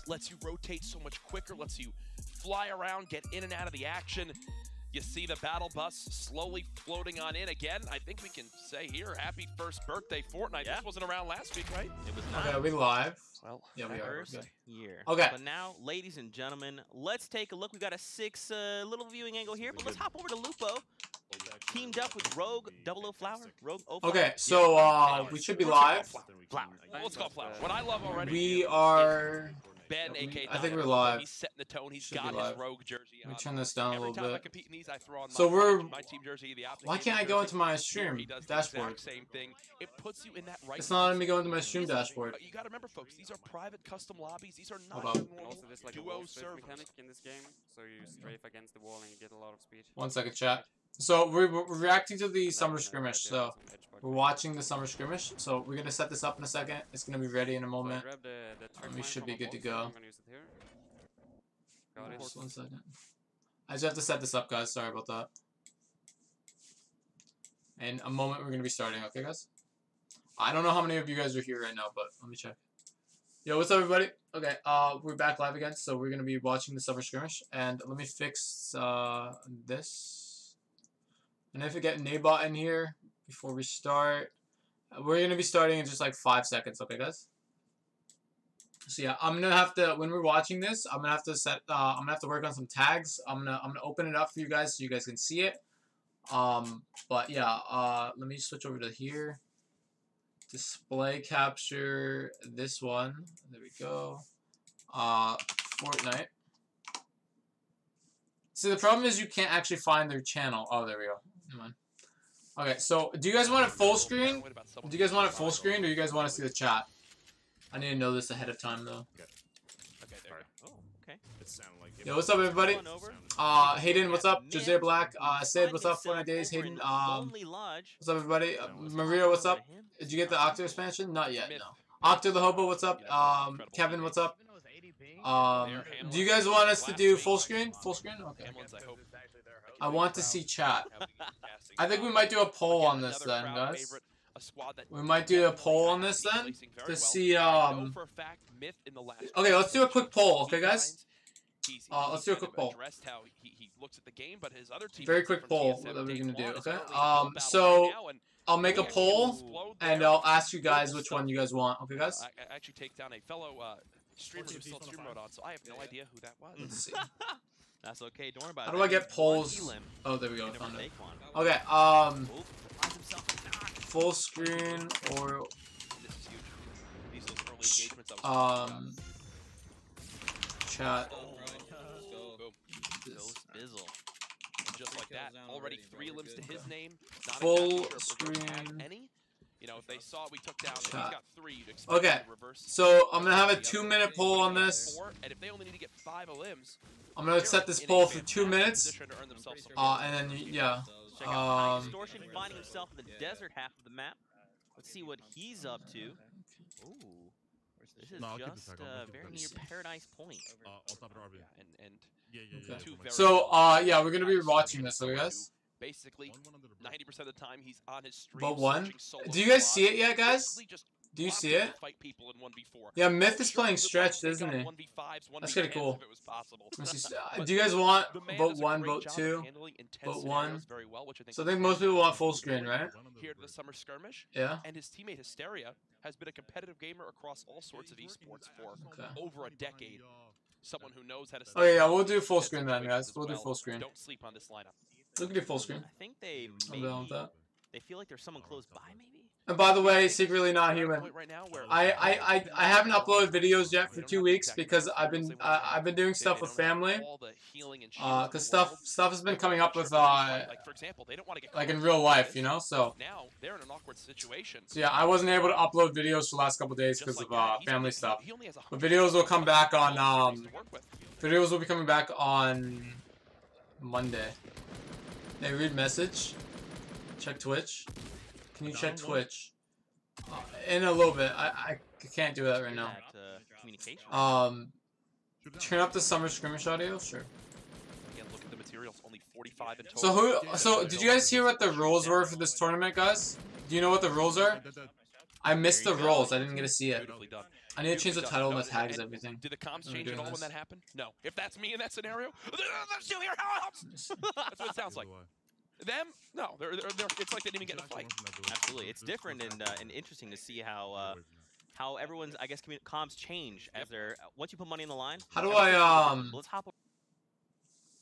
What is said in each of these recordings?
lets you rotate so much quicker, lets you fly around, get in and out of the action. You see the battle bus slowly floating on in again. I think we can say here, happy first birthday, Fortnite. Yeah. This wasn't around last week, right? It was not. Okay, are we live? Well, Yeah, we are. First year. Okay. But now, ladies and gentlemen, let's take a look. We got a 6 little viewing angle here, but let's hop over to Lupo. Teamed up with Rogue 00 Flower. Rogue 0 Flower. Okay, so we should be live. Flower. Let's go Flower. What I love already. We are. Ben, aka I think we're Dynamo, live. He's setting the tone. He's Should got be his live. Rogue jersey Let me on. turn this down a Every little time I bit. compete in these, I throw on So my team jersey, the Why can't I application go into jersey. my Here stream he does the dashboard? exact same thing. It puts you in that right. It's not letting me go into my stream dashboard. You got to remember, folks. These are private custom lobbies. These are Hold not on. normal Also, there's like a duo wall space servers. mechanic in this game, so you strafe against the wall and you get a lot of speed. 1 second, chat. So we're reacting to the summer skirmish. So we're watching the summer skirmish. So we're gonna set this up in a second. It's gonna be ready in a moment. We should be good to go. I'm gonna use it here. Got it. Just 1 second. I just have to set this up, guys. Sorry about that. In a moment, we're gonna be starting. Okay, guys. I don't know how many of you guys are here right now, but let me check. Yo, what's up, everybody? Okay, we're back live again, so we're gonna be watching the summer skirmish, and let me fix this. And if we get Nabot in here before we start, we're gonna be starting in just like 5 seconds. Okay, guys. So yeah, I'm gonna have to, when we're watching this, I'm gonna have to set, I'm gonna have to work on some tags. I'm gonna open it up for you guys so you guys can see it. But yeah, let me switch over to here. Display capture this one. There we go. Fortnite. See, the problem is you can't actually find their channel. Oh, there we go. Come on. Okay, so do you guys want it full screen? Do you guys want it full screen, or do you guys want to see the chat? I need to know this ahead of time, though. Okay, there we go. Oh, okay. It sounded like it. Yo, what's up, everybody? Come on over. Hayden, what's up? Mint Jose Black, Sid, what's up? finding Fortnite Days, himself Hayden, over in Lonely Lodge. what's up, everybody? Maria, what's up? Did you get the Octo expansion? Not yet, no. Octo the Hobo, what's up? Kevin, what's up? Do you guys want us to do full screen? Full screen? Okay. I want to see chat. I think we might do a poll on this then, guys. We might do a poll on this then to see. Okay, let's do a quick poll. Okay, guys. Let's do a quick poll. Very quick poll that we're gonna do. Okay. So I'll make a poll and I'll ask you guys which one you guys want. Okay, guys. I actually take down a fellow streamer who's still stream mode on, so I have no idea who that was. Let's see. That's okay. Don't worry about it. How do I get polls? Elim. Oh, there we go. You never Found it. take one. Okay. Oh, finds himself a knock. Full screen or This is huge. These are early engagements I was chat. Boom. Goes Bizzle. And just like that, already 3 limbs to his name. Not Full exactly sure if Reverse had screen. any. You know, if they saw we took down, if he's Chat. got 3, you'd expect Okay. him to reverse. So I'm gonna have a 2-minute poll on this. 4, and if they only need to get 5 limbs, I'm gonna set this poll for 2 minutes. position to earn themselves some And then yeah. Check out High Distortion finding himself in the desert half of the map. Let's see what he's up to. Ooh. This is No, I'll keep just this back on, I'll keep very this. near Paradise Point. On top of the RV. and Yeah. two very So good yeah, we're gonna be watching this, okay, guys. basically One under the bridge. 90% of the time he's on his stream. But one? searching solo Do you guys squads, see it yet, guys? basically just Do you lots see of it? Fight people in 1v4. Yeah, Myth is Sure, playing we would stretched, take isn't on he? 1v5s, That's kinda 1v10s cool. if it was possible. Let me see. But Do you guys want the man vote does a 1, great vote job of 2? handling intense vote scenarios 1. very well, which I think So I think most people want full screen, right? here to the summer skirmish. Yeah. And his teammate Hysteria has been a competitive gamer across all sorts of esports for Okay. over a decade. Someone who knows how to. Okay, yeah, we'll do full screen then, guys. We'll do full screen. Don't sleep on this lineup. We can do full screen. I think they I'm down with maybe that. they feel like there's someone close by, maybe. And by the way, secretly not human. Right now where I haven't uploaded videos yet for 2 weeks because I've been doing stuff with family. Cause stuff has been coming up with like for example, they don't want to get like in real life, you know. So now they're in an awkward situation. so yeah, I wasn't able to upload videos for the last couple days because of family stuff. But videos will come back on videos will be coming back on Monday. They read message. Check Twitch. Can you check Twitch? In a little bit. I can't do that right now. Communication. Turn up the summer skirmish audio. Sure. Again, look at the materials. Only 45 in total. So who? So did you guys hear what the rules were for this tournament, guys? Do you know what the rules are? I missed the rules. I didn't get to see it. Beautifully done. I need to change the Usually title and the doesn't. tags, And everything. Did the comms When we're change at doing all when this. that happened? No. If that's me in that scenario, that's still here. How it helps. That's what it sounds like. Them? No. They're, it's like they didn't even get in a fight. Absolutely, it's different and interesting to see how everyone's comms change as they're once you put money in the line. How do everything's I different. Let's hop over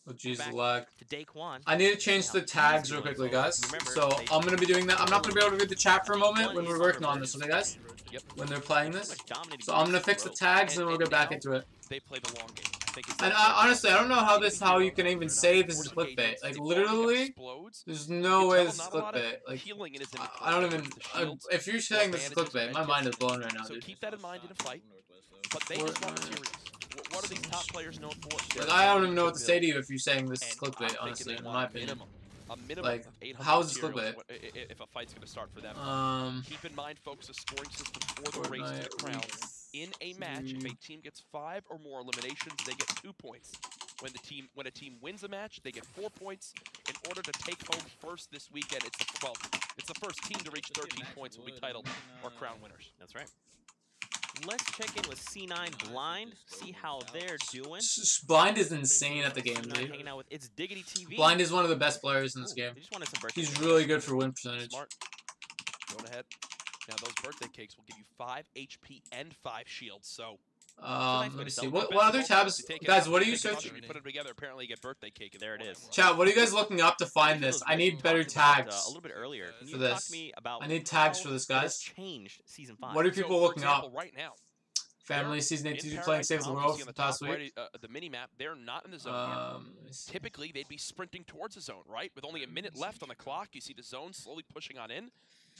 Oh jeez, back lag. to Daquan. I need to change How the he's tags real doing. quickly, So, guys. remember, So they- I'm gonna be doing that. I'm not gonna be able to read the chat for a moment when we're working on this, okay, guys? Yep. When they're playing this. Dominating So I'm gonna fix the Rogue. tags and we'll And get back now- into it. They play the long game. I think it's And that honestly, I don't know how you can even say this is Force clickbait. engagements, Like the already literally, explodes. there's You no can way tell this is not a lot of clickbait. Like healing in his I don't inventory. even. The shields, If you're saying this is bandages, clickbait, my med mind kits. is blown right now, So dude. keep that in mind in a fight. But they just want Fortnite. materials. What are these top players known for? Like I don't even know what to say to you if you're saying this is And clickbait. I'm thinking Honestly, they in want my a opinion. A minimum Like, of 800 how is this materials clickbait? if a fight's going to start for them. Keep Keep in mind, folks, a scoring system for the race to the Fortnite crown. week In a match, if 3. a team gets 5 or more eliminations, they get 2 points. When a team wins a match, they get 4 points. In order to take home first this weekend, it's the first team to reach 13 points will be titled or crown winners. That's right. Let's check in with C9 Blind, see how they're doing. Blind is insane at the game, C9 dude. hanging out with It's Diggity TV. Blind is one of the best players in this Ooh, game. they just wanted some birthday He's cake. really good for win percentage. Smart. Going ahead. Now those birthday cakes will give you 5 HP and 5 shields. So Let me see. What What other tabs, guys? What are you searching? You put them together, apparently you get birthday cake. There it is. Chat, what are you guys looking up to find this? I need better tags. A little bit earlier. Can for you talk this. to me about I need tags how for this, it has guys. changed season 5? What are So, people for looking example, up? right now? Family season In 82 playing Paradise Save the Palms, World you see on for the past top week. right, the mini map, they're not in the zone yet. Let me see. Typically, they'd be sprinting towards the zone, right? With only a minute left on the clock, you see the zone slowly pushing on in.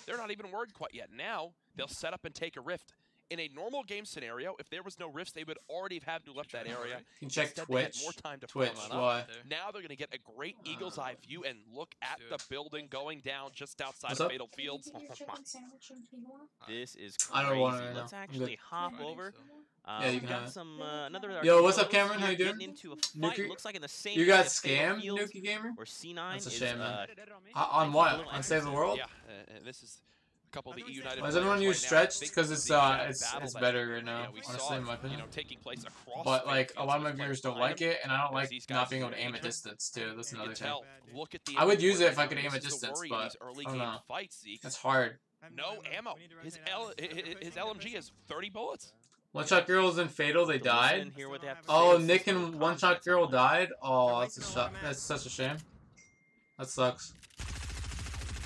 They're not even worried quite yet. Now, they'll set up and take a rift. In a normal game scenario, if there was no rifts, they would already have had to left that area. You can check Instead, they had Twitch. more time to Twitch, farm on up. why? Now they're going to get a great eagle's eye view and look at the building going down just outside What's of up? Fatal Fields. This is crazy. I don't want it right Let's now. I'm actually good. hop over. Yeah, you We've can got have it. some another. Yo, what's up, Arcados Cameron? How here you doing? getting into a fight. Nuki- Looks like in the same You area got as Fatal scammed, Fields, Nuki Gamer? Where C9 That's a is shame, man. uh, On what? On Save the World? Yeah, and this is a couple of the United. Why does everyone players use right now. stretched? Think Because this it's is the battle it's that, better right now. we Honestly, saw, in my opinion. taking place across But the like a lot of my field. viewers don't Behind like him, it, and I don't there's like these guys not being able with to aim at engagement. distance too. That's You another can thing. tell. Look at the I would use it inventory if I right could now. aim at This is the distance, worry in but these early I don't game know. fights, Zeke. That's hard. No ammo. His LMG has 30 bullets. One Shot Girls in Fatal, they So died. listen, hear what they have to Oh, say. Nick This is and the One Shot context Girl on it. died. Oh, that's such a shame. That sucks.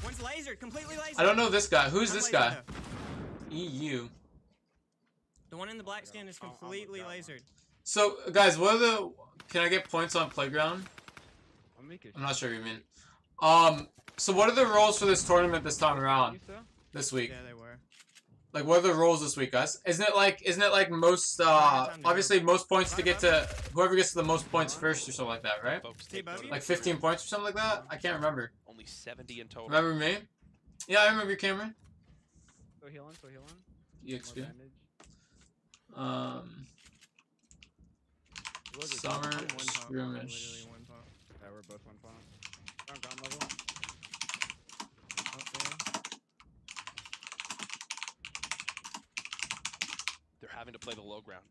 One's lasered, completely lasered. I don't know this guy. Who's this Unlasered, guy? though. EU. The one in the black skin is completely lasered. So, guys, what are the? Can I get points on Playground? I'm not sure what you mean. So what are the roles for this tournament this time around? This week? Yeah, they were. Like, what are the roles this week, guys? Isn't it like most? Obviously, most points to get to whoever gets to the most points first or something like that, right? Folks, Hey, take note Bubby? of Like it. 15 points or something like that. I can't remember. Only 70 in total. Remember me? Yeah, I remember you, Cameron. So healing. EXP. More damage. Summer One pump, Skirmish. literally one pump. Yeah, we're both one point. On ground level. Up there. They're having to play the low ground.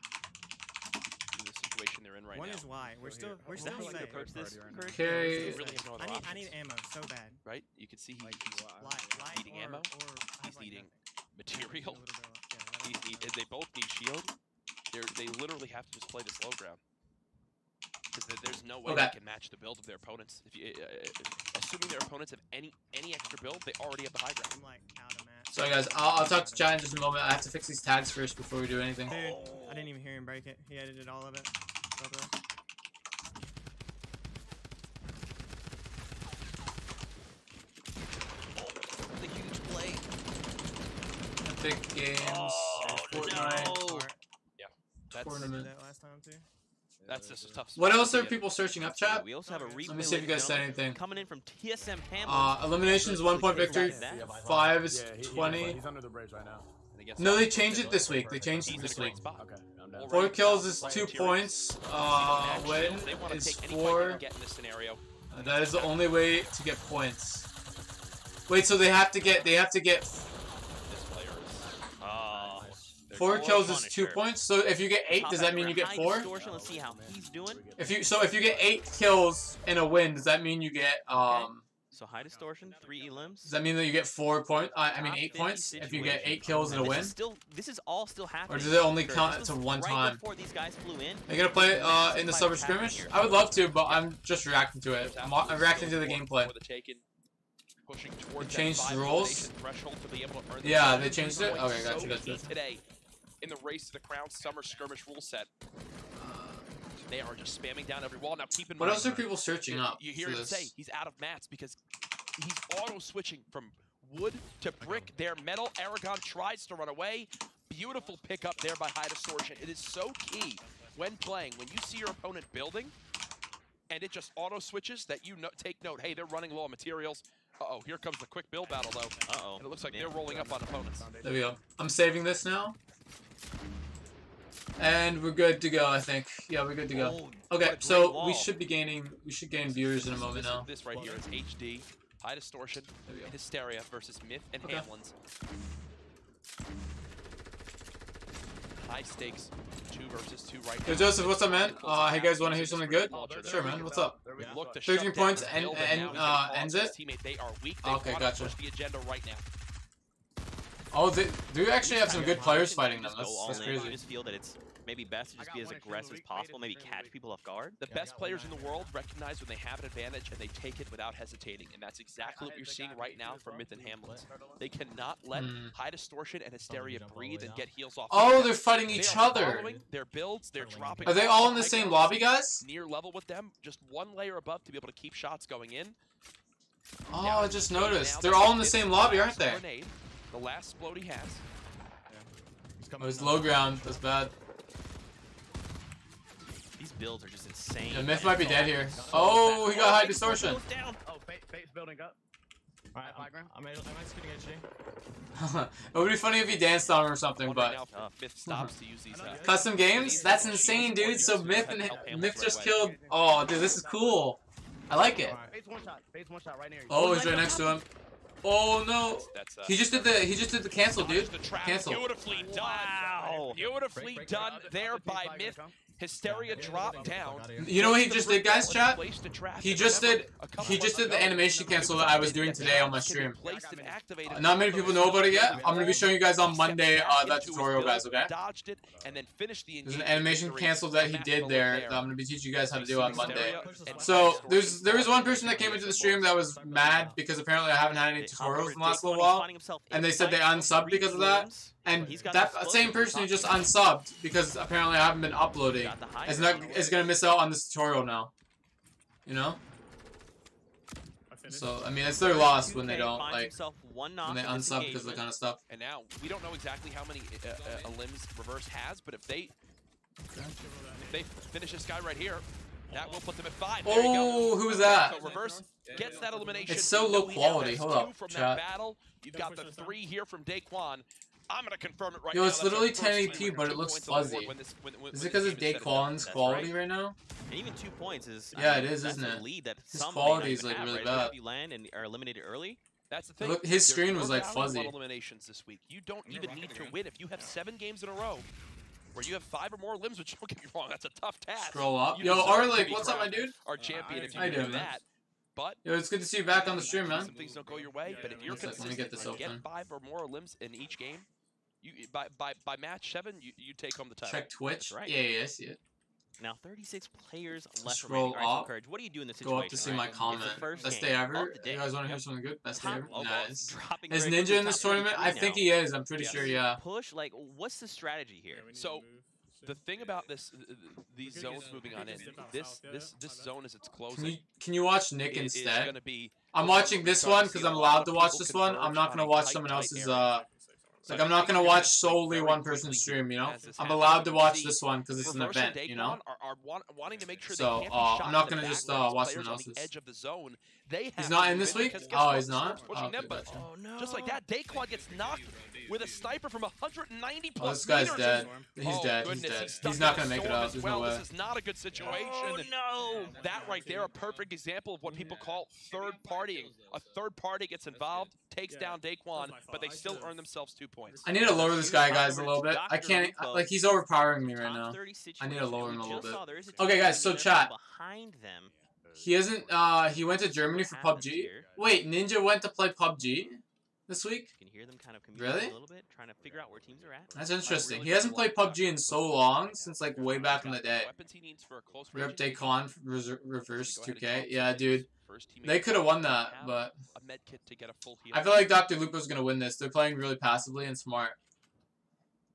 In the situation they're in right One now. is Y. We're So still here. we're Is that still how you safe. approach this? Kurt? Okay. He really has no other I need options, ammo so bad. right? You can see Like, he's Light needing or, ammo. Or I have, He's like, needing nothing. material. A little bit of- yeah, that'll- They both need shield. They literally have to just play this low ground. Because there's no way Okay. they can match the build of their opponents. If you, assuming their opponents have any extra build, they already have the high ground. I'm like out of match. Sorry, guys. I'll talk to chat in just a moment. I have to fix these tags first before we do anything. Dude, I didn't even hear him break it. He edited all of it. Both of us. The huge play. Epic Games, Oh, Fortnite, no. That's, Did Tournament. that last time too. that's just a tough spot. What else to are be in. people searching up, chat? We also have a replay. Let me see if you guys said anything. Coming in from TSM Campbell. Eliminations, 1 point victory. 5 is 20. He's under the bridge right now. And against No, they that, changed it this week. They changed he's it in this a great week. spot. Okay, I'm down. 4 kills is Playing 2 tier points. Win They want to is take any fight they 4. can get in this scenario. That is the only way to get points. Wait, so they have to get This player is. 4 Or kills is 2 Punisher. points. So if you get 8, Top does that mean actor, you get high 4? distortion, let's see how he's doing. If you get 8 kills in a win, does that mean you get So high distortion, 3 elims. Does that mean that you get 4 points? I mean Top 8 50 points if you get 8 situation. kills in a And win? this is all still happening. Or does it only Sure, count this to was one right time? before these guys flew in. Are you gonna play in the summer skirmish? I would love to, but I'm just reacting to it. I'm reacting to the gameplay. Pushing towards They changed that the 5 rules? elimination threshold to be able to earn the Yeah, bonus they changed it? points. Okay, gotcha, So gotcha. key today in the race to the crown summer skirmish rule set. They are just spamming down every wall. Now keep in What mind, else are people searching up you hear for him this? say he's out of mats because he's auto switching from wood to brick. Their metal Aragon tries to run away. Beautiful pickup there by High Distortion. It is so key when playing, when you see your opponent building and it just auto switches, that you take note, hey, they're running low on materials. Uh-oh, here comes the quick build battle, though. Uh-oh. And it looks like they're rolling up on opponents. There we go. I'm saving this now. And we're good to go, I think. Yeah, we're good to go. Oh, what Okay, a great so wall. we should gain viewers in a moment now. This right here is HD, High Distortion, There we go. Hysteria versus Myth and Okay. Hamlin's. High stakes, 2 versus 2 right now. Yo, Joseph, what's up, man? Hey, guys, want to hear something good? Launcher Sure, there. man. What's up? We look to 13 shut down points the and- build, and, now he's gonna call ends out to it? his teammate. They are weak. They Okay, wanna gotcha. push the agenda right now. Oh, they actually have some good players fighting them. Just go all That's in. crazy. I just feel that it's maybe best to just be as aggressive as possible, maybe catch people off guard. The best players in the world recognize when they have an advantage and they take it without hesitating, and that's exactly what you're seeing right now from Myth and Hamlin's. They cannot let High Distortion and Hysteria breathe and get heals off. Oh, they're fighting They each are other. following their builds, they're dropping. Are they all in the same lobby, guys? Near level with them, just one layer above to be able to keep shots going in. Oh, Now, I just now noticed. they They're all in the hit same lobby, aren't last they? Grenade, the last explode he has. Oh, it's low ground. That's bad. These builds are just insane. Yeah, Myth might be dead here. Oh, he got High Distortion. Goes down. Oh, Fate's building up. Alright, Background? I'm spinning HD. It would be funny if he danced on him or something, Wondering but now if Myth stops to use these. custom games? That's insane, dude. So Myth just killed. Oh, dude, this is cool. I like it. Fate's one shot. Fate's one shot right near you. Oh, he's right next to him. Oh no. That's, He just did the cancel, dude. the trap. Cancel. Beautifully done. Wow. Beautifully done there by Myth. Hysteria dropped down. You know what he just did, guys, chat? Placed a trap, He and just remember, did a couple months the ago, animation cancel that I was doing today on my stream. Placed and activated Not many people know about it yet. I'm gonna be showing you guys on He Monday stepped back that into his tutorial, build, guys. Okay? Dodged it and then finished the There's an engagement animation victory. cancel that he The did match there will that I'm gonna be teaching you guys how to do on Monday. Hysteria and So High there Distortion. was one person that came into the stream that was mad because apparently I haven't had any tutorials in the last little while, and they said they unsubbed because of that. And that same person who just unsubbed because apparently I haven't been uploading is gonna miss out on this tutorial now. You know? So I mean it's their loss when they don't when they unsub because of that kind of stuff. And now we don't know exactly how many limbs Reverse has, but if they finish this guy right here, that will put them at 5. There you go. Oh, who was that? So Reverse gets that elimination. It's so You low know he quality. has Hold 2 up, from chat. that battle. You've got the 3 here from Daquan. I'm gonna confirm it right Yo, now. it's That's our literally first 1080p, win. but it 2 looks points on the board fuzzy. when this- when Is this it because of game is set up. Daquan's That's quality right. right now? And even 2 points is Yeah, it is, that's isn't a it? lead that His some quality may not is, even like, have, really right? bad. If you land and are eliminated early, That's the thing. Look, his There's screen more was, like, value on fuzzy. eliminations this week. You don't even need to win if you have 7 games in a row where you have 5 or more limbs. Which don't get me wrong, that's a tough task. Scroll up. You Yo, deserve to Arlick, be what's up, my crowned dude? Our champion, if you How you can do doing, man? that. But Yo, it's good to see you back on the stream, man. some things don't go your way. But if you're One sec, let me consistent get this and get open. 5 or more limbs in each game, you by match 7, you take home the title. Check Twitch. right. Yeah, I see it. now 36 players left Scroll remaining. All right, so up. Courage, what do you do in this Go situation? up to see right? my It's the comment. first Best game day of ever. the day. You guys want to hear something good? Best day Top- ever. oh, well, Nice. dropping Is very Ninja quickly, in this top tournament? 33 I think now. he is. I'm pretty Yes. sure. Yeah. Push, like, what's the strategy here? So the thing about this, these zones moving on in, this zone as it's closing. Can you watch Nick is instead? gonna be. I'm watching this one because I'm allowed to watch this one. I'm not gonna watch someone else's. Like I'm not gonna watch solely one person's stream. You know, I'm allowed to watch this one because it's an Reverse and event. You know. Daquan are wanting to make sure So, they can't be shot I'm not in the gonna just, back by watch players someone on the else's. edge of the zone. They have He's not to in this win week? because guess Oh, what? he's The not? storm's pushing Okay, them, but gotcha. Oh no! just like that, Daquan gets knocked with a sniper from 190 Oh, plus this guy's meters. dead. He's Oh, dead. He's goodness, dead. stuck He's not in gonna the make it storm out. as There's well. no way. This is not a good situation. Oh no! That right there, a perfect example of what people call third partying. A third party gets involved, takes down Daquan, but they still earn themselves 2 points. points. I need to lower this guy, guys, a little bit. I can't, like, he's overpowering me right now. I need to lower him a little bit. Okay, guys, so chat. Behind them. He hasn't, he went to Germany for PUBG. Wait, Ninja went to play PUBG this week? You can hear them kind of Really? a little bit, trying to figure out where teams are at. That's interesting. He hasn't played PUBG in so long, since, like, way back in the day. Rip Daycon, reverse 2K. Yeah, dude. They could have won that, but I feel like Dr. Lupo's gonna win this. They're playing really passively and smart.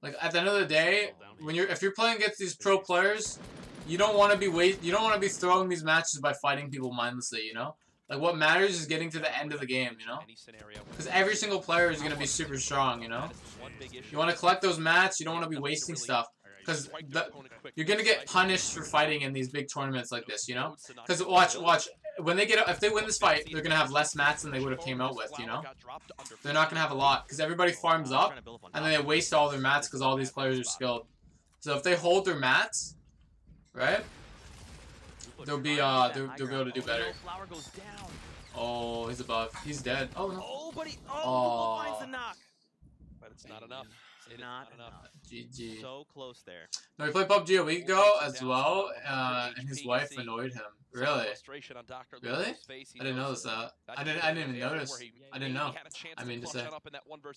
Like, at the end of the day, if you're playing against these pro players, you don't want to be throwing these matches by fighting people mindlessly, you know? Like, what matters is getting to the end of the game, you know? Because every single player is going to be super strong, you know? You want to collect those mats, you don't want to be wasting stuff. Because you're going to get punished for fighting in these big tournaments like this, you know? Because watch, when if they win this fight, they're going to have less mats than they would have came out with, you know? They're not going to have a lot, because everybody farms up, and then they waste all their mats because all these players are skilled. So if they hold their mats, right? They'll be able to do better. Oh, he's above. He's dead. Oh no. Oh, buddy. Oh. Finds the knock. But it's not enough. It's not enough. GG. So close there. No, he played PUBG a week ago as well, and his wife annoyed him. Really? Really? I didn't notice that. I didn't even notice. I didn't know. I mean to say.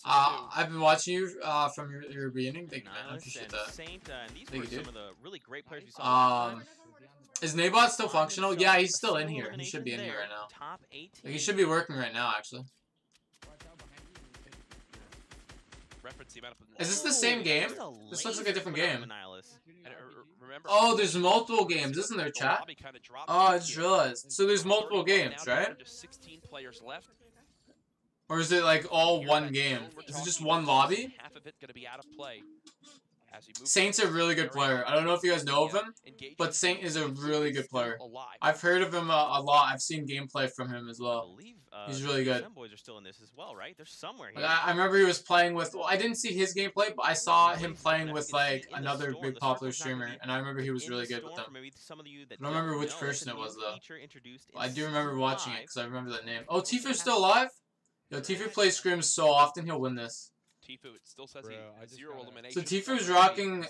I've been watching you from your beginning. Thank you, man. I appreciate that. Thank you, dude. Some of the really great players we saw. Is Nabot still functional? Yeah, he's still in here. He should be in here right now. Like, he should be working right now, actually. Is this the same game? This looks like a different game. Oh, there's multiple games, isn't there, chat? Oh, I just realized. So there's multiple games, right? Or is it like all one game? Is it just one lobby? Saint's a really good player. I don't know if you guys know of him, but Saint is a really good player. I've heard of him a lot. I've seen gameplay from him as well. He's really good. Some boys are still in this as well, right? There's somewhere here. I remember he was playing with. Well, I didn't see his gameplay, but I saw him playing with like another big popular streamer, and I remember he was really good with them. I don't remember which person it was though. I do remember watching it because I remember that name. Oh, Tifu's still alive? Yo, Tifu plays Scrims so often he'll win this. Tifu, it still says he zero elimination. So Tifu's rocking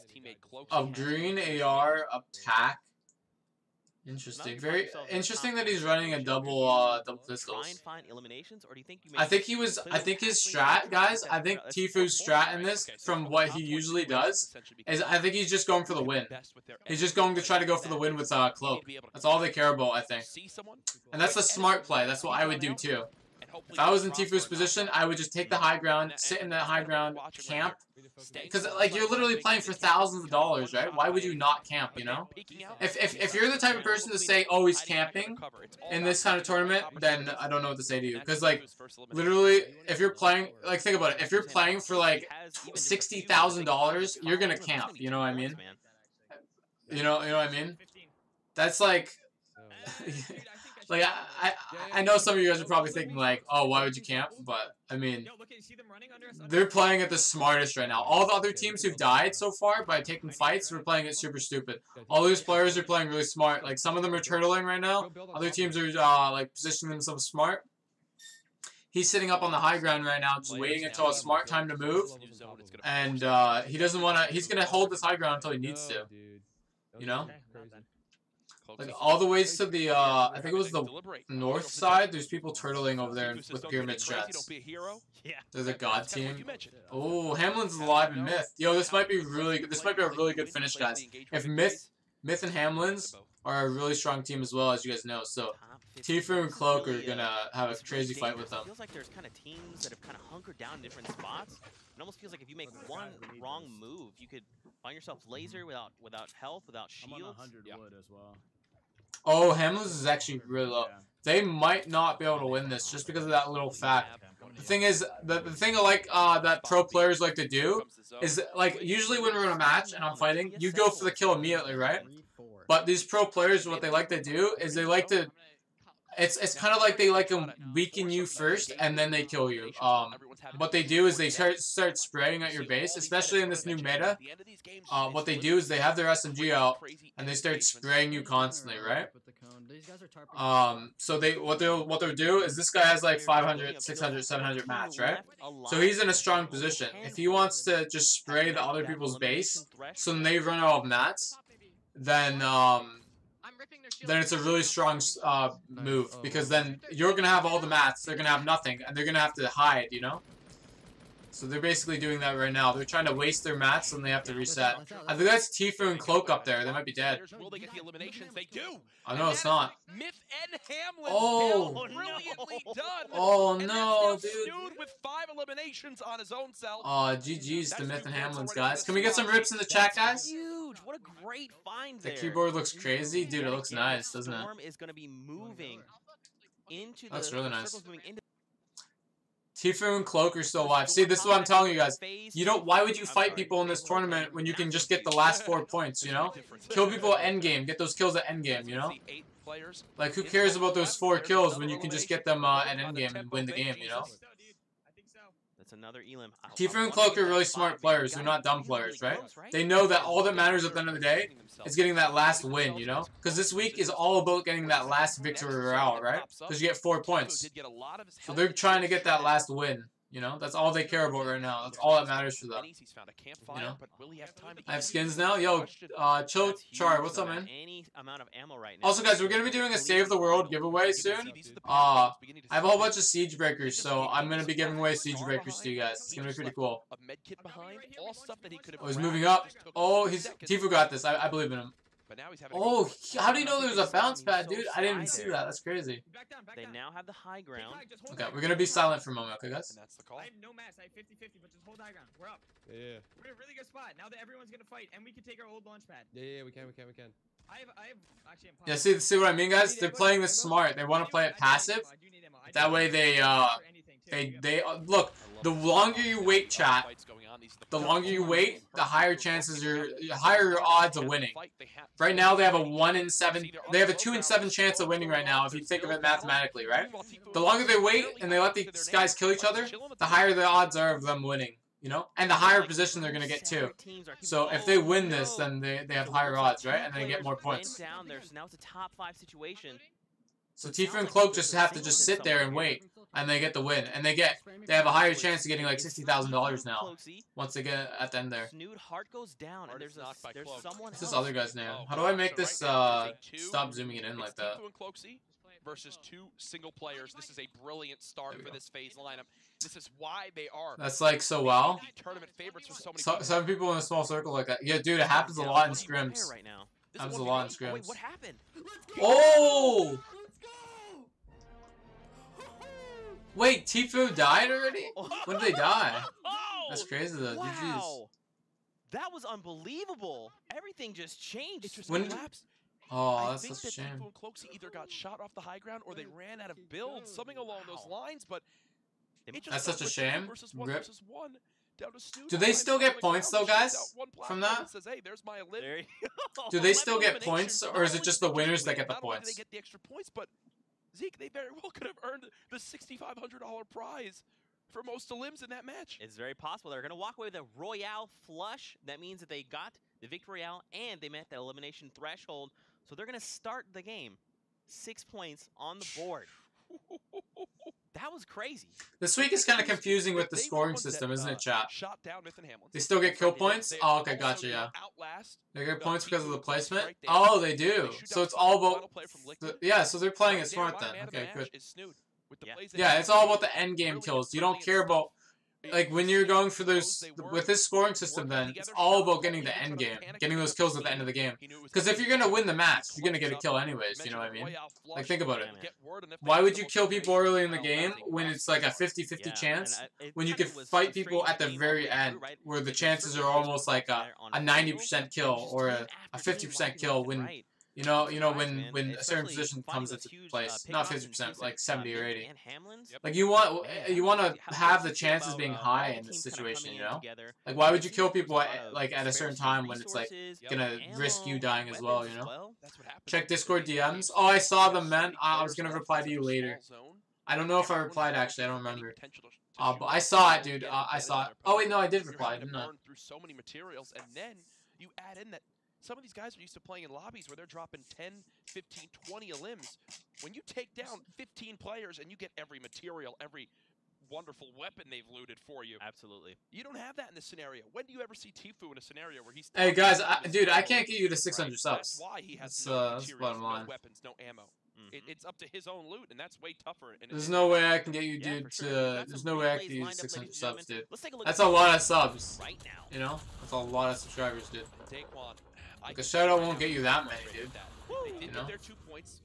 a green AR attack. Interesting. Very interesting that he's running a double pistols. I think his strat, guys. I think Tifu's strat in this, from what he usually does, is I think he's just going for the win. He's just going to try to go for the win with Cloak. That's all they care about, I think. And that's a smart play. That's what I would do too. If I was in Tifu's position, I would just take the high ground, sit in that high ground, camp. Because, like, you're literally playing for thousands of dollars, right? Why would you not camp, you know? If you're the type of person to say, oh, he's camping in this kind of tournament, then I don't know what to say to you. Because, like, literally, if you're playing, like, think about it. If you're playing for, like, $60,000, you're going to camp, you know what I mean? You know what I mean? That's, like... Like, I know some of you guys are probably thinking, like, oh, why would you camp? But, I mean, they're playing it the smartest right now. All the other teams who've died so far by taking fights were playing it super stupid. All these players are playing really smart. Like, some of them are turtling right now. Other teams are, like, positioning themselves smart. He's sitting up on the high ground right now, just waiting until a smart time to move. And he doesn't want to... He's going to hold this high ground until he needs to. You know? Like, all the ways to the, I think it was the north side, there's people turtling over there with pyramid strats. They're the god team. Oh, Hamlin's alive in Myth. Yo, this might be really good. This might be a really good finish, guys. If Myth and Hamlin's are a really strong team as well, as you guys know. So, Tifu and Cloak are going to have a crazy fight with them. It feels like there's kind of teams that have kind of hunkered down in different spots. It almost feels like if you make one wrong move, you could find yourself laser without health, without shields. Oh, Hamlin's is actually really low. They might not be able to win this just because of that little fact. The thing is, the thing I like that pro players like to do is, like, usually when we're in a match and I'm fighting, you go for the kill immediately, right? But these pro players, what they like to do is they like to... It's kind of like they like to weaken you first and then they kill you. What they do is they start spraying at your base, especially in this new meta. What they do is they have their SMG out and they start spraying you constantly, right? These guys are tarping. So what they'll do is this guy has like 500, 600, 700 mats, right? So he's in a strong position. If he wants to just spray the other people's base, so then they run out of mats, then it's a really strong move, because then you're gonna have all the mats, they're gonna have nothing, and they're gonna have to hide, you know? So they're basically doing that right now. They're trying to waste their mats and they have to reset. I think that's Tifu and Cloak up there. They might be dead. Will they get the eliminations? They do. Oh no, it's not. Myth and Hamlin. Oh. Brilliantly done. Oh And no, that's now dude. Snood with 5 eliminations on his own self. GG's to Myth and Hamlin's, guys. Can we get some rips in the chat, guys? Huge. What a great find The there. keyboard looks crazy. Dude, it looks nice, doesn't it? Storm is going to be moving into That's the really nice. circles moving into Tifu and Cloak are still alive. See, this is what I'm telling you guys. Why would you fight people in this tournament when you can just get the last 4 points, you know? Kill people at endgame. Get those kills at endgame, you know? Like, who cares about those 4 kills when you can just get them at endgame and win the game, you know? That's another Elim. Tifu and Cloak are really smart players. They're not dumb players, right? They know that all that matters at the end of the day is getting that last win, you know? Because this week is all about getting that last victory royale, right? Because you get 4 points. So they're trying to get that last win, you know? That's all they care about right now. That's all that matters for them. You know? I have skins now. Yo, Chill Char, what's up, man? Also, guys, we're going to be doing a Save the World giveaway soon. I have a whole bunch of Siege Breakers, so I'm going to be giving away Siege Breakers to you guys. It's going to be pretty cool. Oh, he's moving up. Oh, Tifu got this. I believe in him. Oh, how do you know there was a bounce pad, dude? I didn't even see that. That's crazy. They now have the high ground. Okay, we're going to be silent for a moment, okay, guys? I have no mass. I have 50-50, but just hold high ground. We're up. Yeah. We're in a really good spot. Now that everyone's going to fight, and we can take our old launch pad. Yeah, we can. I have actually, I'm Yeah, see what I mean, guys? They're playing this smart. They want to play it passive. That way they look, the longer you wait, chat, the longer you wait, the higher chances higher your odds of winning. Right now they have a 1 in 7, they have a 2 in 7 chance of winning right now if you think of it mathematically, right? The longer they wait and they let these guys kill each other, the higher the odds are of them winning, you know? And the higher position they're going to get too. So if they win this, then they have higher odds, right? And they get more points. Now it's a top 5 situation. So Tifa and Cloak just have to just sit there and wait, and they get the win, and they have a higher chance of getting like $60,000 now once they get at the end there. Snood heart goes down, and there's someone. What's this other guy's name? How do I make this stop zooming it in like that? Versus 2 single players. This is a brilliant start for this phase lineup. This is why they are. That's like so well. Tournament favorites for so many. 7 people in a small circle like that. Yeah, dude, it happens a lot in scrims. Right now. Happens a lot in scrims. Wait, what happened? Oh! Wait, Tifu died already? When did they die? That's crazy though. Wow. GG's. That was unbelievable. Everything just changed. When? Oh, that's such a shame. shame. Tifu and Cloaksy either got shot off the high ground or they ran out of builds, something along those lines. But that's such a shame. Rip. Do they still get points though, guys? From that? Do they still get points, or is it just the winners that get the points? They get the extra points, but Zeke, they very well could have earned the $6,500 prize for most limbs in that match. It's very possible. They're going to walk away with a Royale flush. That means that they got the Victory Royale and they met the elimination threshold. So they're going to start the game. 6 points on the board. That was crazy. This week is kind of confusing with the scoring system, isn't it, chat? Shot down Myth and Hamlin. They still get kill points? Oh, okay, gotcha, yeah. They get points because of the placement? Oh, they do. So it's all about... Yeah, so they're playing it smart then. Okay, good. Yeah, it's all about the end game kills. You don't care about... Like, when you're going for those... With this scoring system, then, it's all about getting the end game. Getting those kills at the end of the game. Because if you're going to win the match, you're going to get a kill anyways, you know what I mean? Like, think about it. Why would you kill people early in the game when it's like a 50-50 chance? When you could fight people at the very end, where the chances are almost like a 90% kill or a 50% kill when... You know when a certain position comes into place, not 50%, like 70 or 80. Like you want to have the chances being high in this situation, you know? Like why would you kill people at a certain time when it's like gonna risk you dying as well, you know? Check Discord DMs. Oh, I saw them, man. I was gonna reply to you later. I don't know if I replied actually. I don't remember. But I saw it, dude. I saw it. Oh wait, no, I did reply, didn't I? Through so many materials, and then you add in that Some of these guys are used to playing in lobbies where they're dropping 10, 15, 20 limbs. When you take down 15 players and you get every material, every wonderful weapon they've looted for you. Absolutely. You don't have that in this scenario. When do you ever see Tfue in a scenario where he's... Hey guys, dude, I can't get you to 600 subs. That's why he has That's, no that's materials, bottom no line. weapons, no ammo. It's up to his own loot, and that's way tougher. There's no way I can get you, Yeah, dude, for sure. to... We've got There's some no way I replays can get you lined to up, 600 ladies and subs, dude. gentlemen. Let's take a look That's at a the lot of subs. right now. You know? That's a lot of subscribers, dude. Daquan, Like, a shout-out won't get you that many, dude. They did You know? get their 2 points,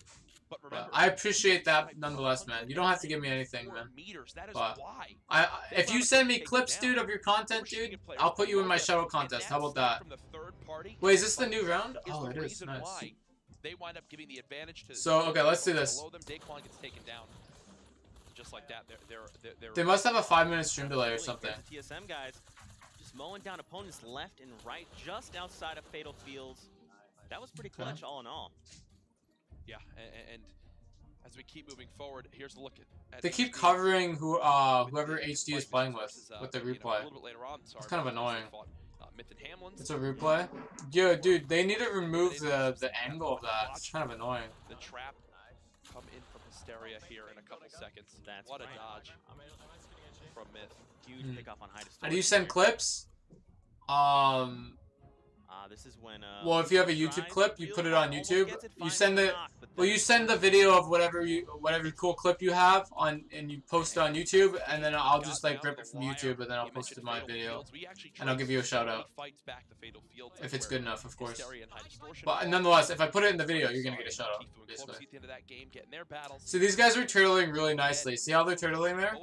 but But remember, I appreciate that nonetheless, man. You don't have to give me anything, 4 man. meters. That is But why. if you send me clips, dude, of your content, dude, I'll put you in my shuttle contest. How about that? From the third party Wait, is this the new round? is Oh, the it is. reason Nice. why they wind up giving the advantage to. So, okay, let's do this. Below them, Daquan gets taken down, just like that. They're They must have a 5-minute stream delay or something. Here's the TSM guys just mowing down opponents left and right, just outside of Fatal Fields. That was pretty clutch, all in all. Yeah, and as we keep moving forward, here's a look at They keep HD covering with whoever the HD is fight playing versus, with the you know, replay. a little bit later on, sorry, It's kind of but they annoying. fought, Myth and Hamlin's. It's a replay? Yo, dude, they need to remove the angle of that. It's kind of annoying. The trap come in from Hysteria here in a couple seconds. That's what a right. dodge from Myth. Huge pick off on high to How do you send clips? This is when Well, if you have a YouTube clip, you put it on YouTube. You send you send the video of whatever cool clip you have on, and you post it on YouTube, and then I'll just like rip it from YouTube, and then I'll post it in my video, and I'll give you a shout out if it's good enough, of course. But nonetheless, if I put it in the video, you're gonna get a shout out, basically. See, these guys are turtling really nicely. See how they're turtling there?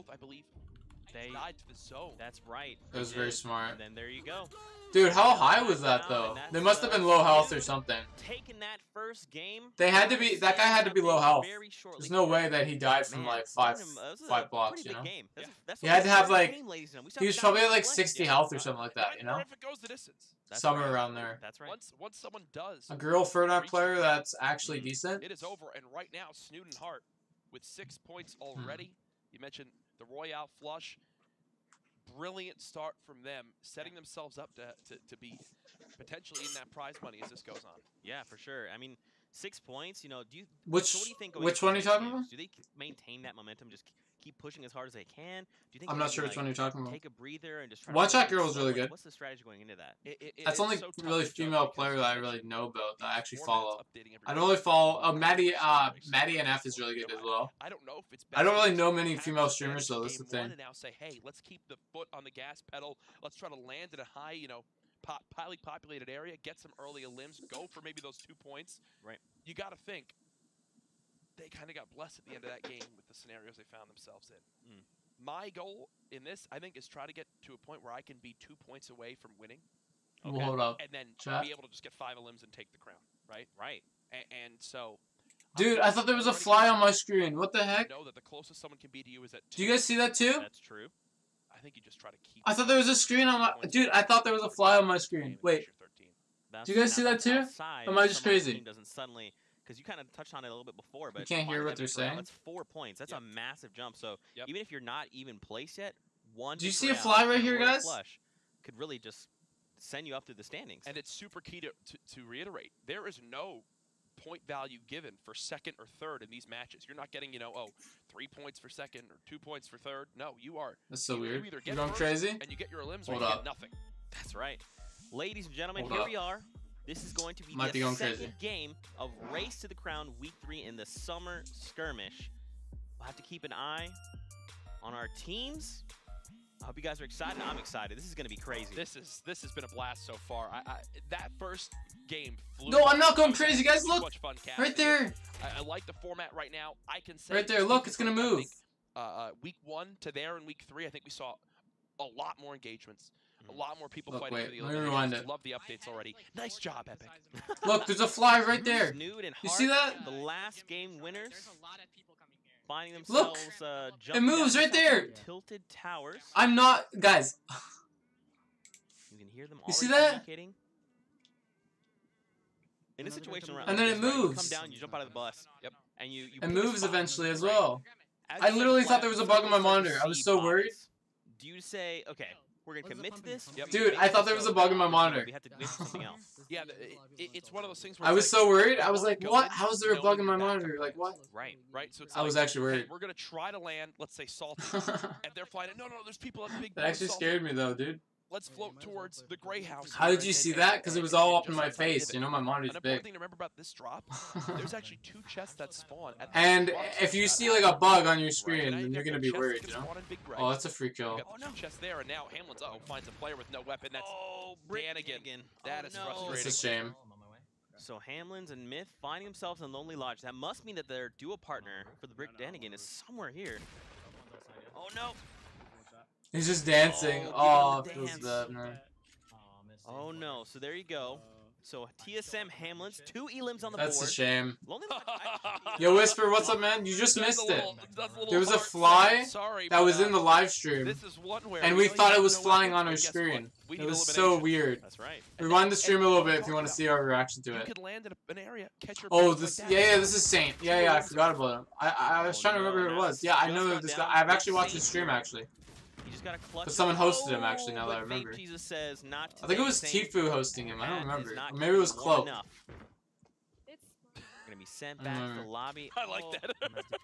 That's right. That was very smart. And then there you go. Dude, how high was that though? They must have been low health or something. Taking that first game. They had to be. That guy had to be low health. Very shortly There's no here. way that he died from Man, like that five was a blocks. pretty You big know. game. That's He what had to have first like. game, ladies and gentlemen. We He was saw probably at guys like play. 60 health or something like that. You know. If it goes the distance. That's Somewhere right. around there. That's right. Once someone does. A girl Fortnite reach player the- that's actually decent. It is over, and right now, Snoot and Hart with 6 points already. You mentioned the Royale flush. Brilliant start from them, setting themselves up to be potentially in that prize money as this goes on. Yeah, for sure. I mean, 6 points. You know, Which so what do you think? going which into one are you these talking games? about? Do they maintain that momentum? Just keep pushing as hard as they can? Do you think I'm they not maybe, sure which one you're talking about. take a breather and just try One to Shot play Girl is slow? really Like, good. What's the strategy going into that? That's It's only so tough really to judge female because player as that I you really mentioned, know about that I actually Fortnite's follow. updating every I day. don't really follow. So Maddie it's Maddie NF is really good as well. I don't know if it's. I don't best really to know just many have female the streamers, though. That's the game one thing. And now say, hey, let's keep the foot on the gas pedal. Let's try to land in a high, you know, highly populated area, get some early limbs, go for maybe those 2 points. Right. You got to think they kind of got blessed at the end of that game with the scenarios they found themselves in. My goal in this, I think, is try to get to a point where I can be 2 points away from winning. Well, hold up. And then Chat. be able to just get 5 limbs and take the crown, right? Right. And so... Dude, I thought there was a fly on my screen. What the heck? Know that the closest someone can be to you is at 2. Do you guys see that too? That's true. I think you just try to keep... I thought there was a screen on my... Dude, I thought there was a fly on my screen. Wait. That's Do you guys see that too? outside, Am I just someone on the crazy? team doesn't suddenly, because you kind of touched on it a little bit before, but can't hear finding what that they're victory out, saying? That's 4 points. That's Yep. a massive jump. So Yep. even if you're not even placed yet, one. Do you see victory a fly out right and here, Royal guys? Flush could really just send you up through the standings. And it's super key to reiterate. There is no point value given for second or third in these matches. You're not getting, 3 points for second or 2 points for third. No, you are. That's so you weird. either You get going first crazy? And you get your limbs or Hold you up. get nothing. That's right. Ladies and gentlemen, Hold here up. we are. This is going to be Might the be going second crazy. game of Race to the Crown Week 3 in the Summer Skirmish. We'll have to keep an eye on our teams. I hope you guys are excited. I'm excited. This is going to be crazy. This has been a blast so far. That first game flew. No, I'm not going I was crazy, having guys. too Look. much fun casting Right it. there. I like the format right now. I can say Right there. Look, it's going to I move. think, week 1 to there in week 3, I think we saw a lot more engagements. A lot more people Look, fighting wait, for the let me eliminations. rewind it. Love the updates already. Nice job, Epic. Look, there's a fly right there. Snood and You Hart, see that? The last game winners. There's a lot of people coming here. Finding Look, themselves jumping moves down right there. from Tilted Towers. I'm not... Guys. You can hear them You see already that? communicating. In a situation around And like then this, it right, you moves. come down, you jump out of the bus. Yep. And you It pick a moves spot. eventually as Right. well. As I you literally jump thought flat, there was a you bug in my start to monitor. I was see so worried. bodies. Do you say, okay, we're going to What is the commit to pumping this? pump? Yep. Dude, I thought there was a bug in my monitor. We have to do something else. Yeah, it's one of those things where I it's was like, so worried. I you was wanna like, go what? in How is there a knowing bug in you're my back up monitor? Like, what? Right. Right, so it's I was like, actually hey, worried. we're gonna try to land, let's say Salty, and they're flying. No, there's people at the big. That actually Salty. scared me though, dude. Let's float towards the gray house. How here did you and- see and- that? Because it and- was all and up in just my outside face. Divot. You know, my monitor's An important big. thing to remember about this drop, there's actually 2 chests that spawn. At the And bottom if of you that see like a island. bug on your Right, screen, now then you you're got gonna the be chests worried, that you can know? spawn in Big Gray. Oh, that's a free You kill. got the 2 chests there, and now Hamlin's finds a player with no weapon. That's Danigan. That is no. frustrating. It's a shame. So Hamlin's and Myth finding themselves in Lonely Lodge. That must mean that their duo partner for the Brick Danigan is somewhere here. Oh no! He's just dancing. Oh, Oh, give him feels the bad, dance. man. Oh no! So there you go. So TSM Hamlin's 2 elims on the That's board. a shame. Lonely Lodge. Yo, Whisper, what's up, man? You just That's missed a it. little- that's a little There was a hard fly saying, sorry, that but, was in the live stream, This is one where and we really thought it have was no flying weapons, on but our guess what? screen. We It need was so elimination. weird. That's right. Rewind the stream a little bit if you want want to see our reaction to You it. could land in an area, catch your Oh, breath this, like that. yeah, this is Saint. Yeah, I forgot about him. I was Oh, trying to remember no, who it was. Matt Yeah, I just know got this down. guy. I've Big actually watched Saint his stream, here. actually. You just got to clutch. But someone hosted him, actually, now that I but Vape remember. Jesus says not I think it today, was Saint. Tifu hosting him. I don't That is remember. not Or maybe it was warm Cloak. enough. Gonna be sent back to the remember. lobby. I like Oh,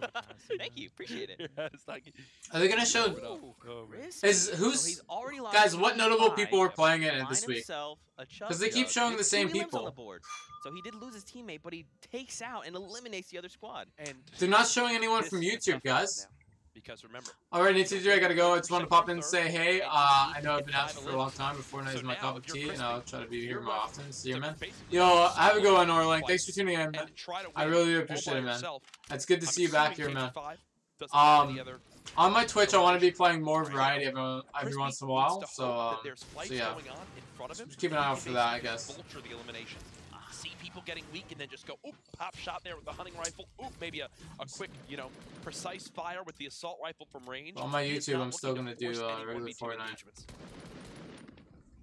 that. Thank you, appreciate it. Yeah, it's like, Are they gonna show? Risky. Is- who's- So he's already lost Guys, what notable 25. people were playing it Find this week? himself a chub 'Cause they keep jug showing with the same 2 elims on people. the board. So he did lose his teammate, but he takes out and eliminates the other squad. and They're not showing anyone this from is a YouTube, tough guys. now, because remember, Alright, NTJ, I gotta go. I just want to pop in and say, hey, I know I've been asking for a long time, but Fortnite is my cup of tea, and I'll try to be here more often. See you, man. Yo, have a good one, Orling. Thanks for tuning in, man. and try to I win really all appreciate by it, man. yourself. It's good to I'm see you back here, assuming man. KG5 doesn't have any other On my Twitch, I want to be playing more variety every Crispy once in a needs while, to hope so, that there's fights yeah. going on in front of him. Just keep an eye out for that, I guess. Vulture the eliminations. See people getting weak and then just go, oop, pop shot there with the hunting rifle. Oop, maybe a quick, precise fire with the assault rifle from range. On my He is YouTube, not I'm still looking gonna to force do, any regular 1v2 Fortnite. engagements.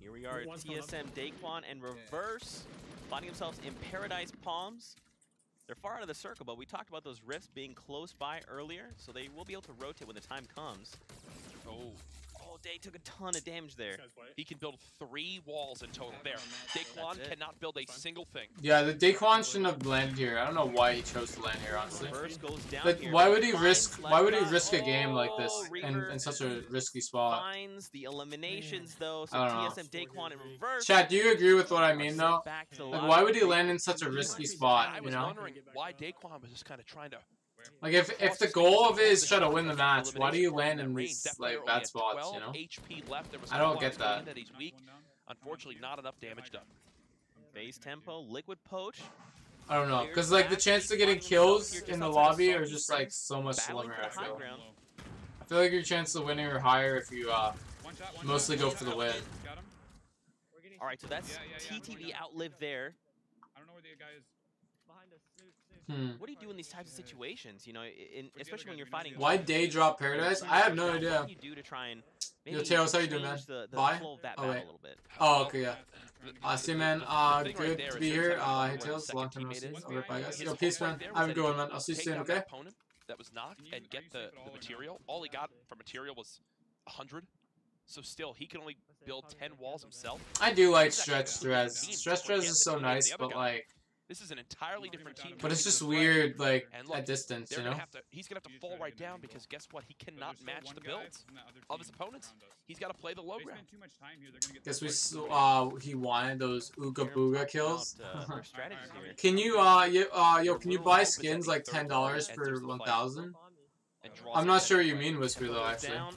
Here we are at One's coming up. TSM Daquan and Reverse, finding themselves in Paradise Palms. They're far out of the circle, but we talked about those rifts being close by earlier, so they will be able to rotate when the time comes. Oh, Day took a ton of damage there. he can build 3 walls in total there. Daquan That's it. cannot build a single thing. Yeah, the Daquan shouldn't have landed here. I don't know why he chose to land here, honestly. Reverse goes down Like, here. why would he Finds risk? left Why would he side. risk a game like this Oh, in Reaver such a risky spot? finds the eliminations though. So I don't know. TSM Daquan and Reverse. Chat, do you agree with what I are mean, sent though? back to the Like, lobby. why would he land in such a risky I spot? You was know, wondering why Daquan was just kind of trying to. like if the goal of it is try to win the match, why do you land in these like bad spots? You know, HP left. There was I don't no get lines going that. in He's weak. Unfortunately, not enough damage done. Base tempo, liquid poach. I don't know, cause like the chance to getting kills in the lobby are just like so much Battling slimmer. for I the high feel. ground. I feel like your chances of winning are higher if you mostly go for the win. All right, so that's Yeah, TTV outlive there. I don't know where the guy is. What do you do in these types of situations? You know, especially when you're guy? Do we fighting. know Why day drop Paradise? I have no idea. What do you do to try and maybe Yo, Tails, how you doing, change man? the Bye? flow of that Oh, battle wait. a little bit? Oh, okay, yeah. See you, man. The thing right Good there to is be there's here. that number Hey, where Tails, the long second time no teammate see. is. Alright, bye, guys. His Yo, hope peace, right man. there Have a was good that one, man. I'll see you take soon, down okay? that opponent that was knocked Can you- and are get you the safe at all or no? material. All he got for material was 100. So still, he can only build 10 walls himself. I do like This is actually Stretch a completely Dress. different team. Stretch Just Dress like is the so team against nice, the other but guy. like, This is an entirely different team. but it's coming just into the fight. weird, like And look, at distance, They're you gonna know. have to. He's gonna have to fall right down because guess what? He cannot match the builds of his opponents. He's got to play the low ground. Guess he wanted those Ooga Booga kills. Their strategies here. Can you yo, can you buy skins like $10 for 1,000? And draws I'm not it. sure what you mean, Whisper, though. Goes Actually. down.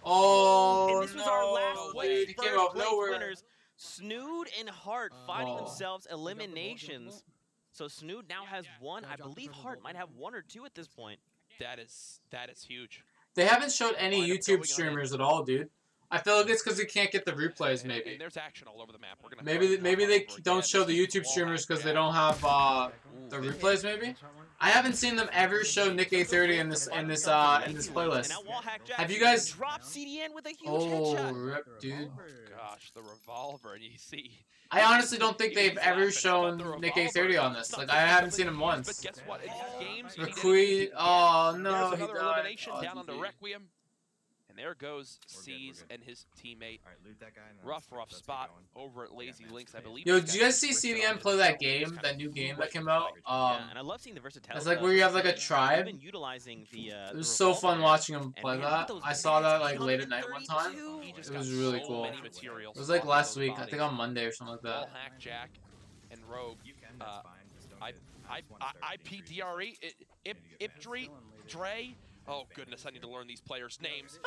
Oh And this was our last no, place. dude, he came First out of place nowhere. winners, Snood and Hart finding Oh. themselves eliminations. So Snood now has one. I believe Hart might have 1 or 2 at this point. That is huge. They haven't showed any Line up YouTube going on streamers at all, dude. I feel like it's because they can't get the replays, And maybe. there's action all over the map. We're gonna Maybe throw maybe it they over don't again. show the This YouTube wall streamers hack because they down. don't have Ooh, the good replays, maybe. I haven't seen them ever show Nick A30 in this playlist. And now Wallhack Have you Jackson guys- drops CDN with a huge Oh, headshot. rip, dude. Gosh, the revolver, and you see. I honestly don't think they've He's ever laughing shown about the Nick revolver. A30 on this. It's Like not I haven't something seen him he once. But guess what? In these games, you need McQueen, anything. oh There's no, he another died. elimination Oh, down on the GG. Requiem. And there goes We're C's good. and his teammate. Alright, loot that guy. And then Rough let's spot going. over at Lazy man, Links, I it's believe. Yo, these did you guys guys see just ripped it CDM on play in. that Just game, kinda that new game that flew came right out? Yeah, and I love seeing the versatility. It's like where you have like a tribe. Even utilizing the. It was so fun watching him play man, that. those I saw that like bats late at night one time. coming He just It got was really so cool. many materials It was like off of last those week, I bodies. think on Monday or something like Wall that. hack, Jack, and Rogue. You can, that's fine. Just don't I, get past 130 IPDRE, Ip, Ipdre, Dre. Oh goodness, I need to learn these players' names.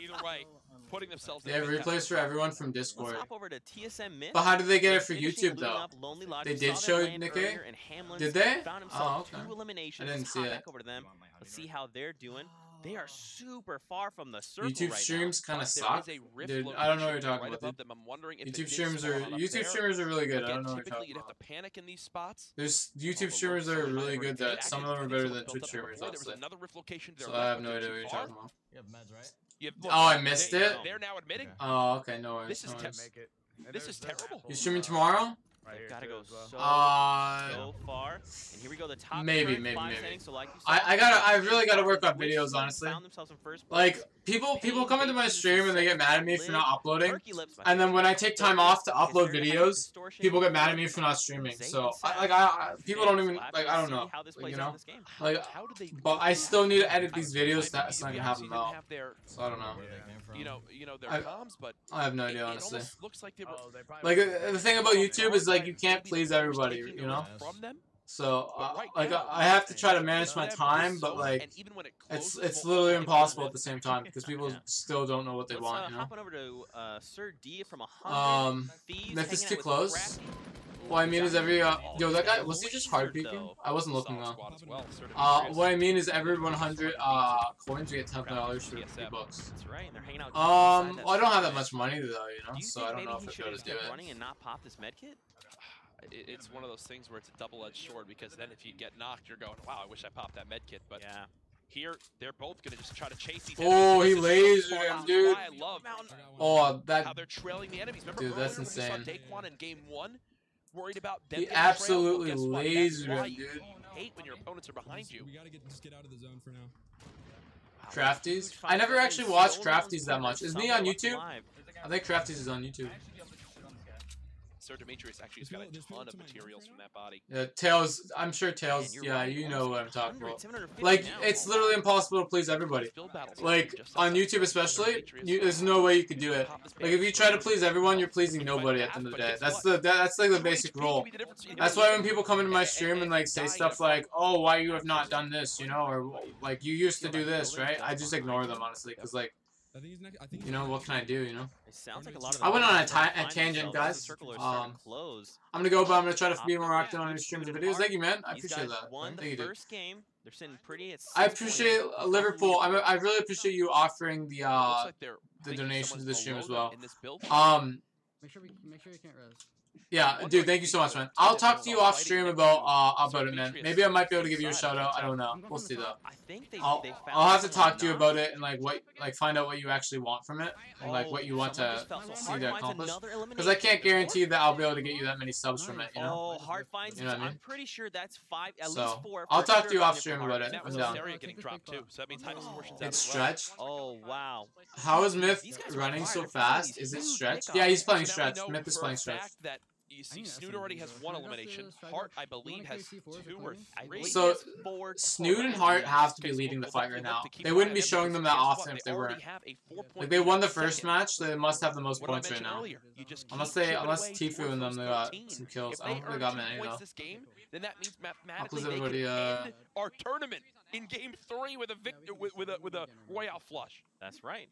Either way, putting themselves They in have fantastic replays for everyone from Let's Discord. hop over to TSM Myth. But how did they get it for Finishing YouTube looting though? up Lonely Lodge. They We did saw show them land Nikkei? earlier, and Hamlin's Did they? Found himself Oh, okay. 2 eliminations. I didn't Let's see hop it. back over to them. You want my honey Let's see nut? how they're doing. They are super far from the circle YouTube right streams kind of There suck. is a rift Dude, I don't know what you're location talking right about, above dude. them. I'm wondering if they YouTube did streamers spawn are on up YouTube there. streamers are really good. I Again, don't know what you're typically talking you'd have about. to panic in these spots. There's YouTube streamers that are really good. That some of them are better than Twitch streamers, There was honestly. another rift location. So I have no idea what you're talking about. You have meds, right? Oh, I missed it? They're now admitting. Okay. Oh, okay, no worries. This is no worries. Make it. And This there's is terrible. apple, You streaming tomorrow? Right here Gotta too go as well. so far. And here we go, the top Maybe, current maybe, 5 maybe. standings. So like you I really gotta work on videos, honestly. Found themselves in first Like place. people come into my stream and they get mad at me for not uploading, Turkey Lips, my and then when I take time off to because upload they're gonna have videos, distortion. people get mad at me for not streaming. So people don't even like, I don't know, How this like, plays you out in know. this game. Like, How did they? but I still need to edit these videos so I can have them Didn't out. have their, So I don't know. Where they came from. you know, their I- comms, but I have no it, idea, it honestly. almost looks like they were. Oh, they probably Like would've- the thing about YouTube is like you can't maybe the please players everybody, taking the you know. rift from them. So But right like now, I have to try to manage for my them, this time, but zone, like and even when it it's closes, literally well, impossible at the same time because people Yeah. still don't know what they Let's want, you know. hop on over to Sir D from 100. Memphis Thieves, hanging out too with close? Crafty. What I mean is every yo, that guy Oh, was he just hard peeking? though. I wasn't looking Solid though. squad as well, sort of What I mean is every 100 coins you get $10 for $3. That's right, and they're hanging out. just Well, inside that I don't have that circle. much money though, you know, Do you so think I don't maybe know he if I should should have do kept it. running and not pop this medkit? It's one of those things where it's a double-edged sword because then if you get knocked, you're going, wow, I wish I popped that med kit. But Yeah. here, they're both going to just try to chase these Oh, enemies. he This is so lasered far him, out. dude. Why I love Oh, how that they're trailing the enemies. Remember Dude, that's earlier when we insane. saw Daquan in game 1? Worried about them he getting trailed? absolutely Well, guess what? lasered That's why him, you dude. hate when your opponents are behind you. We gotta just get out of the zone for now. Crafties. I never actually watched Crafties that much. Is me on YouTube? I think Crafties is on YouTube. Sir Demetrius actually has got a ton of materials from that body. Yeah, Tails. I'm sure Tails. Yeah, you know what I'm talking about. Like, it's literally impossible to please everybody. Build battles Like, just on that. YouTube especially, there's no way you could do it. Like, if you try to please everyone, you're pleasing nobody at the end of the day. That's like the basic rule. That's why when people come into my stream and like say stuff like, "Oh, why you have not done this," you know, or like you used to do this, right? I just ignore them honestly, because like, I think he's next. I think you know, what can I do, you know? It sounds like a lot of I went on a them are tangent, finding themselves as guys. the circle are starting to close. I'm gonna go, but I'm gonna try to be more active on your streams and videos. Thank you, man. I These appreciate guys that. won Thank the you, dude. first game. They're sitting pretty at I 6 appreciate points. Liverpool. I really appreciate you offering the Looks like they're the thinking donations to the someone's stream as alone well. in this build. Make sure you can't res. Yeah, dude, thank you so much, man. I'll talk to you off stream about it, man. Maybe I might be able to give you a shout out. I don't know. We'll see though. I think they I'll found have to someone talk to you not- about it and like find out what you actually want from it and like what you want someone to just fell. So see Hard to finds accomplish. another Because I can't elimination. guarantee that I'll be able to get you that many subs from it, you know. Oh, Hard finds. You know what I mean? I'm pretty sure that's 5, at So, least 4. I'll for talk sure to you off from stream Hard. about it. And that I'm was down. Asteria getting dropped too, so that means Titus portions out It's as well. stretched. Oh wow. How is Myth These guys are running fire. so They're finding fast? these Is it huge stretched? pickups. Yeah, he's playing So now we stretched. know Myth is for playing a stretched. fact that you see, Snood already has 1 elimination. Hart, I believe, has 2 or I 3. believe So, it's 4 Snood and total. Hart have to be Okay, so leading the we'll fight right definitely now. look to keep They an wouldn't eye be on them showing because them that guess what? often if They they already weren't. have a 4-point Like they lead won in the first second. match, they must have the most What I points right mentioned now. earlier, you just Unless keep chipping unless away Tifu towards and them those they got 13. some kills. If I don't think they got many points though. this game, then that means How mathematically close they everybody, can end our tournament in game 3 with a with a royale flush. That's right.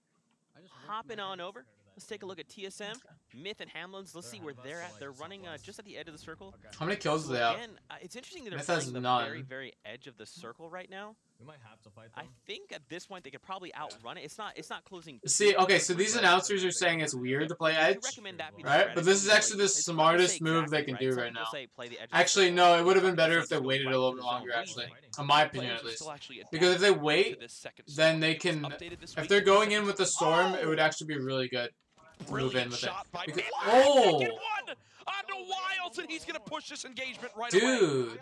Hopping on over. Let's take a look at TSM, Myth, and Hamlin's. Let's see where they're at. They're running just at the edge of the circle. How many kills do So they have? again, it's interesting that they're Myth has playing the none. very, very edge of the circle right now. We might have to fight I them. think at this point they could probably outrun it. It's not closing. See, okay, so these announcers are saying it's weird to play I edge. do recommend that be the Right? But this is strategy. actually the It's hard to smartest say move they exactly, can right? do Some right people now. say play the edge of the Actually, circle. no, it would have been Some better people if they say waited a right little to bit the zone longer, read. actually. In my opinion, Players at are least. still actually Because if they adapting wait, to this second then storm. they It was can. updated this If week. they're going in with the storm, Oh! it would actually be really good to move in Brilliant with it. shot by Because, Black. oh, Second one onto Wilds, and he's gonna push this engagement right away. dude, I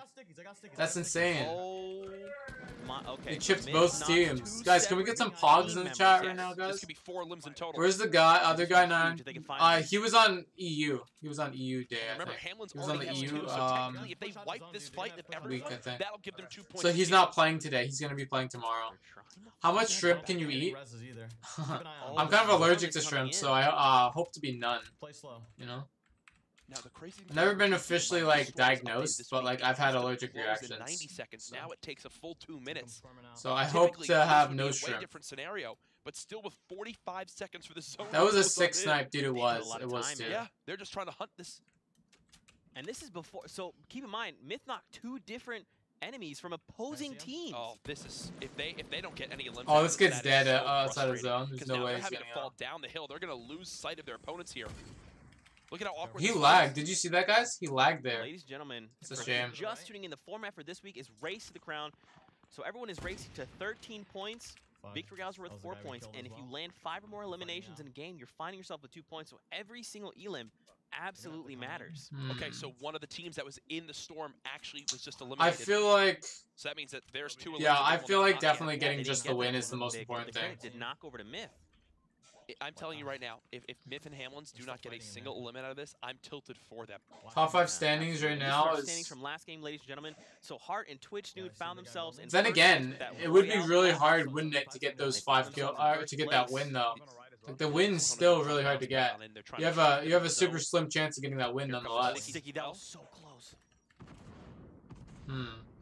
got stickies. that's insane. Oh Okay. He chipped Myth both knocks teams. two Guys, can we get some separate pogs team in the members. chat Yes. right now, This guys? could be 4 limbs in total. Where's the guy? Other guy Huge nine. if they can find He was on EU. He was on EU day. I Remember, think. Hamlin's He was on already the has EU. 2, so technically if they wipe this fight with week, everyone, I think. that'll give them 2 points. So he's each. not playing today. He's gonna be playing tomorrow. How much shrimp can you eat? I'm kind of allergic to shrimp, so I hope to be none. Play slow. You know. Now, the crazy thing I've never is been the officially Storm's like updated diagnosed, this but week. like It I've had used to allergic close in reactions. 90 seconds. Now it takes a full 2 minutes. So I hope Typically, to this have would no be a way shrimp. different scenario, but still with 45 seconds for the zone. That was a close on 6 in. snipe, dude. It They put a was. lot It of was time too. in. Yeah, they're just trying to hunt this. And this is before. So keep in mind, Myth knocked 2 different enemies from opposing teams. Oh, this is if they don't get any elims. Oh, out this of this, kid's that is dead so outside of frustrating. zone. There's 'Cause no now way they're he's having getting to fall out. down the hill. They're gonna lose sight of their opponents here. Look at how awkward. He this lagged. is. Did you see that, guys? He lagged there. Ladies and gentlemen, It's a if shame. you're just tuning in, the format for this week is Race to the Crown. So everyone is racing to 13 points. Victory Gals are worth That was the 4 guy we points, killed and as if you well. land 5 or more eliminations in a game, you're finding yourself with 2 points. So every single elim absolutely matters. Okay, so one of the teams that was in the storm actually was just I eliminated. feel like, So that means that there's 2 elims. yeah, that I will feel not like get. definitely They getting didn't just get the win that is the one. most The important thing. credit did knock over to Myth. I'm telling you right now, if Myth and Hamlin's do not get a single elim out of this, I'm tilted for them. Top 5 standings right This is now our is. standings from last game, ladies and gentlemen. So Hart and Twitch Nude found themselves in Then first again, with that it would be Royale really last hard, game. wouldn't it, to get those They found 5 kill, themselves in to get that first win place. though. On the right as Like well. the win's still really hard to get. They're trying You to have shoot a the super zone. slim chance of getting that win Here comes nonetheless. Sticky, that was so close.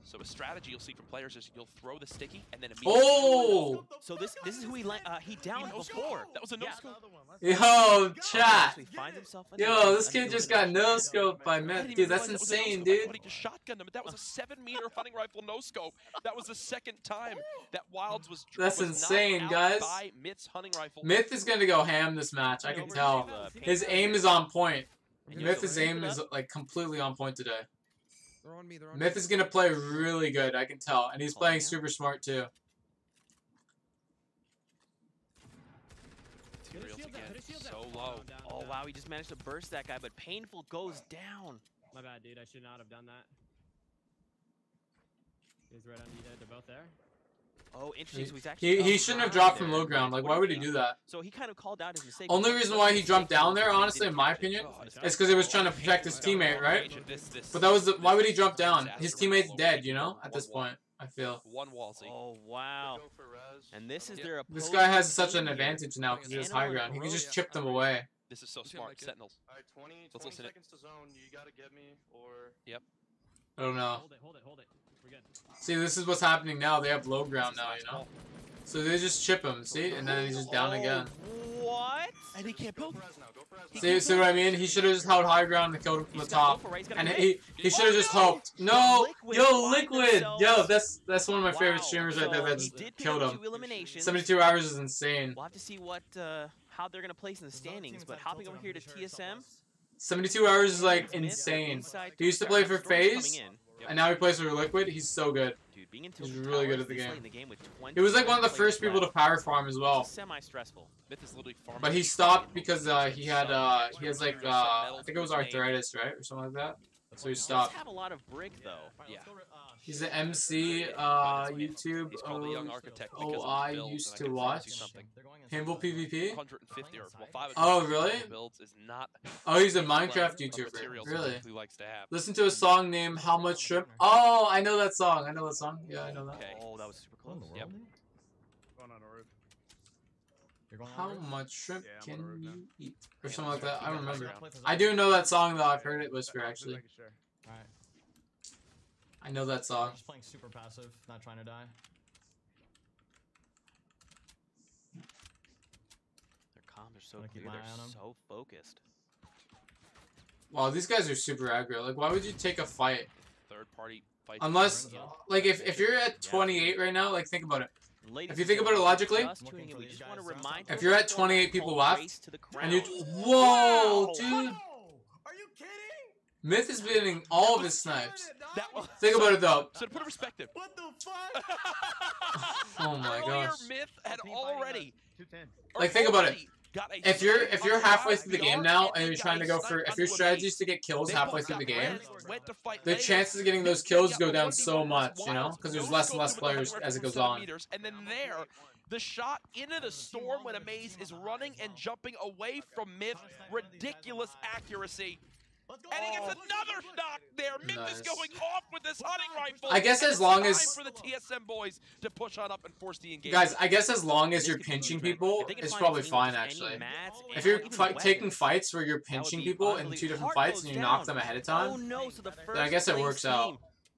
So a strategy you'll see from players is you'll throw the sticky and then immediately. Oh! So this is who he downed before. That was a no Yeah. scope. Yo, chat! Actually finds himself in Yo, a- this an kid just got elimination. no-scoped by I Myth. didn't Dude, even that's realize that was a insane, no-scope. I dude. thought he just shotgunned him, but that was a 7-meter hunting rifle no scope. That was the second time that Wilds was. That's was insane, knocked guys. out by Myth's hunting rifle. Myth is gonna go ham this match, I can tell. His aim is on point. And Myth's you aim know, is like completely on point today. They're on me. They're on Myth me. is gonna play really good, I can tell, and he's Oh, playing yeah? super smart too. Materials again, so low. Oh wow, he just managed to burst that guy, but Painful goes down. My bad, dude. I should not have done that. He's right on you, They're both there. Oh, interesting. So he's actually He up shouldn't have high dropped from there. low ground. Like, What why do would you he think? do that? So he kind of called out his mistake. Only What reason was why the he mistake jumped down he there, didn't honestly, in my catch it? opinion, Oh, is because he was trying to protect his teammate, right? But that was the, why would he jump down? His teammate's dead, you know, at this point, I feel. One Wallsy. Oh wow. And this is Yeah. their This guy has opposing such an team here. advantage now because he has Animal high and ground. He can just Heroic. chip them away. This is so Seems smart. like it. Sentinels. Alright, 20 Let's listen it. seconds to zone. You gotta get me, or... I don't know. Hold it. We're good. See, this is what's happening now. They have low ground now, you know? So they just chip him, see? And then he's just down again. What? And he can't build. Go Perez now, go Perez now. See what I mean? He should have just held high ground and killed him from the top. And he should have just hoped. No! Yo, Liquid! Yo, that's one of my favorite streamers right there that just killed him. 72 hours is insane. We'll have to see what how they're gonna place in the standings. But hopping over here to TSM, 72 hours is like insane. He used to play for FaZe, and now he plays for Liquid. He's so good. Dude, being in He's Tilted really good Towers at the this game. late in the game with He was like one of the 27 first players people to left. power farm as well. Semi-stressful. Myth is literally farming. But he stopped because he has like I think it was arthritis, right, or something like that. So he He does stopped. have a lot of brick though. Yeah. He's an MC YouTube. He's called the Young Architect because of his I builds, used and to I can watch promise you something. Humble PvP. 150 or well, 5 Oh, really? builds is not Oh, he's a the level Minecraft of YouTuber. materials he Really? typically likes to have. Listen to a song named How Much Shrimp. Oh, I know that song. I know that song. Yeah, I know that. Okay. Oh, that was super close. Yep. Going on the roof. How much shrimp Yeah, I'm can on the roof now. you eat? Or something like that. I don't remember. Ground. I do know that song though. I've heard it whisper Just actually. making sure. Alright. I know that song. Just playing super passive, not trying to die. Their comms are so Wanna keep clear. my They're eye on 'em? so focused. Wow, these guys are super aggro. Like, why would you take a fight? Third party fight. Unless, like, if you're at 28 right now, like, think about it. Ladies If you and think about it gentlemen, logically, just tuning in, we just want to remind if you you're of at the 28 format people called left, Race to the and you, Crown. whoa, Wow. dude, Are you kidding? Myth is hitting all of his snipes. That was, Think about it though. so to put in perspective. What the fuck? Oh my Earlier, gosh. Myth had already 210. Like, think about it. already got a If you're snipe halfway on through the the game yard, now and and they you're got trying a to go snipe for, if onto your a strategy maze. is to get kills They halfway both through got the game, plans, went to fight the later. chances of getting those Myth kills got go the down 1v1 so much, versus you know, Wilds. because there's No less and scope less to players anywhere as it from goes 7 on. meters, and then there, the shot into the storm when a maze is running and jumping away from Myth. Ridiculous accuracy. And he gets another knock there. Myth is Nice. going off with this hunting rifle. I guess and as it's long time as- for the TSM boys to push on up and force the engagement. Guys, I guess as long as This you're could be pinching huge, man. people, If they can it's find a probably team with fine just any actually. mats If and you're even taking weapons, fights where you're that would pinching be people in unbelievable. 2 different Heart fights goes and you down. knock them ahead of time, Oh no! So the first then I guess it place works out. team,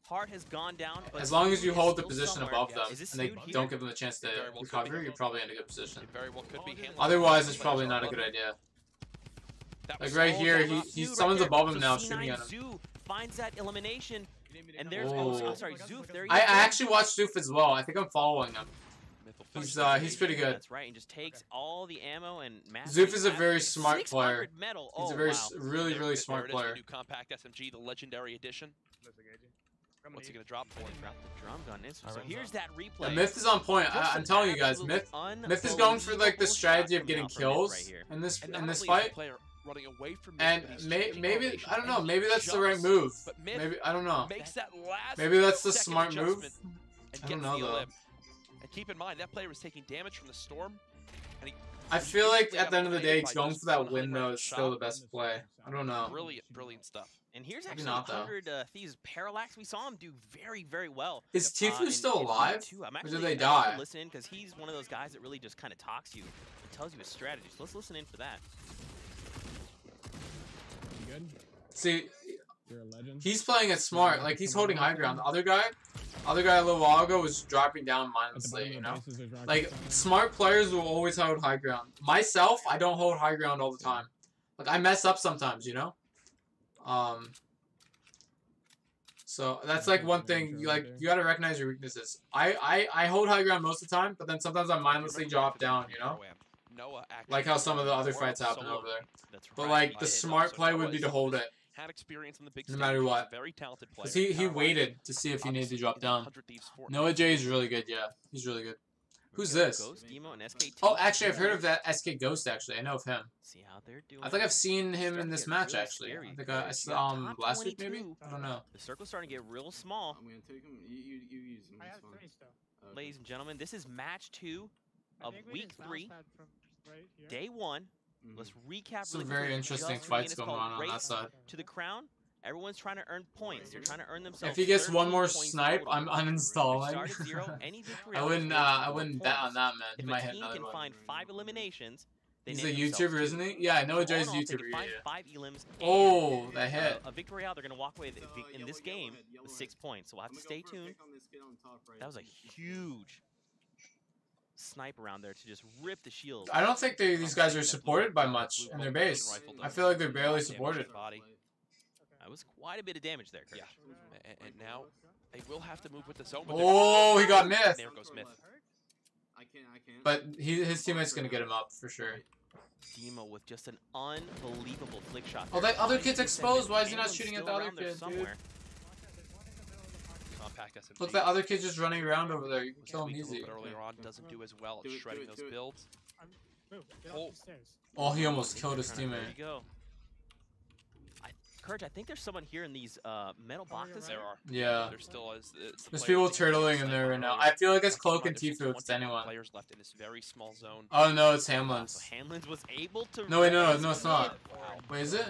Heart has gone down. But As long as you Snood is hold the still position somewhere. above them Is this and they Snood here? don't give them the chance to It very well could recover, be. you're probably in a good position. It very well could be. Hamlin Otherwise, was it's probably playing not a so good well. idea. That Like was right all here, done he up. he's Snood someone's right above there. him So now, C9 shooting at him. Zoo finds that elimination, and there's Oh. I'm sorry, Zoof. There he I is. actually watched Doof as well. I think I'm following him. Myth will finish He's the pretty good. That's right, and just takes all the ammo and mass. Zoof is a very smart player. Metal. He's Oh, a very wow. really There smart it is, the player. new compact SMG, the legendary edition. What's he gonna drop for? Drop the drum gun. So Alright, here's that replay. And Myth is on point. Just I'm an telling you guys, absolute Myth is going for like the unbelievable strategy shot of getting coming out from Myth kills right here. in this And in not this only is the fight. player running away from Myth, And but he's changing maybe formation, I don't know. and Maybe he that's the right jumps, move. but Myth Maybe I don't know. makes that last Maybe that's the second smart move. adjustment and I gets don't know the though. elim. And keep in mind that player was taking damage from the storm. And he I feel like basically at the got end of the day, eliminated by going just for that one win hunting though rifle is still the shot. best play. I don't know. Brilliant stuff. And here's Maybe actually not, though. 100 Thieves Parallax. We saw him do very well. Is Tifu in- still in alive? T2. I'm Or actually, did they I'd like die? to listen in because he's one of those guys that really just kind of talks to you and tells you his strategy. So let's listen in for that. You good? See, You're a legend. he's playing it smart. Like he's holding high ground. The other guy a little while ago was dropping down At the bottom mindlessly. of You the know. bases, there's rockets Like on it. smart players will always hold high ground. Myself, I don't hold high ground all the time. Like I mess up sometimes, you know. So that's like one thing. You gotta recognize your weaknesses. I hold high ground most of the time, but then sometimes I mindlessly drop down, you know. Noah Like how some of the other actually fights happen solo over there. That's But right. like by the hit. smart So play Noah would be is- to hold it. had experience in the big No stage. matter He's what. a very talented player. Cause he waited to see if he needed to drop down. Noah J is really good. Yeah, he's really good. Who's this? Ghost, Demo, and SKT. Oh, actually, I've heard of that SK Ghost. Actually, I know of him. See how they're doing. I think I've seen him in Starting to this get match. really Actually, scary. I think I You saw got top last week maybe. 22. I don't know. The circle's starting to get real small. I'm gonna take him. You use him. It's fine. Ladies and gentlemen, this is match 2 of week 3, day 1. Let's recap. Some really very quickly. interesting Just fights it's going called on Race that side. to the crown. Everyone's trying to earn points. They're trying to earn themselves. If he gets one 13 more points snipe, total. I'm They uninstalling. start at 0. Any victory I out wouldn't. is I 4 wouldn't bet points. on that, man. He If might a hit team another can one. find 5 eliminations, they He's name a themselves YouTuber, to. isn't he? Yeah, I know All Jay's in all, if they YouTuber. can find Yeah. 5 elims Oh, and, that hit. a victory out, they're going to walk away in this game with 6 points. So we'll have to stay tuned. That was a huge snipe around there to just rip the shield. I don't think these guys are supported by much in their base. I feel like they're barely supported. Body. That was quite a bit of damage there, Kurt. Yeah. And now they will have to move with the zone. But Oh, he got Myth. There goes Myth. I can't. But his teammate's gonna get him up for sure. Demo with just an unbelievable flick shot. Oh, there. that other kid's exposed. Why is he not Hamlin's shooting at still the other around there kid, dude? somewhere. Compact SMG. Look, that other kid's just running around over there. You can Was kill him tweaked a easy. little bit earlier on, doesn't do as well at shredding those builds. Oh, Oh, he almost killed his There you teammate. go. Courage, I think there's someone here in these metal boxes. there are. Yeah. There still is. There's people turtling in there right now. I feel like it's Cloak and Tifu if it's anyone. Players left in this very small zone. Oh no, it's So Hamlin's. Hamlin's was able to. No, wait, no, it's not. Wait, is it?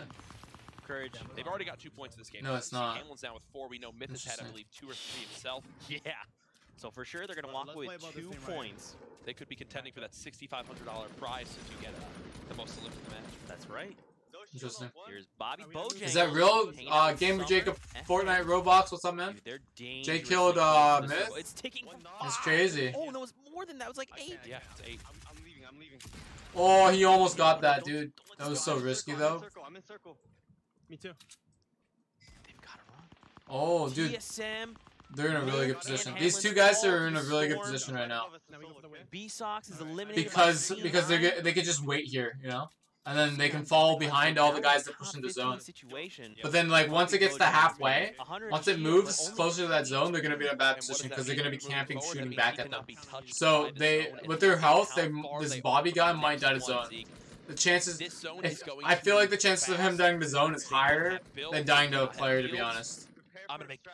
Courage. They've already got 2 points in this game. No, it's not. Hamlin's down with 4. We know Myth has had, I Interesting. believe, 2 or 3 himself. Yeah. So for sure they're gonna walk away with 2 points. They could be contending for that $6,500 prize if you get the most to live in the match. That's right. Interesting. Here's Bobby Bojangles. Is that real? hanging out with Gamer Summer, Jacob, FA. Fortnite, Roblox, what's up, man? Dude, they're Jay dangerously killed, close to the Myth? circle. It's ticking for 5. That's crazy. Oh, no, it was more than that. It was like 8. Yeah, it's 8. I'm leaving. Oh, he almost got that, dude. That was so risky, though. I'm in circle. Me too. They've got to run. Oh, dude, TSM, they're in a really good and position. Hamlin's These two guys all are in a really good storm. position right now. B-Sox is eliminated Because by they could just wait here, you know, and then they can fall behind all the guys that push into zone. Situation. But then, like, once it gets to halfway, once it moves closer to that zone, they're gonna be in a bad position because they're gonna be camping, shooting back at them. So they, with their health, this Bobby guy might die to zone. The chances, This zone if, is going I to feel like be the chances of him fast. dying to zone is They don't higher have builds, than dying they to a don't have player, to be shields. honest. I'm gonna make the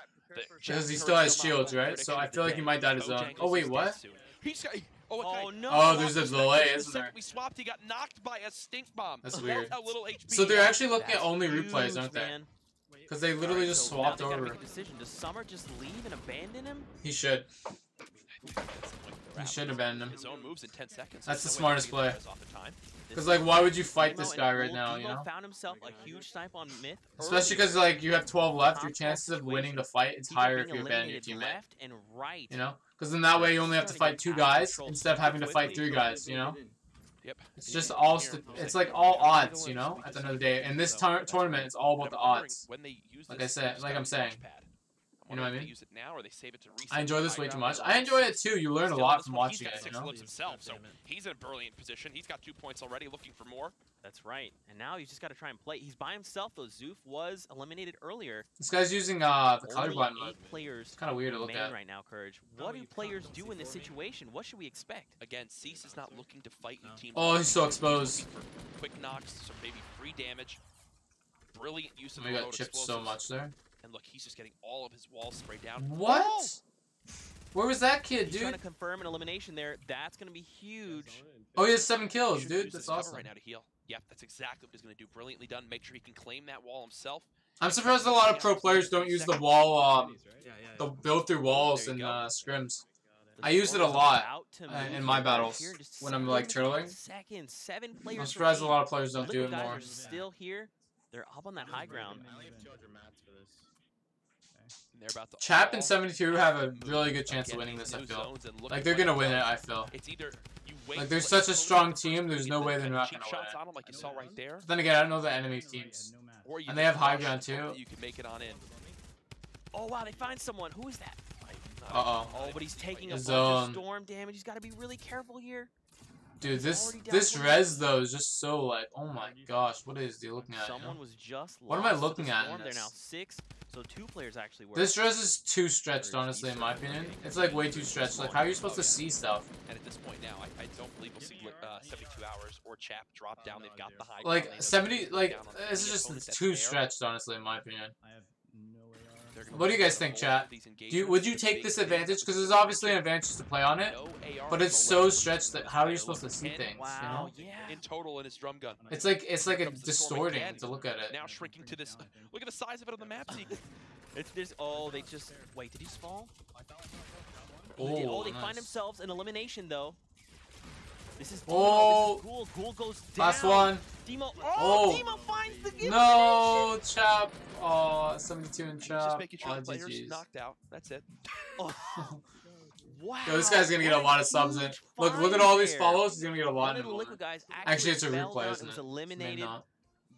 Because he Jack still has Kirby shields, Lamar right? So I prediction feel of like the he day. might die to zone. Bojangles Oh wait, is dead what? soon. He's got. Oh, okay. Oh no! Oh, there's a Lost delay, perspective. The isn't there? second we swapped, he got knocked by a stink bomb. That's weird. How little HP So he they're had. actually looking at That's only huge, replays, aren't they? man. Because they literally Alright, just so swapped now they gotta over. make a decision. Does Summer just leave and abandon him? He should. That's He should abandon him. His own moves in 10 seconds. That's the There's no way smartest to play. get off the time. Because like, why would you fight Demo this and guy right Bull, now? Demo You know. found himself a huge snipe on Myth. Especially because like you have 12 left, your chances of winning the fight it's higher if you abandon your teammate. Left and right. You know, because then that way you only have to fight 2 guys instead of having to fight 3 guys. You know. Yep. It's just all it's like all odds, you know. At the end of the day, in this tournament, it's all about the odds. When they use Like this, I said, like I'm saying. You know what I mean? Use it now or they save it to I enjoy this way reset too the much. high I enjoy ground. it too. You learn a Still, lot this from one, he's watching got it. You 6 know. lives himself, so he's in a brilliant position. He's got 2 points already, looking for more. That's right. And now he's just got to try and play. He's by himself though. Zoof was eliminated earlier. This guy's using the Only colorblind 8 mode. players It's kind of weird to look main at. right now, Courage. What do players do in this situation? What should we expect? Again, Cease is not looking to fight new teams. Oh, he's so exposed. For quick knocks, so maybe free damage. Brilliant use of We the got load chipped so explosives. much there. And look, he's just getting all of his walls sprayed down. What? Oh! Where was that kid, He's trying to dude? confirm an elimination there. That's going to be huge. Oh, he has 7 kills, Should dude. use That's this cover awesome. right now to heal. Yep, that's exactly what he's going to do. Brilliantly done. Make sure he can claim that wall himself. I'm surprised a lot of pro players don't use the wall, the build through walls There in you go. scrims. The I use it a storm is lot about to in move my right battles here in just when I'm like 7 turtling. Seconds. 7 players. I'm surprised a remain. lot of players don't do Liquid it guys more. are still here. They're up on that high ground. I only have 200 mats for this. And they're about to Chap and all 72 have a move really good chance of again, winning these this, I new feel. zones and looking Like, they're like gonna win it, I feel. It's either you wait Like, till there's it's such a close strong to team, there's get no the way they're kind of not cheap gonna win shots it. on 'em like you saw right there. But then again, I don't know the enemy teams. Or you And they can have high rush ground, and hope too. that you can make it on in. Oh, wow. They find someone. Who is that? Uh-oh. Oh, but he's taking a bunch Zone. of storm damage. He's got to be really careful here. Dude, this already down this 20. res though is just so like, oh my gosh, what is he looking at? You know? Someone was just What am I lost to the looking at in storm. They're this? now 6, so 2 players actually were. This res is too stretched, honestly, in my opinion. It's like way too stretched. Like, how are you supposed to see stuff? And at this point now, I don't believe we'll see 72 hours or Chap drop down. They've got the high ground. They Like know 70, they're like down on this is any just opponent that's too there. stretched, honestly, in my opinion. I have no AR. They're gonna What do you be guys able think, to chat? hold these Would engagements you with take big this things advantage? that Because the there's coach obviously an mentioned. advantage to play on it, No AR but it's is so allowed. stretched that how are you supposed to see things? You Wow, know? yeah. In total in his drum gun. It's like Here comes the storm distorting again. to look at it. Now shrinking to this. Look at the size of it on the map, Zeke. It's this. Oh, they just. Wait, did he just fall? Oh, They find nice. themselves an elimination though. This is Demo. Oh. This is Ghoul. Ghoul goes down. Last one. Demo. Oh. Oh, Demo finds the elimination. No, Chap. Oh, 72 and Just Chap. making sure Oh, the players GG's. knocked out. That's it. Oh. Wow. Yo, this guy's gonna get a what lot of subs in. huge Look at find all these there. follows. He's gonna get a One lot of in. the Liquid guys Actually, it's a fell replay, down. isn't It was it? eliminated. Maybe not.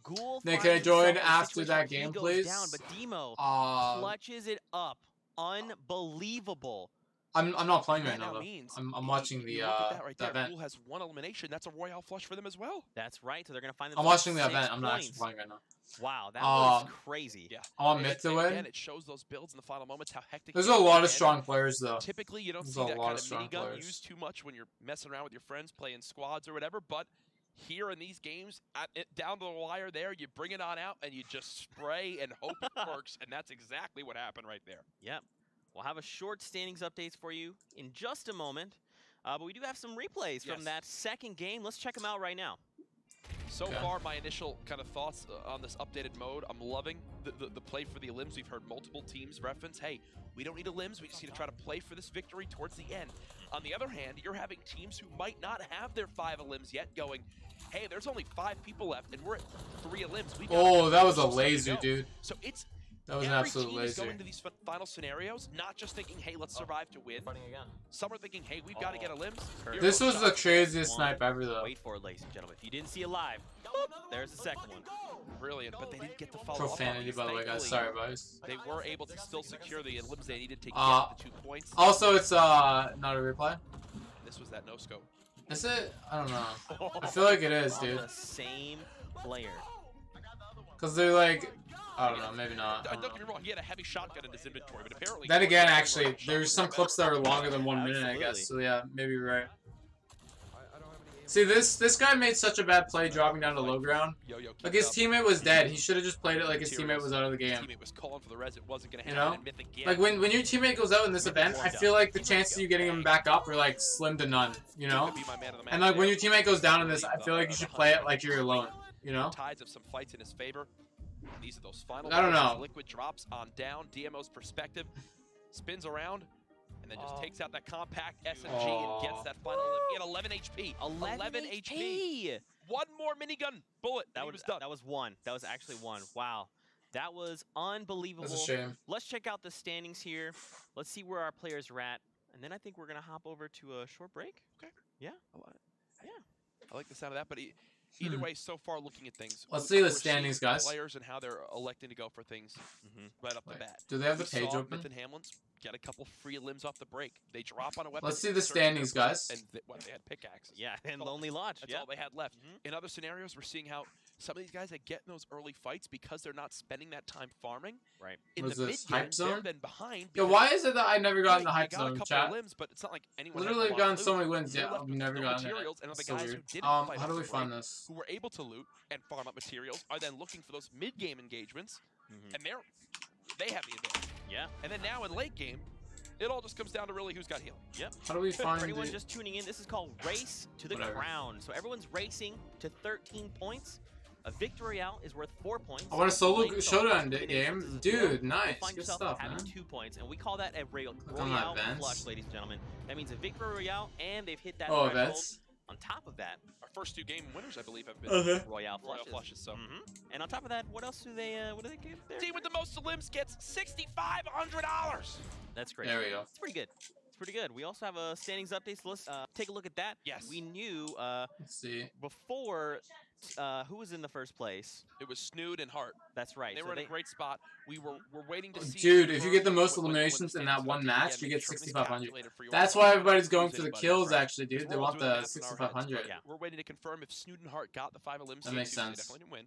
Ghoul Nick, finds can I join himself in a after situation that where game, he goes please? Down, but Demo clutches it up. Unbelievable. I'm not playing right That now though. means I'm watching the you look at that right the there. event. Ghoul has 1 elimination. That's a royale flush for them as well. That's right. So they're gonna find. I'm themselves watching the 6 event. I'm not actually points. playing right now. Wow, that was crazy. Yeah. I want And Myth to and win. Again, it shows those builds in the final moments how hectic. There's it a is. lot of And strong players though. Typically, you don't There's see a that lot kind of of strong minigun players. used too much when you're messing around with your friends playing squads or whatever. But here in these games, down to the wire, there you bring it on out and you just spray and hope it works, and that's exactly what happened right there. Yep. We'll have a short standings updates for you in just a moment. But we do have some replays from Yes. that second game. Let's check them out right now. So Okay. far, my initial kind of thoughts on this updated mode, I'm loving the play for the elims. We've heard multiple teams reference, hey, we don't need elims, we just need to try to play for this victory towards the end. On the other hand, you're having teams who might not have their 5 elims yet going, hey, there's only 5 people left, and we're at 3 elims. We got Oh, that was a still stuff to laser, go. dude. So it's That was an every absolute team is laser. going to these final scenarios, not just thinking, hey, let's survive to win. Running again. Some are thinking, hey, we've got to get elims. Here This goes was the shots. craziest snipe ever though. Wait for it, ladies and gentlemen. If you didn't see it live, boop, there's the second one. Brilliant, but they didn't get the follow-up on Profanity, these. by the way, guys. Thankfully, Sorry, boys. they were able to still secure the elims they needed to get Uh, the 2 points. Also, it's not a replay. This was that no-scope. Is it? I don't know. I feel like it is, On dude. the same player. Cause they're like, I don't know, maybe not. I Don't don't get know. me wrong, he had a heavy shotgun in his inventory, but apparently... Then he again, wasn't actually, running a there's some shotgun clips that better. are longer than 1 minute, I Absolutely. guess. So yeah, maybe you're right. See, this guy made such a bad play dropping down to low ground. Yo-yo, Like, his teammate was dead. He should have just played it like his teammate was out of the game. Teammate was calling for the res. It wasn't gonna You happen. know? And Myth again. Like, when your teammate goes out in this event, I feel like the chances of you getting him back up are, like, slim to none, you know? And, like, when your teammate goes down in this, I feel like you should play it like you're alone, you know? Tides of some fights in his favor. These are those final. I don't know. Liquid drops on down. DMO's perspective spins around. And then just takes out that compact SMG and gets that final. He had 11 HP. 11 HP. One more minigun bullet. That was done. That was one. That was actually one. Wow. That was unbelievable. That's a shame. Let's check out the standings here. Let's see where our players are at. And then I think we're going to hop over to a short break. Okay. Yeah. I like the sound of that, but either way, so far looking at things. Let's see the we're seeing standings, guys. Players and how they're electing to go for things right up the bat. Do they have the We page saw open? Myth and Hamlin's get a couple free limbs off the break. They drop on a weapon. Let's see the search standings, their guys. And they had pickaxes. Yeah, and Lonely Lodge. That's all they had left. In other scenarios, we're seeing how some of these guys that get in those early fights because they're not spending that time farming. Right. In Was the this mid hype zone? they're then behind. Yo, because why is it that I never got in the they hype got a zone, couple chat? of limbs, but it's not like anyone Literally had a lot gotten of so loot. many wins. They're Yeah, left I've with never no gotten it. materials, and the That's so guys weird. who didn't fight How off do we the find break, this? who were able to loot and farm up materials, are then looking for those mid-game engagements, and they have the advantage. Yeah. And then now in late game, it all just comes down to really who's got heal. Yep. How do we find For anyone the... just tuning in, this is called Race to the Whatever. Crown. So everyone's racing to 13 points. A victory out is worth 4 points. I want a solo Playing showdown eliminations game. is Dude, zero. You'll nice. find Good yourself stuff, having man. 2 points, and we call that a on my Royale events. flush, ladies and gentlemen. That means a victory royale, and they've hit that Oh, threshold. events. On top of that, Our first 2 game winners, I believe, have been Okay. Royale Royal flushes. flushes. So And on top of that, what else do they give there? team with the most limbs gets $6,500. That's great. There we go. It's pretty good. It's pretty good. We also have a standings update, so let's take a look at that. Yes. We knew Let's see. before who was in the first place. It was Snood and Hart. That's right. They So were in a great spot. We're waiting to see. Dude, if you get the most when eliminations the in that standings one update match, again, you make get sure everything's 6,500. calculated for your That's own why benefit. everybody's going Lose for the anybody, kills, right? actually, dude. We're They all want doing the math in our heads, 6,500. but We're waiting to confirm if Snood and Hart got the 5 elims. That makes They sense. definitely didn't win.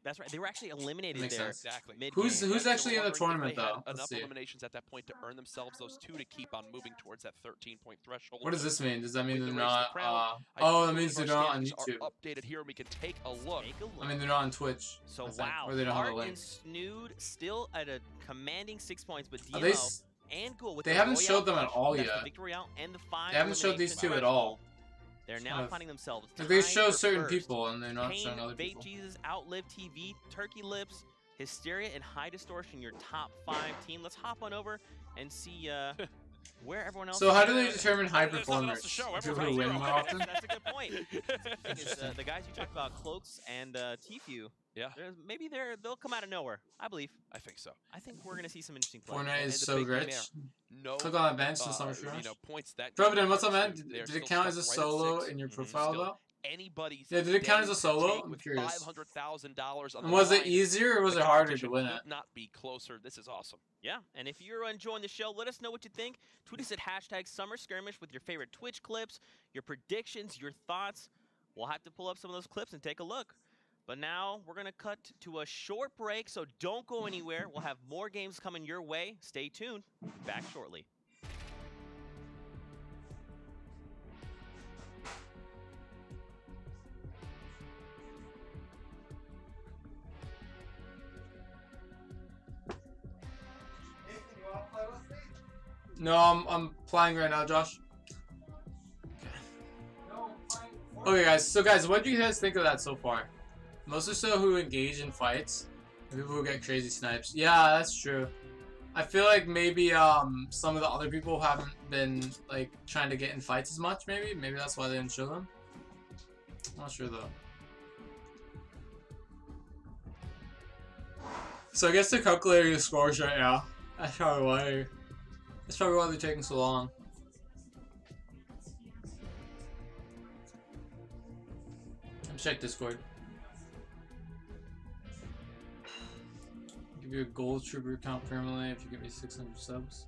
That's right. They were actually eliminated Makes there. sense. Exactly. Mid-game. Who's So actually in we're the wondering tournament, if they had though? Let's enough see. eliminations at that point to earn themselves those 2 to keep on moving towards that 13-point threshold. What does this mean? Does that mean With they're the race to the not... crown, I oh, that believe means they're our not on standings YouTube. are updated here, and we can take a look. Take a look. I mean, they're not on Twitch. So I think, wow, or they don't have Hart the link. and Snood still at a commanding 6 points, but Are they DMO s- and Ghoul with they the haven't Royale showed them at flush, all that's yet. The victory royale and the 5 They haven't showed these two at all. They're now finding themselves. Like, they tied show for certain first. people, and they're not Pain, showing other Vape people. Jesus, Outlive TV, Turkey Lips, Hysteria, and High Distortion, your top 5 team. Let's hop on over and see where everyone else So is how at. do they determine high There's nothing else performers? to show. People Everyone's who win zero. more often? That's a good point. The thing is, the guys you talked about, Cloaks and Tfue, Yeah. maybe they'll come out of nowhere. I believe. I think so. I think we're gonna see some interesting play. Fortnite And is the so big game rich. No. Click on events in Summer you Skirmish. know, points that. Provident, what's up, man? They're Did it still count as a stuck right at solo 6. in your profile, Still though? Anybody's Yeah, did it count as a day to solo? take I'm with curious. $500,000 on And the was it line. easier or was The it harder to competition win it? could not be closer. This is awesome. Yeah, and if you're enjoying the show, let us know what you think. Tweet us at #SummerSkirmish with your favorite Twitch clips, your predictions, your thoughts. We'll have to pull up some of those clips and take a look. But now we're going to cut to a short break, so don't go anywhere. We'll have more games coming your way. Stay tuned. Back shortly. No, I'm playing right now, Josh. Okay, guys. So, guys, what do you guys think of that so far? Most are so who engage in fights, and people who get crazy snipes. Yeah, that's true. I feel like maybe some of the other people haven't been like trying to get in fights as much. Maybe that's why they didn't show them. I'm not sure though. So I guess they're calculating the scores right now. That's probably why. That's probably why they're taking so long. Let's check Discord. Give you a gold trooper account permanently if you give me 600 subs.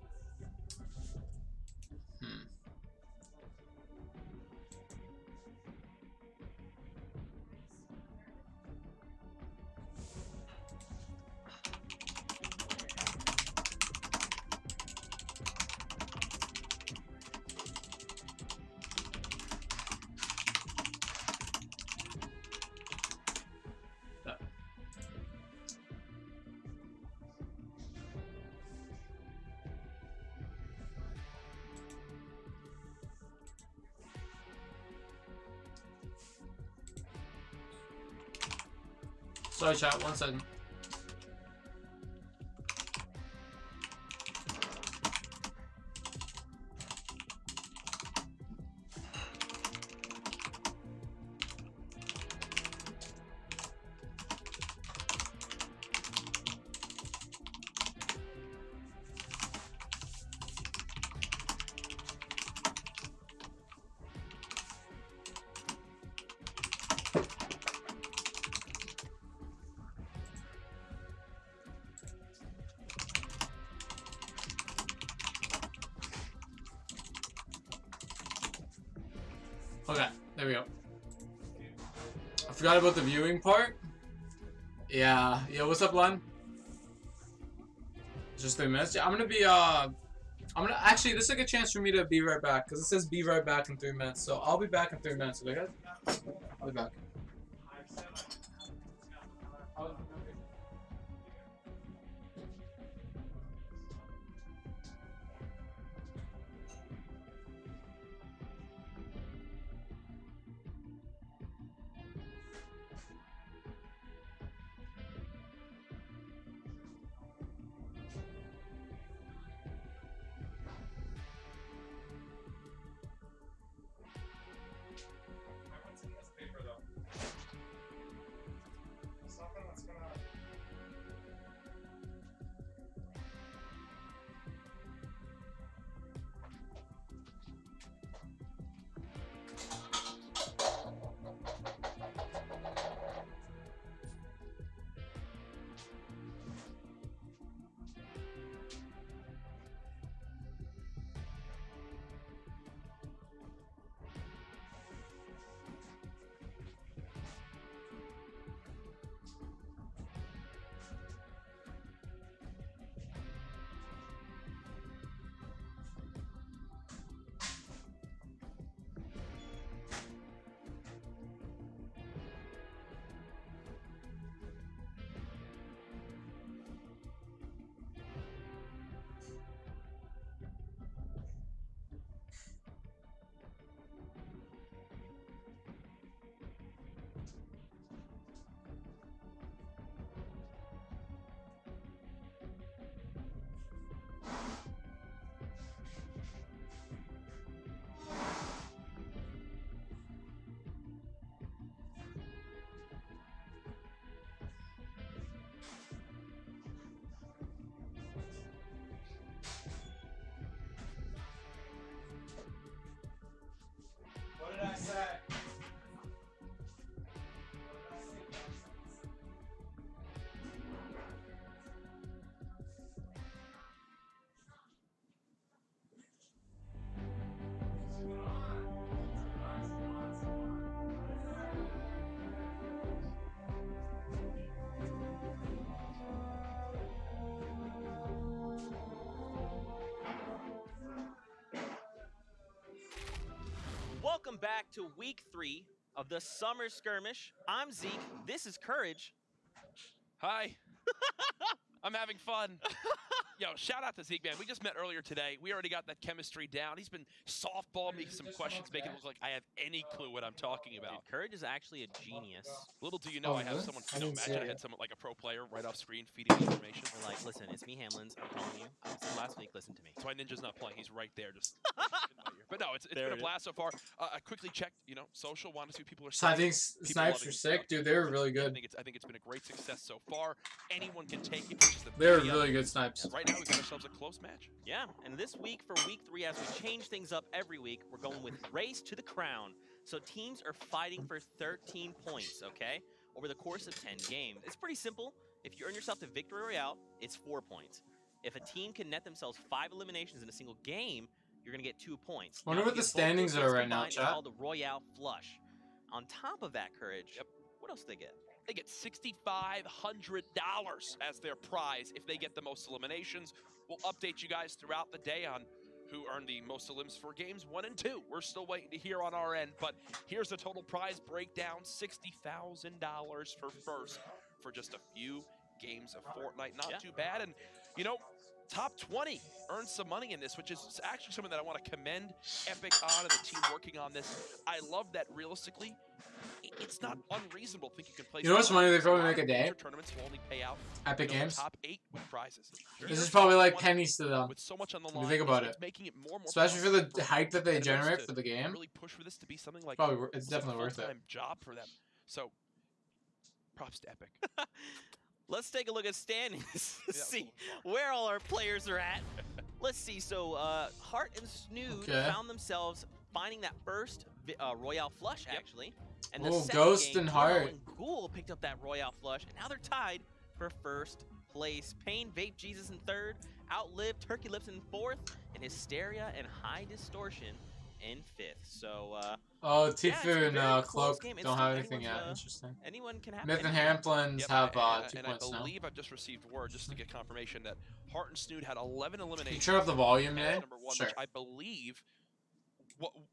Sorry, chat. 1 second. Okay, there we go. I forgot about the viewing part. Yeah, what's up, Len? Just 3 minutes. Yeah, I'm gonna actually, this is like a chance for me to be right back, because it says be right back in 3 minutes, so I'll be back in 3 minutes, okay guys? I'll be back. What did I say? Welcome back to week 3 of the Summer Skirmish. I'm Zeke. This is Courage. Hi. I'm having fun. Yo, shout out to Zeke, man. We just met earlier today. We already got that chemistry down. He's been softballing me some questions, making it look like I have any clue what I'm talking about. Dude, Courage is actually a genius. Little do you know, I have really? someone, I didn't see imagine I it. had someone like a pro player right off screen feeding me information. We're like, listen, it's me, Hamlins. I'm calling you. I said last week, listen to me. That's why Ninja's not playing. He's right there, just in my ear. But no, it's There been a it is. blast so far. I quickly checked, social, wanted to see what people are So I saying. think People snipes loving are it. sick, dude. They were really I good. think it's been a great success so far. Anyone can take it. It's just the They were beauty of really it. good snipes. Right now, we've got ourselves a close match. Yeah, and this week for week 3, as we change things up every week, we're going with Race to the Crown. So teams are fighting for 13 points, okay, over the course of 10 games. It's pretty simple. If you earn yourself the Victory Royale, it's 4 points. If a team can net themselves 5 eliminations in a single game, you're going to get 2 points. Wonder Now, what if the you both standings those are right now, combined, chat. It's called the Royale Flush. On top of that, Courage, Yep. what else do they get? They get $6,500 as their prize if they get the most eliminations. We'll update you guys throughout the day on who earned the most elims for games 1 and 2. We're still waiting to hear on our end, but here's the total prize breakdown. $60,000 for first for just a few games of Fortnite. Not too bad. And, top 20 earned some money in this, which is actually something that I want to commend Epic on and the team working on this. I love that realistically, it's not unreasonable to think you can play. You know what's funny? They probably make a major day. Tournaments will only pay out Epic Games. top 8 with prizes. This is probably like pennies to them. With so much on the If you line, think about it's it. making it more and more Especially for the possible hype that they competitors generate to for the game. Really push for this to be something like Probably, it's almost a definitely worth it. full-time job for them. So, props to Epic. Let's take a look at standings to Yeah, see where all our players are at. Let's see. So Hart and Snood found themselves finding that first Royale flush, actually. And the second Ghost game, and Hart. and Ghoul picked up that Royale flush, and now they're tied for first place. Pain, Vape Jesus in third, Outlived, Turkey Lips in fourth, and Hysteria and High Distortion in fifth. So, oh, yeah, Tifu and Cloak game. don't have anything yet. Interesting. Anyone can have Myth and anything. Hamplins have 2 points now. And I believe I've just received word just to get confirmation that Hart and Snood had 11 eliminations. Can you turn up the volume, man? Number one, Sure. which I believe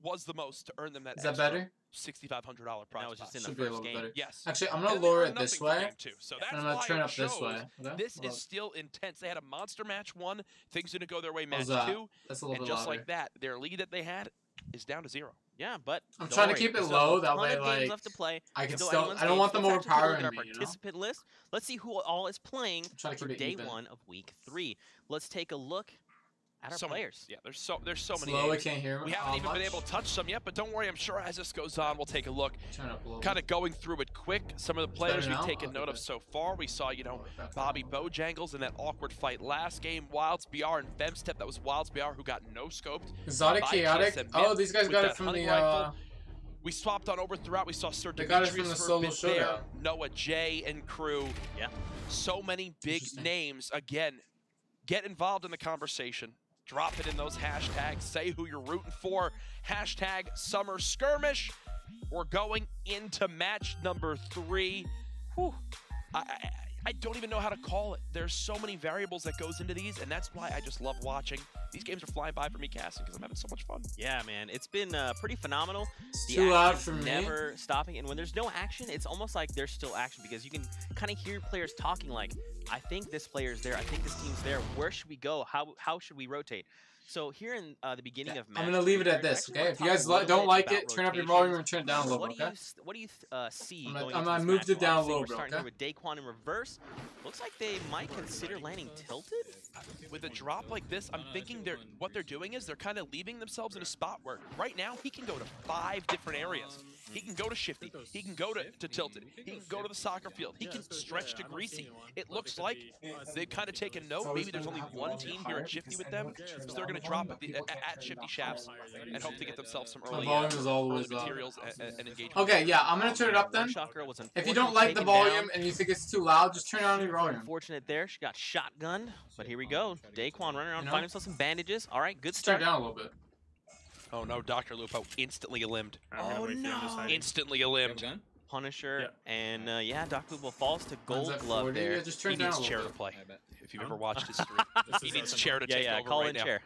was the most to earn them that. Is that better? $6,500 prize. That was just in the Should be a first little game. better. Yes. Actually, I'm And gonna then they lower earned it this nothing for way. game two. So that's And I'm gonna why turn it up this shows way. Okay? This Well, is still intense. They had a monster match 1. Things didn't go their way match how's that? 2. That's a little And bit just louder. like that, their lead that they had is down to 0. Yeah, but I'm don't trying to worry, keep it there's low, a that ton way, of games like, left to play. I can Still still. anyone's I don't want them game. Let's actually take a look overpowering at me, our you know? participant list. Let's see who all is playing Trying to for keep it day even. 1 of week 3. Let's take a look at our So many- players. Yeah, there's so many. Slow, I games. can't hear We haven't even much. been able to touch some yet, but don't worry. I'm sure as this goes on, we'll take a look. Turn up a little Kind bit. of going through it quick. Some of the better players we've now? taken Okay, note of good. so far. We saw, Back Bobby up. Bojangles in that awkward fight last game. Wilds BR and Femstep. That was Wilds BR who got no scoped. Exotic by Chaotic. TSM Oh, Myth these guys with got that it from hunting the. rifle. We swapped on over throughout. We saw Sir They got it Demetrius from the for a solo bit there. showdown. Noah J and crew. Yeah. So many big Interesting. names. Again, get involved in the conversation. Drop it in those hashtags. Say who you're rooting for. Hashtag Summer Skirmish. We're going into match number 3. Whew. I don't even know how to call it. There's so many variables that goes into these, and that's why I just love watching. These games are flying by for me casting because I'm having so much fun. Yeah, man, it's been pretty phenomenal. It's The too loud action's for me. never stopping, and when there's no action, it's almost like there's still action because you can kind of hear players talking like, I think this player's there, I think this team's there, where should we go, how should we rotate? So here in the beginning of match, I'm gonna leave it at this, okay? If you guys don't like it, turn up your volume and turn it down a little bit, okay? What do you see I'm going gonna into this move it match? down a Obviously, little we're bit, starting okay? here with Daquan in reverse. Looks like they might consider landing tilted. With a drop like this, I'm thinking what they're doing is they're kind of leaving themselves in a spot where right now he can go to 5 different areas. He can go to Shifty, he can go to Tilted, he can go to the soccer field, he can stretch to Greasy. It looks like they've kind of taken note. Maybe there's only one team here at Shifty with them, so they're going to drop at Shifty Shafts and hope to get themselves some The early, volume is always early up. materials and engagement. Okay, yeah, I'm gonna turn it up then. Shot Girl was If you don't unfortunately like the taken volume down. and you think it's too loud, just turn down your volume. Unfortunate there, she got shotgunned, but here we go. Daquan running around, You know? finding himself some bandages. All right, good Just turn it start. down a little bit. Oh no, Dr. Lupo instantly limbed. Oh no! Instantly limbed. Punisher, and yeah, Dr. Lupo falls to Runs Gold at Glove 40. there. Yeah, just turn He it down needs a chair little to bit. play. If you've ever watched his stream, he needs chair to Yeah, take yeah, over call right in now. chair.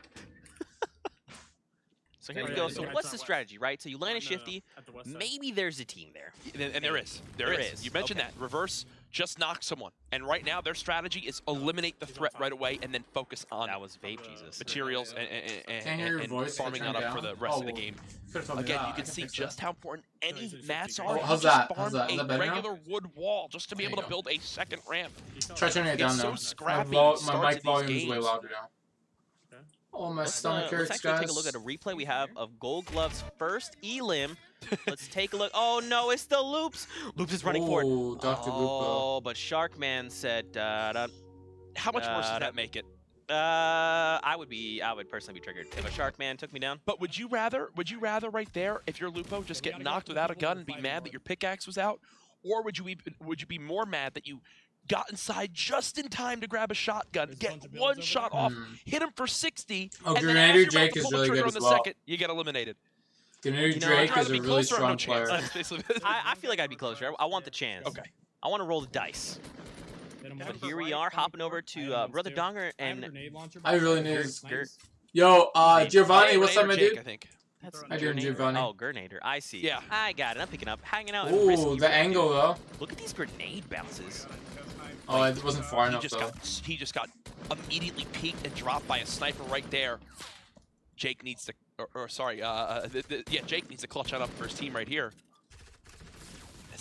So here we go. So what's the strategy, right? So you land a Shifty. Maybe there's a team there. And there is. There is. You mentioned that. Reverse, just knock someone. And right now, their strategy is eliminate the threat right away and then focus on That was Vape Jesus. materials Can't hear your and voice, farming turn that it up for down. the rest Oh, of the well, game. could've told me Again, that. you I can can see fix just that. how important any mats Oh, are. You how's just that? farm How's that? Is a that better now? regular wood wall just to be There able you to go. build a second ramp. Try turning it down It's so now. scrappy My starts mic of these volume is way games. louder now. Oh, my stomach Let's hurts, actually guys. take a look at a replay we have of Gold Glove's first elim. Let's take a look. Oh no, it's the Loops. Loops is running for it. Ooh, Dr. Lupo. Oh, but Sharkman said, How much worse does that make it? I would personally be triggered if a Sharkman took me down. But would you rather right there, if you're Lupo, just get knocked without a gun and be mad that your pickaxe was out? Or would you be more mad that you got inside just in time to grab a shotgun, get one shot off, hit him for 60, Oh, and then Grenader as you're about Drake to is pull the really trigger good on as the well. second, you get eliminated. Grenader You know, Drake I'd rather is a be really closer or no strong chance. player. That's basically I feel like I'd be closer. I want the chance. Okay. I want to roll the dice. But here we are, hopping over to Brother Donger and I really need Skirt. Yo, Giovanni, what's up, my Jake, dude? I think. How you doing, Giovanni? Oh, Grenadier. I see. Yeah. I got it. I'm picking up. Hanging out. in Ooh, Risky the Rick, angle dude. though. Look at these grenade bounces. Oh, it wasn't far enough though. He just got immediately peeked and dropped by a sniper right there. Jake needs to, Jake needs to clutch that up for his team right here.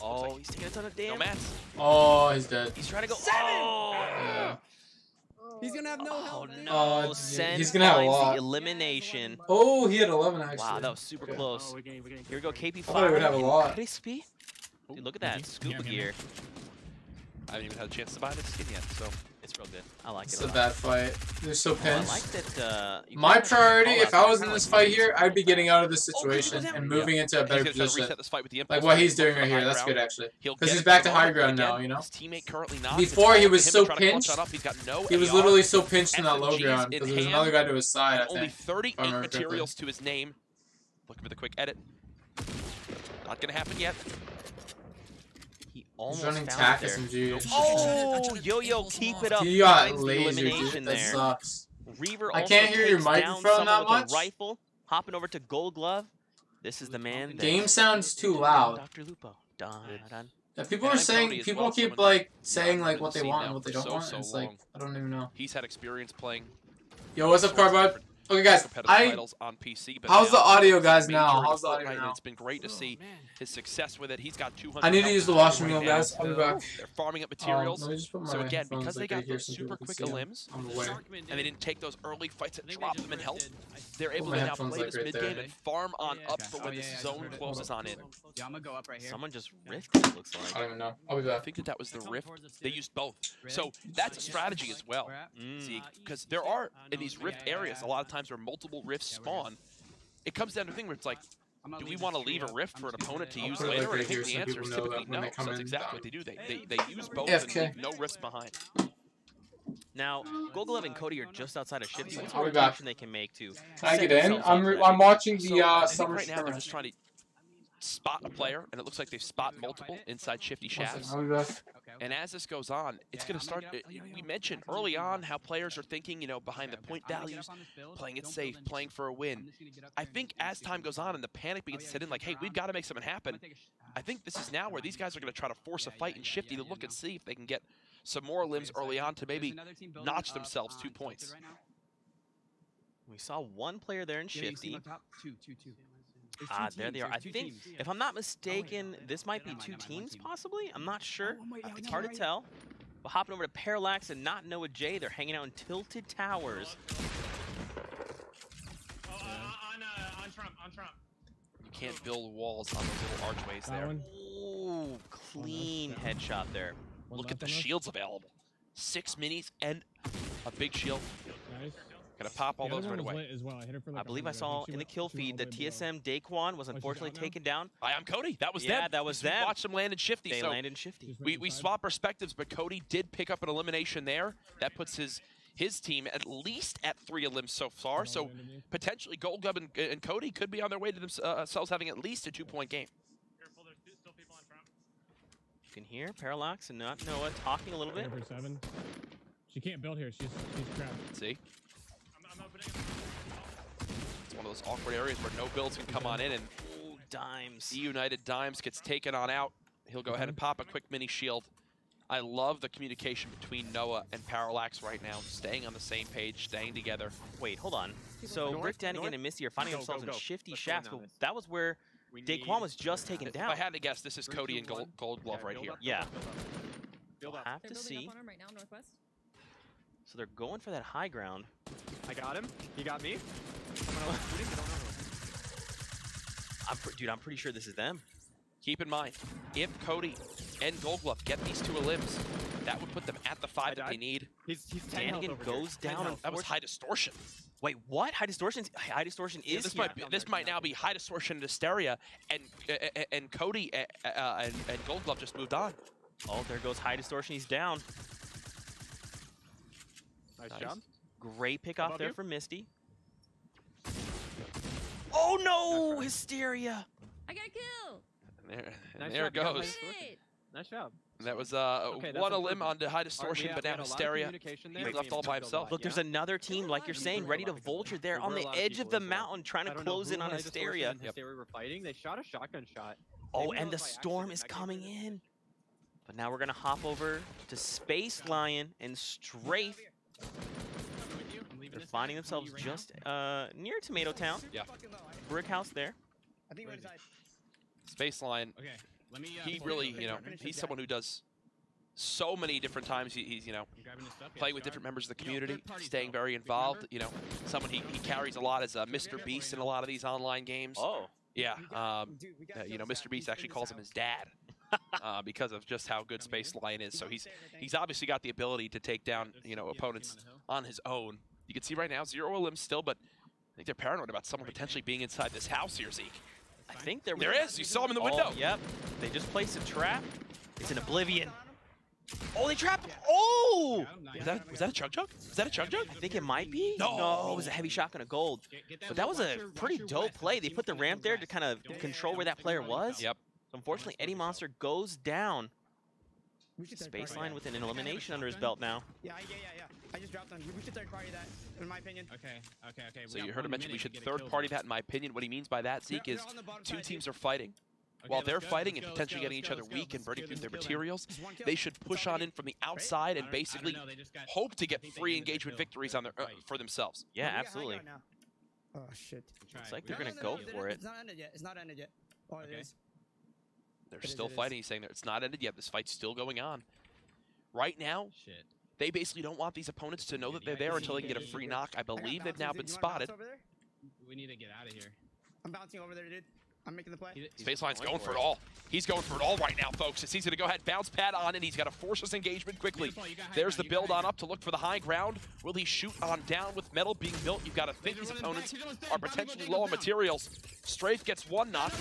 Oh, he's taking a ton of No damage. mats. Oh, he's dead. He's trying to go. Oh! Yeah. He's gonna have no Oh health. no! Oh, Sen he's gonna have a finds lot. the elimination. Oh, he had 11 actually. Wow, that was super Okay. close. we're getting Here we go, KP I thought he would have a and lot. Crispy. Dude, look at that scuba gear. I haven't even had a chance to buy this skin yet, so It's real good. I like it. It's a a lot. bad fight. They're so Oh, I pinched. like that. You My can actually priority, call if out I was in kinda this like fight here, I'd be getting out of this situation down. and moving into a and better he's gonna try to position. reset this fight with the Like impulse what strike, he's look doing for right the here. high That's ground. good actually. He'll Because get he's it back for to the high moment, ground but now, again, you know? His teammate currently not. Before It's he up was to him so to try to clutch pinched. that up. He's got no He was AR, literally so pinched in that low SMGs ground in because there was hand, another guy to his side, I and only think. 38 remember correctly. materials to his name. Looking for the quick edit. Not gonna happen yet. He He's almost running found tack it there. SMG. Oh, Yo-Yo, keep it up. He got Finds the lasered, elimination dude. That there. sucks. Reaver I also can't hear your takes down microphone someone that with much. a rifle, hopping over to Gold Glove. This is the man. that Game takes sounds too down loud. Dr. Lupo. Dun, dun. Yeah, people And are I'm saying, Cody as people well, keep someone like that saying I've like been what they seeing want now and what they for don't want. so And it's like long. I don't even know. He's had experience playing Yo, what's up, sorts of Carbud? different Okay, guys, competitive titles on PC, but how's now the audio, he's guys, major now? into How's the audio Fortnite, and now? It's been great to see his success with it. He's got 200. I need to use the washroom right room, now. guys. I'll be back. They're farming up materials. Let me just put my So again, headphones, because they like, got right here those so super people quick can see 'em elims, on the way. and they didn't take those early fights that I think dropped they them in just health, drifted. they're able my to now headphones, play like, this right mid-game there. and farm on Yeah, up okay. for when the zone closes on in. Yeah, I'm gonna go up right here. Someone just riffed it, looks I like. don't even know. I'll be I back. think that was the They're coming rift. towards us, They dude. used both. Really? So that's a strategy as well. Where at? Mm. Because there are, in no, these yeah, rift yeah, areas, yeah. a lot of times where multiple rifts Yeah, we're here. spawn. It comes down to a thing where it's like, I'm gonna do we leave want to this tree leave a up. rift I'm for an just gonna opponent to I'll use put it, later? like, And I right think here the so answer people is know typically that when no. they come So that's in, exactly what they do. They use both AFK. and leave no rifts behind. Now, Gold Glove and Cody are just outside of Shifty. What's the I'll be back. rotation they can make to Can I set get in? themselves up for that I'm big- watching So the I think summer right now they're skirmish. just trying to spot a player, and it looks like they've spot multiple inside Shifty One second, shafts. I'll be back. And as this goes on, it's going to start. We mentioned early on how players are thinking, behind the point values, playing it safe, playing for a win. I think as time goes on and the panic begins to set in, like, hey, we've got to make something happen. I think this is now where these guys are going to try to force a fight and Shifty to look and see if they can get some more limbs early on to maybe notch themselves 2 points. We saw one player there in Shifty. Two. Ah, there they are. I think, if I'm not mistaken, this might be two teams, possibly? I'm not sure. It's hard to tell. But hopping over to Parallax and not Noah J, they're hanging out in Tilted Towers. On Trump. You can't build walls on those little archways That there. one. Ooh, clean headshot there. One Look left at the on us. shields available. 6 minis and a big shield. Nice. Gonna pop all The those other right one was away. lit as well. I hit her for like I believe I 100. saw think she in the went- kill she went feed all that the way below. TSM Daquan was she's unfortunately shot now? taken down. I am Cody. That was Yeah, them. that was We them. watched them land in Shifty. They So landed Shifty. Just we went inside. swap perspectives, but Cody did pick up an elimination there. That puts his team at least at 3 elims so far. So potentially Gold Glove and Cody could be on their way to themselves having at least a 2-point game. Careful, there's still people on Trump. You can hear Parallax and not Noah talking a little bit. Hit her for 7. She can't build here. She's trapped. See? I'm opening it. It's one of those awkward areas where no builds can come on in, and Ooh, Dimes. United Dimes gets taken on out. He'll go ahead and pop a quick mini shield. I love the communication between Noah and Parallax right now, staying on the same page, staying together. Wait, hold on. So North, Rick Danigan north. and Misty are finding Go, themselves go, in go. shifty Let's go shafts, down but this. that was where We Daquan was just taken If down. I had to guess, this is Cody and Gold Glove right here. Yeah. Build We'll up. have They're to building see. up on him right now, northwest. So they're going for that high ground. I got him. He got me. Someone else shooting. I don't know. Dude, I'm pretty sure this is them. Keep in mind, if Cody and Gold Glove get these 2 elims, that would put them at the 5 that they died. need. He's 10 health Danigan over goes here. 10 down. health. That was high distortion. Wait, what? High distortion is This here. might now be high distortion and hysteria, and Cody and Gold Glove just moved on. Oh, there goes high distortion. He's down. Nice Nice. job. Great pick off Above there you. from Misty. Oh no! Hysteria. I got a kill! And Nice there it job, you got goes. high distortion. Shit. Nice job. That was Okay, that's one elim improvement. onto high distortion, but now hysteria. He's left all by himself. Look, there's another team, like you're saying, ready to vulture there on the edge of the mountain, trying to close in on Hysteria. Hysteria were fighting. They shot a shotgun shot. Oh, They and the realized by storm accident is that game coming ended. in. But now we're gonna hop over to Space Lion and Strafe. They're finding themselves just near Tomato Town. Yeah. Brick house there. I think we're inside. Space Line Okay. Let me, He really, you know, he's someone who does so many different times. He's you know, playing with different members of the community, staying very involved. You know, someone he carries a lot as Mr. Beast in a lot of these online games. Oh. Yeah, you know, Mr. Beast actually calls him his dad because of just how good Spaceline is. So he's obviously got the ability to take down, you know, opponents on his own. You can see right now 0 elims still, but I think they're paranoid about someone potentially being inside this house here, Zeke. I think there is. You saw him in the window. Yep. They just placed a trap. It's an Oblivion. Oh, they trapped him. Oh! Was that a chug jug? Was that a chug jug? I think it might be. No, it was a heavy shotgun of gold. But that was a pretty dope play. They put the ramp there to kind of control where that player was. Yep. Unfortunately, Eddie Monster goes down. Spaceline with an elimination under his belt now. Yeah. I just dropped on. We should third party that, in my opinion. Okay. So you heard him mention we should third party that, in my opinion. What he means by that, Zeke, is two teams are fighting. While they're fighting and potentially getting each other weak and burning through their materials, they should push on in from the outside and basically hope to get free engagement victories on their for themselves. Yeah, absolutely. Oh shit! Looks like they're gonna go for it. It's not ended yet. It's not ended yet. Oh, it is. They're still fighting. He's saying that it's not ended yet. This fight's still going on. Right now, they basically don't want these opponents to know that they're there until they can get a free knock. I believe they've now been spotted. We need to get out of here. I'm bouncing over there, dude. I'm making the play. Spaceline's going for it all. He's going for it all right now, folks. It's easy to go ahead, bounce pad on, and he's got to force his engagement quickly. There's the build on up to look for the high ground. Will he shoot on down with metal being built? You've got to think these opponents are potentially low on materials. Strafe gets one knock.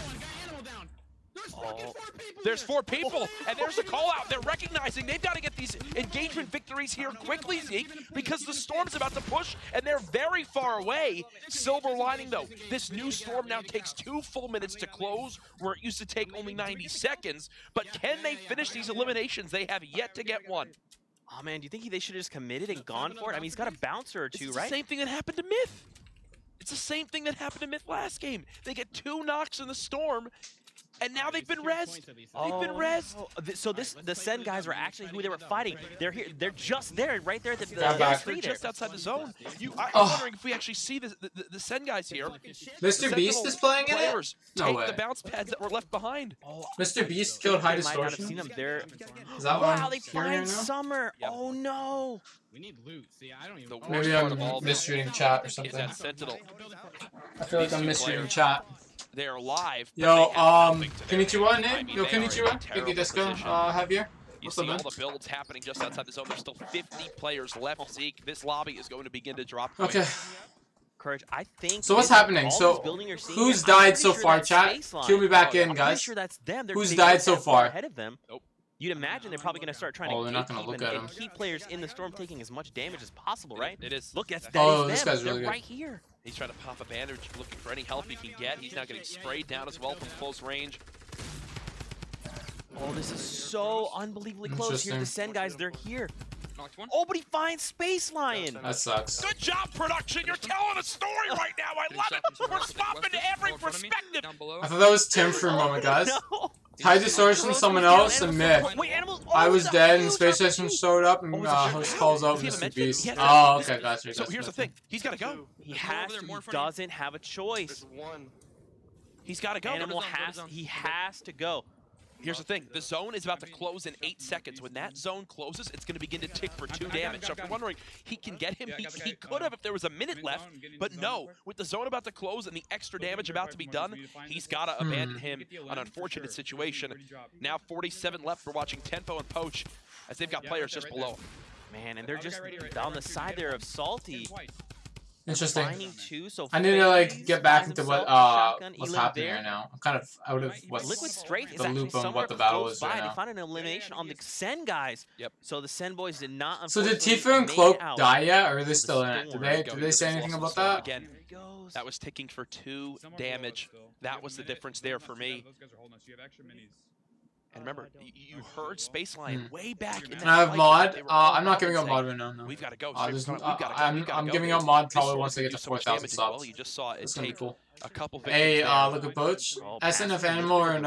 There's 4 people, and there's a call out. They're recognizing they've got to get these engagement victories here quickly, Zeke, because the storm's about to push, and they're very far away. Silver lining, though, this new storm now takes 2 full minutes to close, where it used to take only 90 seconds. But can they finish these eliminations? They have yet to get one. Oh, man, do you think they should have just committed and gone for it? I mean, he's got a bouncer or two, right? It's the same thing that happened to Myth. It's the same thing that happened to Myth last game. They get 2 knocks in the storm, and now they've been rezzed. They've been rezzed. So the Sen guys are actually who they were fighting. They're here. They're just there, right there. They're just outside the zone. I'm wondering if we actually see the Sen guys here. Mr. Beast is playing in it? No way. The bounce pads that were left behind. Mr. Beast killed High Distortion? Seen them there. Is that wow, one they find Summer. Yep. Oh no. We need loot. See, I don't even. Maybe I'm misreading chat or something. That Sentinel. I feel like I'm misreading chat. They are live. Yo, Konnichiwa, Nate? Yo, Konnichiwa? Kiki Desko, Javier? You see all the builds happening just outside the zone. There's still 50 players left, Zeke. This lobby is going to begin to drop. Okay. Courage, I think. So what's happening? So, who's died so far, chat? Cue me back in, guys. I'm sure that's them. Who's died so far? Ahead of them. Nope. You'd imagine they're probably going to start trying they're not gonna to look at him. keep players in the storm taking as much damage as possible, right? It is. Look, that's this guy's really they're good. right here. He's trying to pop a bandage, looking for any help he can get. He's now getting sprayed down as well from close range. Oh, this is so unbelievably close. Here, the Sen guys, they're here. Oh, but he finds Space Lion. That sucks. Good job, production. You're telling a story right now. I love it. We're swapping to every perspective. I thought that was Tim for a moment, guys. No. High Distortion, someone else, and Myth. Wait, Animals. Oh, I was dead, and Space Station showed up, and host calls out Mr. Beast. Oh, okay, gotcha. So here's the thing. He's got to go. He has to. He doesn't have a choice. He's got to go. Animal he has to go. Here's the thing. The zone is about to close in 8 seconds. When that zone closes, it's going to begin to tick for 2 damage. So if you're wondering, he can get him. He could have if there was a minute left. But no, with the zone about to close and the extra damage about to be done, he's got to abandon him. An unfortunate situation. Now 47 left. We're watching Tenpo and Poach as they've got players just below him. Man, and they're just on the side there of Salty. Interesting. So I need to like get back into what's happening right now. I'm kind of out of what's Liquid Strafe the loop on what the battle is right now. They found an elimination on the Sen guys. Yep. So the Sen boys did not. So did Tifa and Cloak die yet, or are they still in it? Did they say anything about that? Again, that was ticking for 2 damage. That was the difference there for me. And remember, you heard Space Lion way back in that Can I have fight mod? that I'm not giving up mod right now. No. We've got to go. I'm giving up mod probably once I get to 4,000 subs. Well, you just saw it take cool. a couple Hey, look at Poach, SNF Animal, and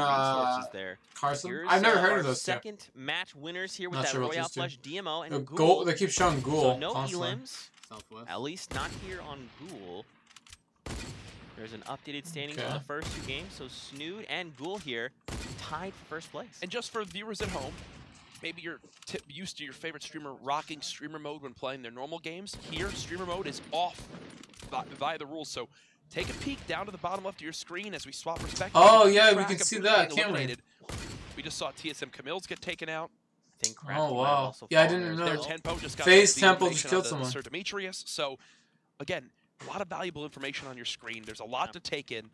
Carson. I've never heard of those two. Second match winners here with that Royale Flush DMO and Ghoul. They keep showing Ghoul. So no constantly. elims, at least not here on Ghoul. There's an updated standings for the first 2 games, so Snood and Ghoul here. tied for first place. And just for viewers at home, maybe you're used to your favorite streamer rocking streamer mode when playing their normal games. Here, streamer mode is off via the rules. So take a peek down to the bottom left of your screen as we swap perspectives. Oh yeah, we can see that, can't we? We just saw TSM Camille's get taken out. Oh wow. Yeah, I didn't know. Their Tempo just got FaZe the Temple elimination just killed on someone. Sir Demetrius. So again, a lot of valuable information on your screen. There's a lot to take in.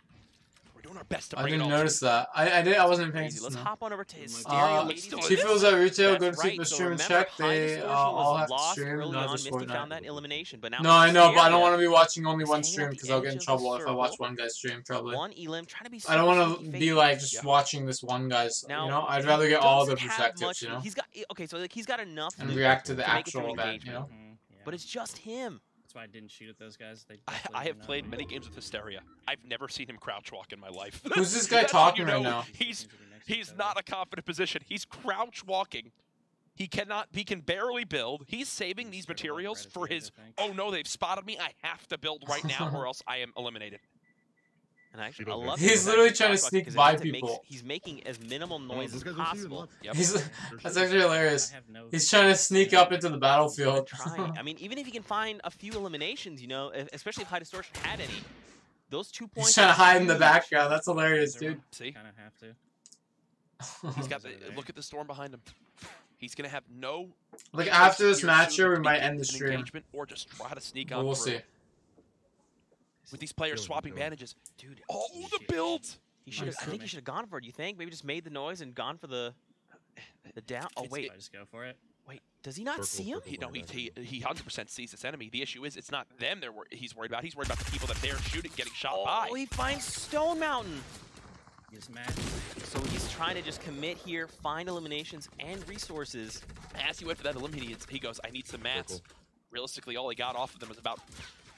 We're doing our best to bring I didn't it all notice that. I wasn't paying Let's attention. hop on over to Hysteria. Tifos at retail, go to That's right. Tifos So stream and remember, check. High They Distortion all was have to lost stream, early not on. just Misty found Fortnite. that elimination, but now No, I know, but I don't Hysteria want to be watching only one is hanging stream out because the I'll get edge in of the trouble if I watch circle. one guy's stream, probably. One Elim trying to be. I don't want super to be fake. like just watching this one guy's. Now, You know, I'd rather get all the doesn't have perspectives. much- You know, He's got okay, so like he's got enough and loot react to the make it through actual event. You engagement. know. But it's just him. That's why I didn't shoot at those guys. They I have played many games with Hysteria. I've never seen him crouch walk in my life. Who's this guy That's when talking you right know now? He's not a confident position. He's crouch walking. He can barely build. He's saving these materials for his, oh no, they've spotted me. I have to build right now or else I am eliminated. And actually, I love He's literally trying to sneak by people. He's making as minimal noise as possible. Yep. That's actually hilarious. He's trying to sneak up into the battlefield. Trying. I mean, even if he can find a few eliminations, you know, especially if High Distortion had any, those 2 points. He's trying to hide in the background. That's hilarious, dude. See? Kind of have to. He's got the, look at the storm behind him. He's gonna have no. Like after this here match soon here, we to might begin end the an stream. engagement or just try to sneak But on we'll through. see. With these players swapping bandages, Dude, oh the builds! he should. I think he should have gone for it. You think? Maybe just made the noise and gone for the down. Oh wait, I just go for it. wait. Does he not see him? He 100% sees this enemy. The issue is it's not them he's worried about. He's worried about the people that they're shooting, getting shot by. Oh, he finds Stone Mountain. He's mad. So he's trying to just commit here, find eliminations and resources. As he went for that elimination, he goes, I need some mats. Realistically, all he got off of them was about,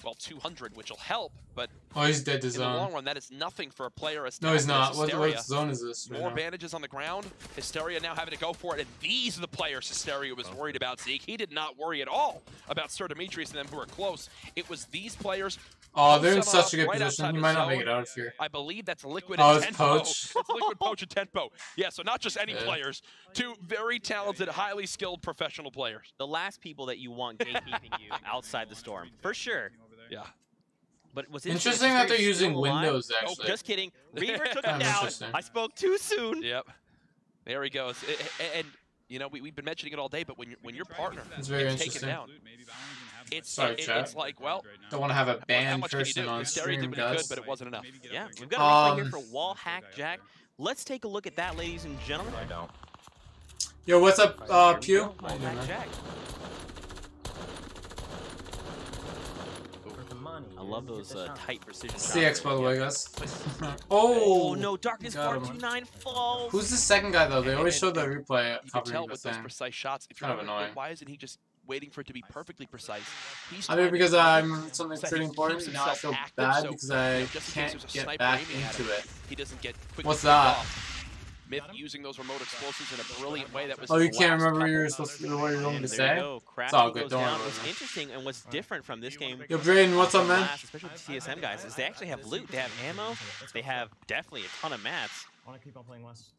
well, 200, which will help, but Oh, he's dead to in the zone. long run, that is nothing for a player as No, he's talented not. as What Hysteria. zone is this? right More now? bandages on the ground. Hysteria now having to go for it, and these are the players Hysteria was worried about, Zeke. He did not worry at all about Sir Demetrius and them who were close. It was these players. Oh, they're in Somehow such a good right position. outside He the might not make zone. it out of here. I believe that's Liquid Oh, and it's Tempo. Poach. It's Liquid, Poach, and Tempo. Yeah, so not just any Yeah. players, two very talented, highly skilled professional players. The last people that you want gatekeeping you outside the storm, for sure. Yeah. But what's Interesting that they're Hysteria using still alive? Windows, Nope, actually. just kidding. Reaver took him Kind of down. interesting. I spoke too soon. Yep. There he goes. And you know, we've been mentioning it all day, but when your partner It's very gets taken interesting. down, it's Sorry, chat. it's like, well, Don't want to have a how banned much can you person do? on Hysteria stream, did what he could, guys. but it wasn't enough. Yeah, we've got a replay here Um, for Wall Hack Jack. Let's take a look at that, ladies and gentlemen. I don't. Yo, what's up, Pew? Wall How you doing, Hack man? Jack. I love those tight precision shots. CX, by the way, guys. Oh Oh, no, Darkness got him. 429 falls. Who's the second guy, though? They always show the replay You can tell covering the with those thing. precise shots. If you're Kind of wondering, annoying. why isn't he just waiting for it to be perfectly precise? He's I mean, trying because to I'm something so pretty he important, keeps and now I feel himself active, bad so, because you know, I just in case can't there's a get sniper back aiming at into him, it. He doesn't get quickly What's picked that? off. Myth using those remote explosives in a brilliant way. That was Oh, you his can't last remember what you were couple. supposed to, what you were going And to there you say? go. It's all Crafty good, goes don't down. worry What's about it. interesting and what's different from this game, Yo, Brayden, what's up, man? especially with the CSM guys, is they actually have loot. They have ammo. They have definitely a ton of mats. I want to keep on playing West.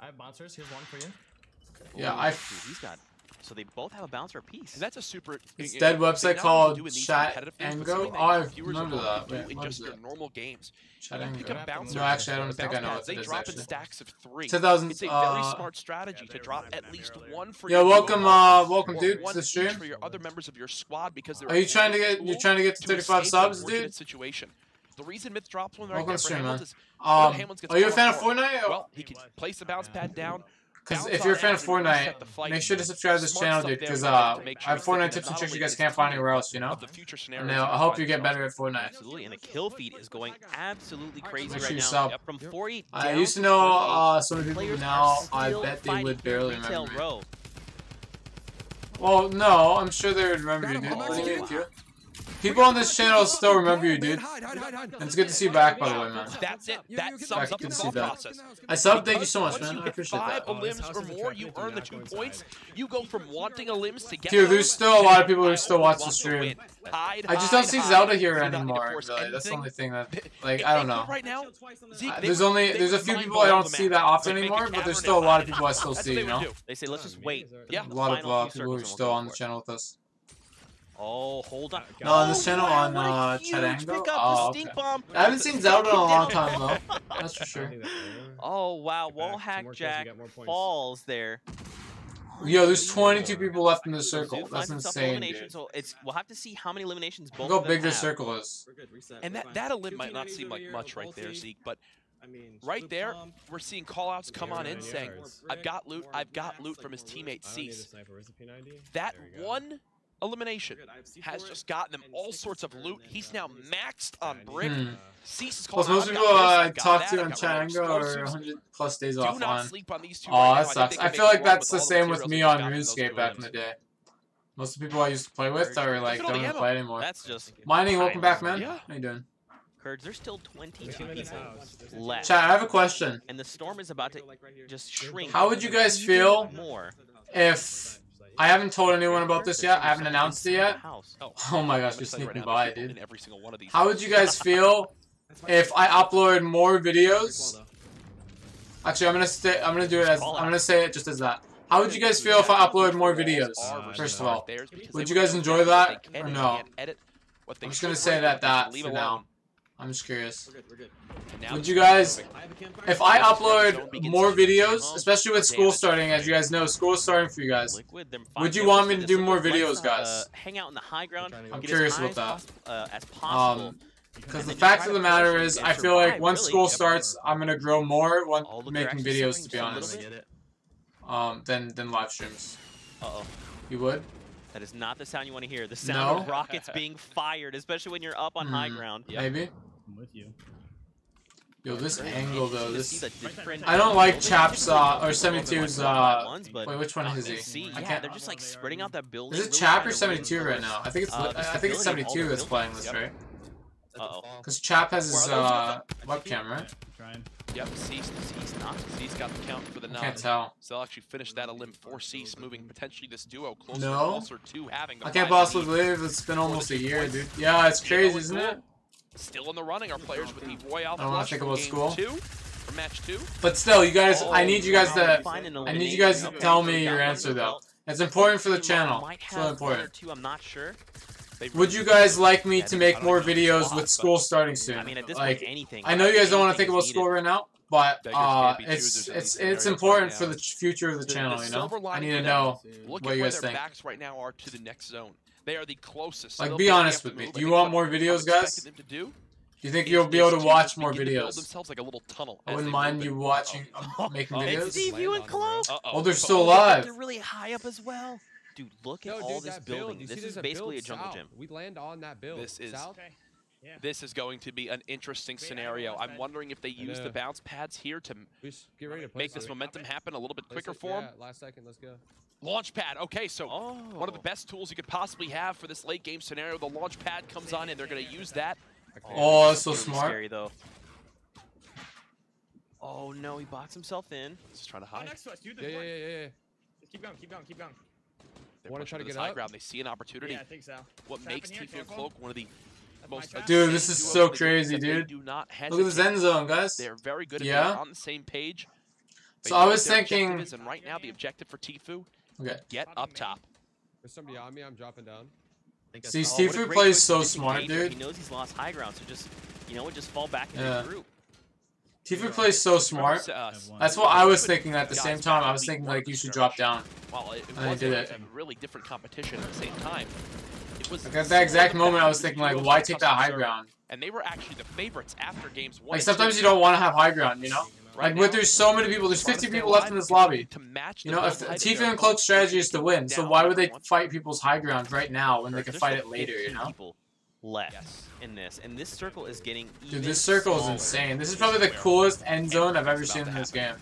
I have bouncers. Here's one for you. Yeah, Ooh, I. dude, he's got. So they both have a bouncer apiece. And that's a super. It's you dead know, website not called only do in these Chat competitive things, and but Go. something Oh, I that viewers remember will that. do Wait, in what just is your it? normal games. Chat You and pick Go. up bouncers. No, actually, I don't The think I bounce know pads, what they it is, drop in actually. stacks of 3. 2000, It's a very smart strategy to drop at least one for Yeah, your welcome, team, welcome, or dude, one to the each stream. for your other members of your squad because they're Are you trying to get? tool You're trying to get to 35 escape subs, an unfortunate dude? situation. The reason Myth drops one right Welcome there to for stream, man. Hamilton is one of Hamilton's gets Are you a caught fan of off guard. Fortnite? Well, he can place the bounce pad down. Because bounce if you're a on fan of out and reset the Fortnite, fight. make sure to subscribe to this Smart channel, stuff dude. there Because to make I have sure Fortnite that tips and not tricks you only guys is can't the find team anywhere else, you know. of the future And scenarios I of hope fight you get itself. better at Fortnite. Absolutely, and the kill feed is going absolutely crazy Make right sure you now. sub. Yep, from 48 I down used to to know 48. some of the people, Players now are I still bet they fighting would here in barely Retail remember me. Row. Well, no, I'm sure they would remember you, dude. What do you mean, Q? People on this channel still remember you, dude. And it's good to see you back, by the way, man. That's it. That sums up the thought process. I subbed. Thank you so much, Once man. you I hit appreciate 5 that. limbs or more, you earn the 2 points. You go from wanting a limbs to get. Dude, there's still a lot of people who still watch the stream. I just don't see Zelda here anymore. Really. That's the only thing that, like, I don't know. Right now, There's a few people I don't see that often anymore, but there's still a lot of people I still see. You know. They say let's just wait. Yeah. A lot of people who are still on the channel with us. Oh, hold on. No, on this channel on Charango. Oh, okay. I haven't seen Zelda in a long time though. That's for sure. Oh wow, Wallhack Jack falls there. Yo, there's 22 people left in the circle. Dude, That's finds himself insane, elimination, dude. so we'll have to see how many eliminations both Look how of them big this have. circle is. And that a limb might not seem like much right there, Zeke, but right there, we're seeing callouts come on in saying, I've got loot from his teammate Cease. That one elimination has just gotten them all sorts of loot. He's now maxed on brick. Cease is calling. Plus, most people I talk to on Charango are 100+ days offline. Do not sleep on these two. Oh, that sucks. I feel like that's the same with me on RuneScape back in the day. Most of the people I used to play with are like don't even play anymore. That's just Mining, welcome back, man. Yeah. How you doing? Kurds, there's still 22 people left. Chat, I have a question. And the storm is about to just shrink. How would you guys feel more if I haven't told anyone about this yet? I haven't announced it yet. Oh my gosh, you're sneaking by, dude. How would you guys feel if I upload more videos? Actually, I'm gonna do it as I'm gonna say it just as that. How would you guys feel if I upload more videos? First of all, would you guys enjoy that or no? I'm just gonna say that for now. I'm just curious. Would you guys, if I upload more videos, especially with school starting, as you guys know, school is starting for you guys, would you want me to do more videos, guys? Hang out in the high ground. I'm curious about that. As possible. Because the fact of the matter is, I feel like once school starts, I'm gonna grow more when making videos, to be honest, than live streams. Uh-oh. You would? That is not the sound you want to hear. The sound of rockets being fired, especially when you're up on high ground. Maybe? I'm with you. Yo, this angle though, I don't like Chap's, or 72's, wait, which one is he? I can't. They're just like spreading out that building. Is it Chap or 72 right now? I think it's 72 that's playing this, right? Uh-oh. Because Chap has his, webcam, right? Yep, Cease got the count for the nod. Can't tell. So they'll actually finish that elim for Cease, moving potentially this duo closer to having the I can't possibly believe it's been almost a year, dude. Yeah, it's crazy, isn't it? Still in the running are players with the Royale I don't want to think about school. For match 2. But still, you guys, I need you guys to tell me your answer though. It's important for the channel. It's really important. I'm not sure. Would you guys like me to make more videos with school starting soon? I mean, at this like, point, anything. I know you guys don't want to think about school right now, but it's important for the future of the channel. You know, I need to know what you guys think. Backs right now are to the next zone. They are the closest. Like, be honest with me. Do you want more videos, guys? Do you think you'll be able to watch more videos? I wouldn't mind you watching, making videos. It's Steve, you and Cloak. Oh, they're still alive. They're really high up as well. Dude, look at all this building. This is basically a jungle gym. We land on that build. This is going to be an interesting scenario. I'm wondering if they use the bounce pads here to make this momentum happen a little bit quicker for them. Last second, let's go. Launch pad. Okay, so one of the best tools you could possibly have for this late game scenario. The launch pad comes on, and they're going to use that. Oh, that's so smart. Scary though. Oh no, he boxed himself in. He's trying to hide. Next to us, dude. Yeah. Keep going. They want to try to get high up? ground. They see an opportunity. Yeah, I think so. What makes Tifu and Cloak one of the most Dude, this is so crazy, dude. Look at the end zone, guys. They're very good. They're on the same page. So I was thinking. And right now, the objective for Tifu, get up top. There's somebody on me. I'm dropping down. See, Tifu plays so smart, dude. He knows he's lost high ground, so just just fall back into the group. Tifu plays so smart. That's what I was thinking at the same time. I was thinking like you should drop down. Well, it was a really different competition at the same time. It was like at that exact moment, I was thinking like, why take that high ground? And they were actually the favorites after games 1. Like sometimes you don't want to have high ground, you know. Like with there's so many people, there's 50 people left in this lobby. You know, if Tifu and Cloak's strategy is to win, so why would they fight people's high ground right now when they can fight it later? You know. Left in this, and this circle is getting dude, this circle is insane. This is probably the coolest end zone I've ever seen in this game.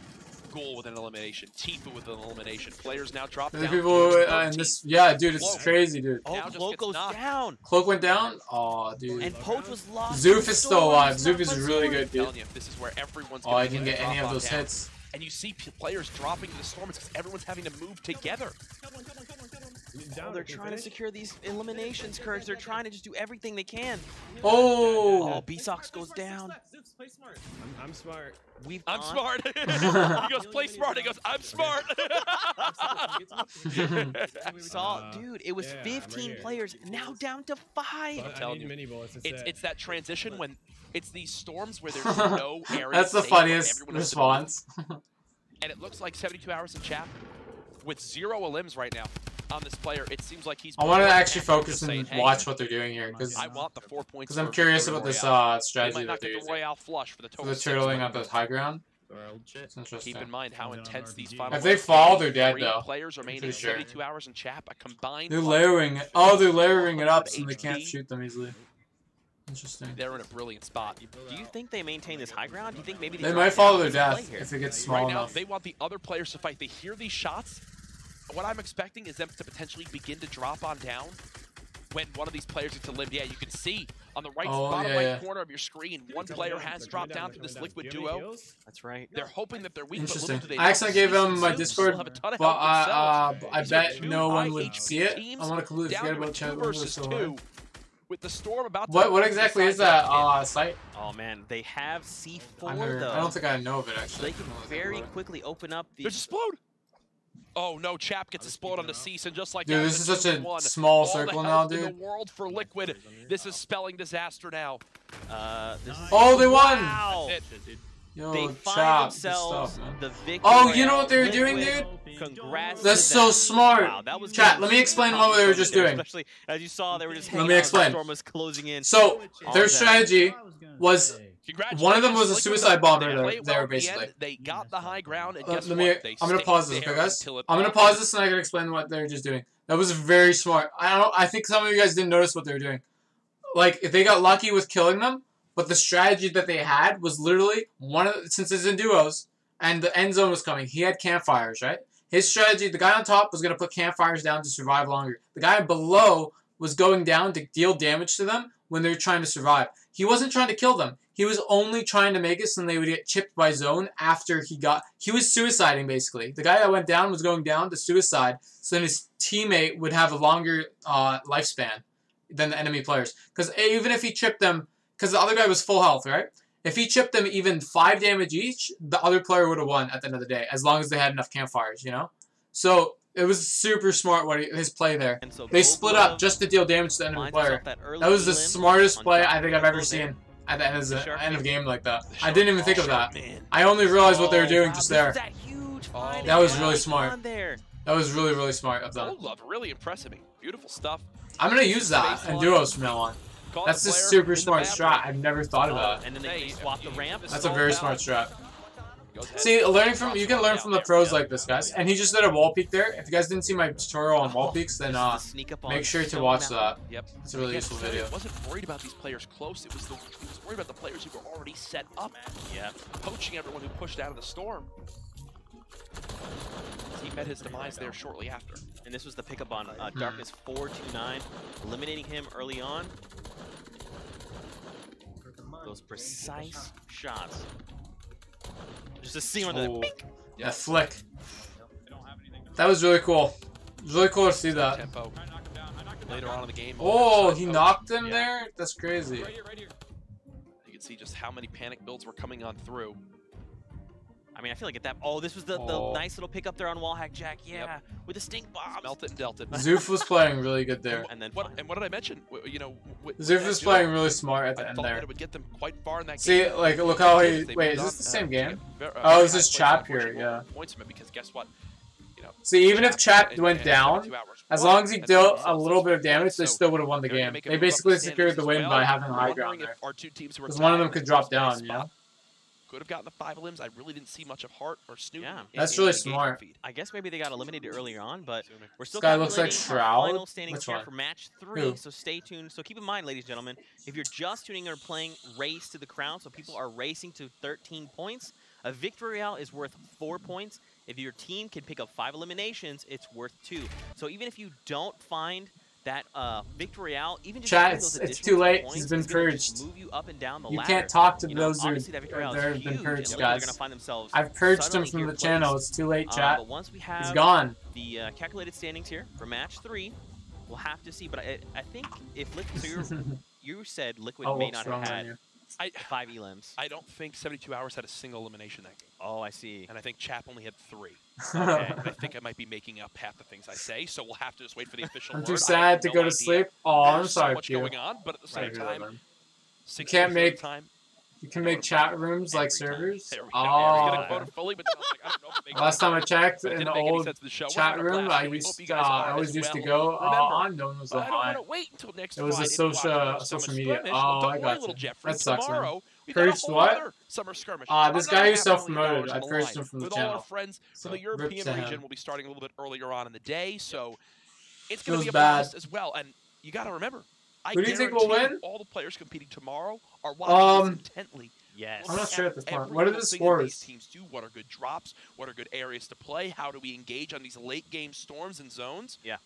Ghoul with an elimination. Tifa with an elimination. Players now drop The down. people to in 13. this, yeah, dude, it's Cloak. crazy, dude. Oh, Now just Cloak gets goes knocked. down. Cloak went down. Oh, dude. And Poach was lost. Zoof is still alive. Zoof is really good, I'm dude. telling you, this is where everyone's Oh, gonna I can begin to get any drop of on those down. hits. And you see players dropping to the storm because everyone's having to move together. Oh, they're trying to secure these eliminations, Courage. They're trying to just do everything they can. Oh! Oh, B-Sox goes down. I'm smart. I'm smart. He goes, play smart. He goes, I'm smart. Dude, it was 15 players, now down to 5. I'm telling you, mini bullets. it's that transition when it's these storms where there's no area. That's the safe where funniest everyone has to move. response. And it looks like 72 hours in chat with 0 elims right now on this player. It seems like he's. I want to more actually active focus saying, and hey, watch what they're doing here because I want the 4 points. I'm for curious Victory about this Royale. They strategy might that not they're get the using. Royale flush for the For total. the 6 turtling win. at the high ground. Shit. It's interesting. Keep in mind how intense these final. If they ones fall, can be. they're dead, 3 though. Players remaining Pretty sure. 72 hours in chat. A combined. They're plus layering it. Oh, they're layering it up so they HP. can't shoot them easily. Interesting. They're in a brilliant spot. Do you think they maintain this high ground? Do you think maybe They drop might follow down their and play death here? if it gets small Right now, enough. they want the other players to fight. They hear these shots. What I'm expecting is them to potentially begin to drop on down when one of these players gets a limb. Yeah, you can see on the right bottom right corner of your screen, one player has dropped down to this liquid duo. That's right. They're hoping that they're weak, but Interesting. little do they I know, accidentally gave them my Zoom Discord, still have a ton of but help themselves. I These are bet 2 no high one would HP see it. teams I want to completely down forget to a about 2 chat versus so 2 with the storm about to What exactly is that site? Oh man, they have C4 though. I don't think I know of it So actually. they can very quickly open up the. There's explode. Oh no, Chap gets exploded onto Cease, and just like Dude, that, this is it's such a 2-1. small All circle the now, help in dude. the world for Liquid. This is spelling disaster now. Oh, they won! Wow. That's it. Yo, They Chop, find good themselves stuff, man. the victory. Oh, you know what they were Liquid, doing, dude? Congrats. That's to so them. smart. Wow, that was Chat, getting let me explain tough what they were from just there, doing. Especially as you saw, they were just Let hanging me out, explain. the storm was closing in. So, on their them. strategy was one of them was a Liquid, suicide they bomber played there, well at the basically. end. They got the high ground, and guess Let me. what? They I'm gonna stayed pause this, there okay, guys. until it I'm gonna all pause this and I can explain what they're just doing. That was very smart. I think some of you guys didn't notice what they were doing. Like, if they got lucky with killing them, but the strategy that they had was literally since it's in duos and the end zone was coming, he had campfires, right? His strategy, the guy on top was gonna put campfires down to survive longer. The guy below was going down to deal damage to them when they were trying to survive. He wasn't trying to kill them. He was only trying to make it so they would get chipped by zone after he was suiciding, basically. The guy that went down was going down to suicide so then his teammate would have a longer lifespan than the enemy players. Because even if he chipped them, because the other guy was full health, right? If he chipped them even 5 damage each, the other player would have won at the end of the day, as long as they had enough campfires, you know? So it was super smart his play there. So they split up just to deal damage to the enemy player. That was the smartest play I think I've ever seen at the end of the game like that. I didn't even think of that. I only realized what they were doing just there. That was really smart. That was really, really smart of them. Love really impressing me. Beautiful stuff. I'm going to use that in duos from now on. That's a super smart strat. I've never thought of that. And then they swap the ramp. That's a very smart strat. See, you can learn from the pros like this, guys. And he just did a wall peek there. If you guys didn't see my tutorial on wall peeks, then make sure to watch that. Yep. It's a really useful video. It wasn't worried about these players close. It was worried about the players who were already set up. Yeah. Poaching everyone who pushed out of the storm. He met his demise there shortly after. And this was the pickup on Darkness 429, eliminating him early on. Those precise shots. Just to see on the pink. Yeah, flick. That was really cool. It was really cool to see that. Tempo. Later on in the game. Oh, he knocked him there? That's crazy. You can see just how many panic builds were coming on through. I mean, I feel like at that. Oh, this was the nice little pick up there on Wallhack Jack. Yeah, with the stink bomb. Smelt it and dealt it. Zoof was playing really good there. And then what did I mention? You know, Zoof was playing really smart at the end there. It would get them quite far in that See, game. like, look how he. Wait, is this the same game? Oh, this is Chap here. Yeah. Points him because guess what? You know. See, even if Chap went down, as long as he dealt a little bit of damage, they still would have won the game. They basically secured the win by having a high ground there. Because one of them could drop down, you know? Could have gotten the 5 limbs. I really didn't see much of Heart or Snoop. Yeah. That's in really the engagement smart. feed. I guess maybe they got eliminated earlier on, but we're still This guy looks like calculating our Shroud. final standings Which here one? for match 3. Who? So stay tuned. So keep in mind, ladies and gentlemen, if you're just tuning in or playing Race to the Crown, so people are racing to 13 points, a victory royale is worth 4 points. If your team can pick up 5 eliminations, it's worth 2. So even if you don't find that victory royale, even just Chat, getting those it's additional too late. points He's been is gonna just purged. move you up and down the You ladder. can't talk to You know, those who obviously that victory royale is have been huge, and purged, Liquid are guys. gonna find themselves I've purged him suddenly from here the placed. channel. It's too late, chat. But once we have He's gone. the calculated standings here for match 3, we'll have to see. But I think if Liquid, so you said Liquid Oh, may whoops, not wrong have on had you. 5 elims. I don't think 72 Hours had a single elimination that game. Oh, I see. And I think Chap only had 3. Okay. And I think I might be making up half the things I say, so we'll have to just wait for the official I'm word. too I have sad to no go to idea. sleep. Oh, I'm There's sorry, so much Pew. going on, but at the same time, You 6 can't years make at a time. You can make chat rooms like Every time. servers. There we go. Yeah, we're gonna Oh, quote it fully, but I was like, I don't know if it makes last time I checked But it in didn't the make any old sense to the show. We're chat having a room, blast, I and we used hope you guys are always as used to well. go Remember, on. No one was I don't on. want to wait until next It was a Friday to watch social Summer media. Skirmish. Oh, Well, don't I worry, got little you. Jeffrey. That sucks, man. Tomorrow, we got a Purged whole what? other Summer Skirmish. This Another guy who $500,000 self-promoted. on I the purged line him from the with all our channel. friends from So, the European rip to region. him. Will be starting a little bit earlier on in the day, so it's going to Feels be a bad. blast as well. And you got to remember, I Who do you think will guarantee win? all the players competing tomorrow are watching this intently. Yes. I'm not sure at this point. Every What are little the thing that these scores? teams do? What are good drops? What are good areas to play? How do we engage on these late game storms and zones? Yeah.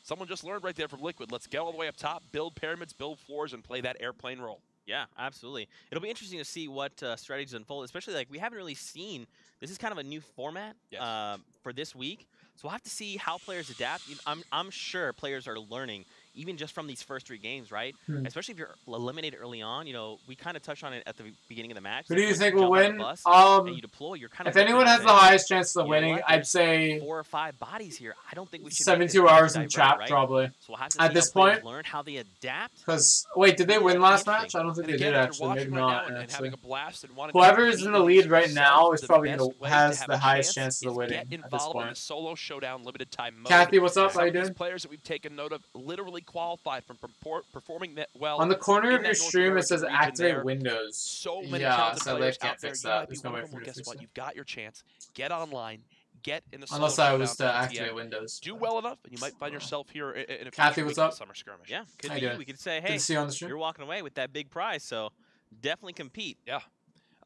Someone just learned right there from Liquid. Let's get all the way up top, build pyramids, build floors, and play that airplane role. Yeah, absolutely. It'll be interesting to see what strategies unfold, especially like we haven't really seen. This is kind of a new format for this week, so we'll have to see how players adapt. I'm sure players are learning even just from these first 3 games, right? Especially if you're eliminated early on. You know, we kind of touched on it at the beginning of the match. Who do you Once think jump will out of win? the bus and you deploy, you're kind of If anyone has the highest chance of you know winning, what, I'd there's say 4 or 5 bodies here. I don't think we should 72 hours in chat, probably. So we'll have to see At this how players point, learn how they adapt. because wait, did they win last match? I don't think And they again, did if actually. you're Maybe watching right not. now and Actually. having a blast and wanting Whoever to is in the compete lead right yourself, now is the probably best gonna way has to have the a highest chance chances of is winning get at this involved in the point. solo showdown limited time mode. Kathy, what's up? Some How you of these doing? players that we've taken note of literally qualified from performing that well. On the corner in of that your North stream, it American says region activate there. Windows. So many Yeah, talented so they players can't out there. fix You might that. be There's no one way of them. for Well, you to guess fix what? it. You've got your chance. Get online. Get in the solo Unless I was showdown to towards the activate end. Windows. Do well enough, and you might find yourself here in a Kathy, future what's week of up? the Summer Skirmish. Yeah, could How be you you. doing? We could say, Good hey, to see you on the stream. you're walking away with that big prize, so definitely compete. Yeah.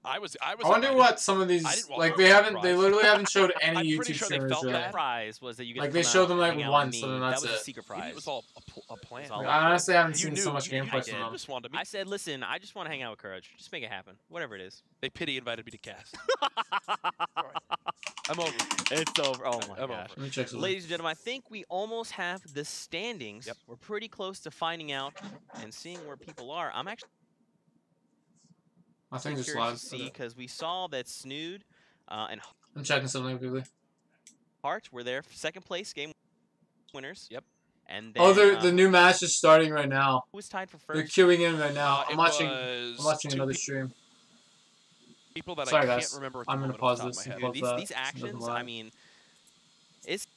I was I wonder invited. what some of these I didn't walk like. away They with haven't. the They prize. literally haven't showed any I'm pretty YouTube sure they streamers felt really. that. Prize was that you get Like to they come showed out them and like hang out once, with and me. then that's That was it. a secret Maybe prize. it was all a plan. It's all Like, I honestly haven't You seen knew, so much you gameplay did. from You them. just wanted to meet. I said, listen, I just want to hang out with Courage. Just make it happen. Whatever it is. They pity invited me to cast. I'm over. It's over. Oh my I'm gosh. Let me check something. Ladies and gentlemen, I think we almost have the standings. Yep. We're pretty close to finding out and seeing where people are. I'm actually I think it's curious live. to see because we saw that Snood and I'm checking something quickly. Hart were there, second place game winners. Yep. And then, Oh, the new match is starting right now. who was tied for They're first? queuing in right now. It I'm watching. was I'm watching two another stream. people that Sorry, I can't guys. remember. At the I'm gonna moment off pause the top this of my and head. close Dude, that. these It doesn't actions, lag. I mean, it's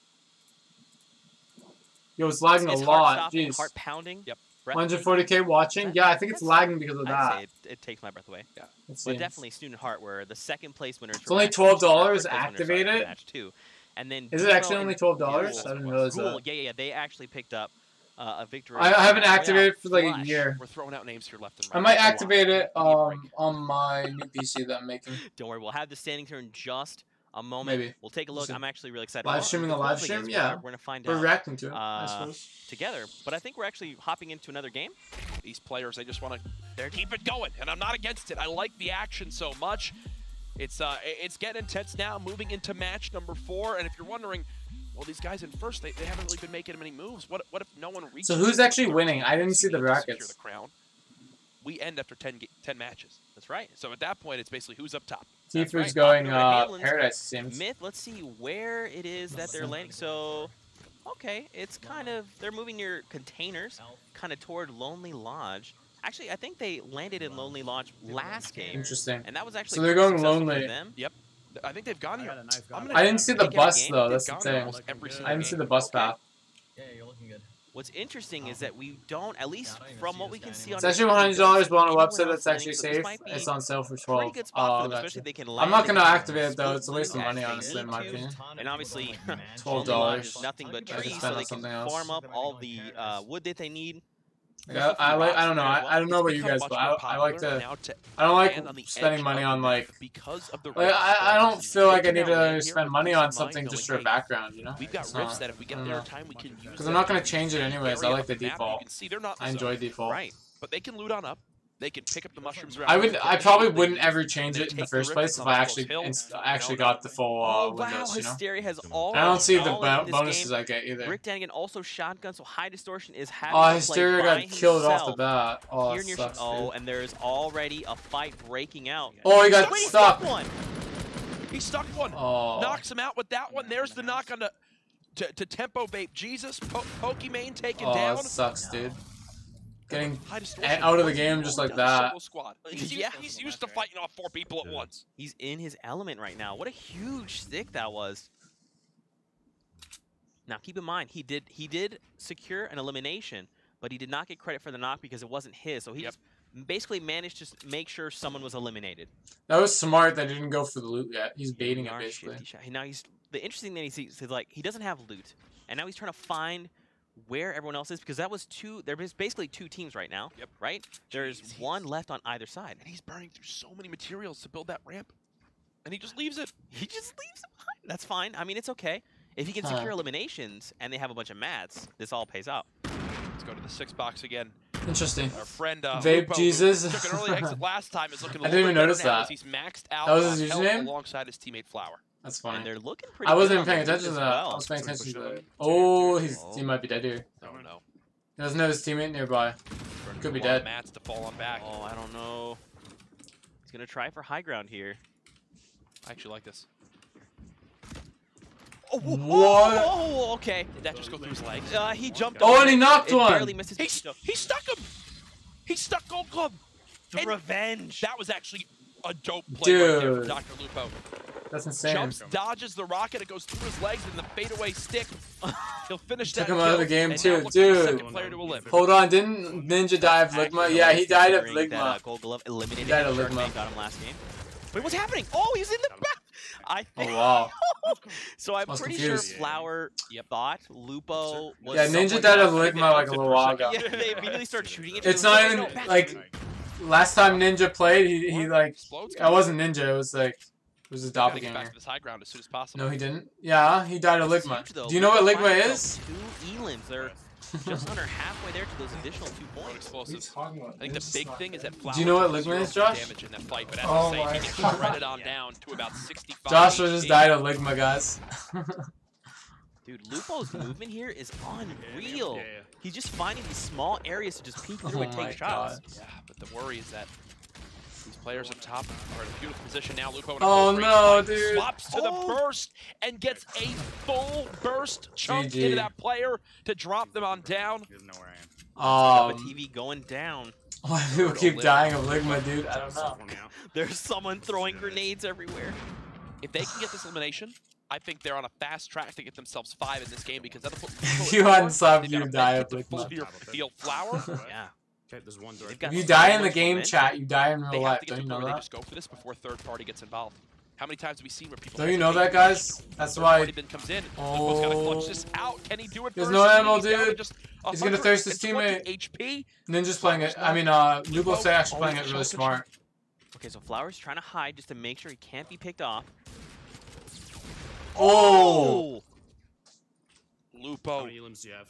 Yo, it's lagging a heart lot. stopping, Jeez. heart pounding. Yep. breath 140k watching. Yeah, I think it's lagging because of I'd that. say it takes my breath away. Yeah. It But seems. definitely Student Heart were the second place winners. It's only $12 activated? Match two. And then Is it Duo actually and only $12? Ghoul- I didn't realize Ghoul, that. yeah. They actually picked up a victory. I haven't Royale activated for like a Flush. year. We're throwing out names here left and right. I might Go on. activate it Give me a break. on my new PC that I'm making. Don't worry, we'll have the standings here in just a moment. Maybe. We'll take a look. See. I'm actually really excited. Live Well, streaming the a cool live thing stream? is Yeah. We're going to find We're out reacting to it, I suppose. together. But I think we're actually hopping into another game. These players, they just want to keep it going, and I'm not against it. I like the action so much. It's getting intense now, moving into match number 4. And if you're wondering, well, these guys in first, they haven't really been making many moves. What if no one reaches? So who's actually winning? I didn't see the to secure brackets. the crown. We end after 10 matches. That's right. So at that point, it's basically who's up top. Tifu's right. going Hopping over to Paradise, it seems. Myth, let's see where it is that they're landing. So, okay, it's kind of, they're moving your containers kind of toward Lonely Lodge. Actually, I think they landed in Lonely Lodge last game. Interesting. And that was actually So they're pretty going successful for Lonely. them. Yep. I think they've gone here. I didn't see the Pick out a bus game. though. They've That's the gone thing. almost every single I didn't see game. the bus Okay. path. Yeah, you're looking good. What's interesting is that we don't, at least from what we can see on It's actually $100, but on a website that's actually safe. It's on sale for 12. pretty good spot for them, gotcha. especially if they can I'm land not gonna it activate it though. split It's a waste of loot money, as they honestly, in need my to. opinion. And obviously, $12. nothing but I could trees, spend so on they something can else. farm up all the wood that they need. Yeah, I don't know. I don't know about you guys, but I like to. I don't like spending money on like. I don't feel like I need to spend money on something just for a background, you know. We've got rifts that if we get there in time, we can use. Because I'm not gonna change it anyways. I like the default. I enjoy default. Right, but they can loot on up. They can pick up the mushrooms around. I probably wouldn't ever change it in the first place if I actually got the full windows, you know. Hysteria has I don't see the bonuses I get either. Rick Danigan also shotgun, so high distortion is having Oh, to play Hysteria by got killed off the himself. bat. Oh, Here that near sucks, dude. and there's already a fight breaking out. Oh, he got Wait, stuck. One. He stuck one. Oh. Knocks him out with that one. There's the knock on to tempo vape. Jesus, Pokimane taken Oh, down. that sucks, dude. Getting High distortion. out of the game just like that. Squad. Yeah. He's used to fighting off 4 people at once. He's in his element right now. What a huge stick that was. Now keep in mind, he did secure an elimination, but he did not get credit for the knock because it wasn't his. So he just basically managed to make sure someone was eliminated. That was smart that he didn't go for the loot yet. He's baiting it basically. Now the interesting thing is like he doesn't have loot, and now he's trying to find where everyone else is because that was there's basically 2 teams right now. Yep. Right? There's one left on either side. And he's burning through so many materials to build that ramp. And he just leaves it. He just leaves it behind. That's fine. I mean, it's okay. If he can secure eliminations and they have a bunch of mats, this all pays out. Let's go to the 6 box again. Interesting. Our friend Vape Lupo, Jesus. who took an early exit last time, is looking a I didn't little even bit notice better now that. as he's maxed out That was his on health username? alongside his teammate Flower. That's funny. And they're looking pretty I wasn't good even on paying the attention to loot that. as well. I was paying attention to that. Oh, he might be dead here. I don't know. He doesn't have his teammate nearby. Could be dead. Mats to fall on back. Oh, I don't know. He's going to try for high ground here. I actually like this. Oh, what? Oh, okay. Did that just go through his legs? He jumped. Oh, and he knocked it one. Barely missed his He stuck him. He stuck Gold Club. The revenge. That was actually a dope play right there from Dude. Dr. Lupo. That's insane. Jumps, dodges the rocket. It goes through his legs and the fadeaway stick. He'll finish Took that him out of the kill, game and too, now looking for the dude. second player to eliminate. Hold on, didn't Ninja die of Ligma? Yeah, he died of Ligma. Gold Glove eliminated He died of Sharkman, Ligma. got him last game. Wait, what's happening? Oh, he's in the back. I think. Oh wow. So I'm I was pretty confused. sure Flower thought Lupo was. Yeah, Ninja someone died of else. Ligma like a little while ago. Yeah, they immediately started shooting it. It's not even like last time Ninja played. He like I wasn't Ninja. It was like it was his Gotta get back doppelganger. to this high ground as soon as possible. No, he didn't. Yeah, he died of It's Ligma. huge, though. Do you know what Lupo Ligma finds is? himself 2 elims. They're just under halfway there to those additional 2 points. Explosives. I think the big thing is that Flower Do you know what took Ligma is, 0 Josh? damage in that fight, but as Oh I my say, he gets God. shredded on down to about 65 Joshua just HP. died of Ligma, guys. Dude, Lupo's movement here is unreal. He's just finding these small areas to just peek through and my take shots. God. Yeah, but the worry is that these players up top are in a beautiful position now. Lupo in a Oh, full range no, fight, dude. swaps to the burst and gets a full burst chunk GG. into that player to drop them on down. He doesn't know where I am. But TV going down. Why do people keep dying of Ligma, dude? I don't know. There's someone throwing grenades everywhere. If they can get this elimination, I think they're on a fast track to get themselves 5 in this game because that'll put If you hadn't subbed, you'd die of Ligma. Field Flower. Yeah. Okay, there's one door. They've got If you so die in the much game momentum. chat, you die in They real have life. to get Don't to you the point know where they that? just go for this before third party gets involved. How many times have we seen where people? Don't you know that, hesitate guys? That's third why. party then comes in. Lupo's gotta clutch this out. Can he do it? There's first? no ammo, He's down to dude. just He's gonna thirst his 120 teammate. HP. Ninja's playing it. I mean, Lupo's actually playing it really smart. Okay, so Flower's trying to hide just to make sure he can't be picked off. Oh! How Lupo. many limbs do you have?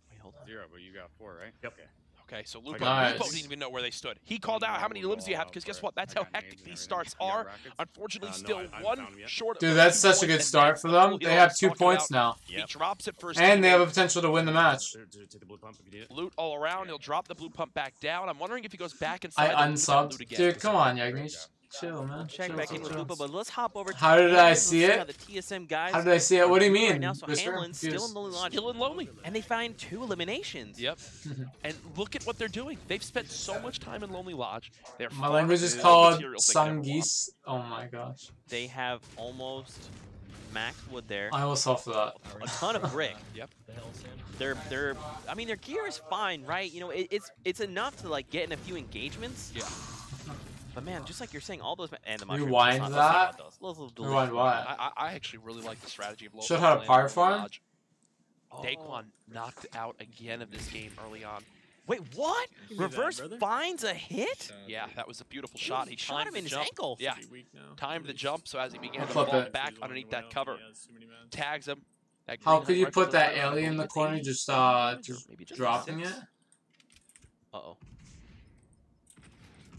Wait, hold on. 0, but you got 4, right? Yep. Okay. Okay, so Lupo, Nice. Lupo didn't even know where they stood. He called out how many limbs do you have because guess what? That's how hectic these starts are. Unfortunately, still one short. Dude, of that's 2 such a points, good and start that's for the them. goal They he'll have always 2 talk points about. now. He drops it first. And they have a potential to win the match. Take the blue pump if you need it. Loot all around. He'll drop the blue pump back down. I'm wondering if he goes back inside. I and loots that loot unsubbed. again. Dude, come on, Yagmish. Chill, man. Check Chill, back chill, in with chill. Lupo, but let's hop over to How did I see how it? the TSM guys How did I see it? What do you are mean? right now, so Whisper? Hanlon's still Confused. in Lonely Lodge. Still in lonely. And they find 2 eliminations. Yep. And look at what they're doing. They've spent so much time in Lonely Lodge. They're My farming language is all the called materials they can ever want. Sungis. Oh my gosh. They have almost max wood there. I almost saw for that. A ton of brick. Yep. I mean, their gear is fine, right? You know, it's enough to like get in a few engagements. Yeah. But man, just like you're saying, all those and the mushrooms. Rewind let's that? talk about those. Those little Rewind delicious what? mushrooms. I actually really like the strategy of low. Showed how to power farm? Daquan knocked out again of this game early on. Wait, what? Give me that, Reverse brother. finds a hit? Yeah, that was a beautiful shot. He Shot timed him the in his jump. ankle. Yeah, Pretty weak now. timed the jump, so as he began to Flip fall it. back underneath that cover, tags him. That How green could you rifle put that doesn't matter. alien in the It's corner 80, just maybe just dropping 86. it? Uh-oh.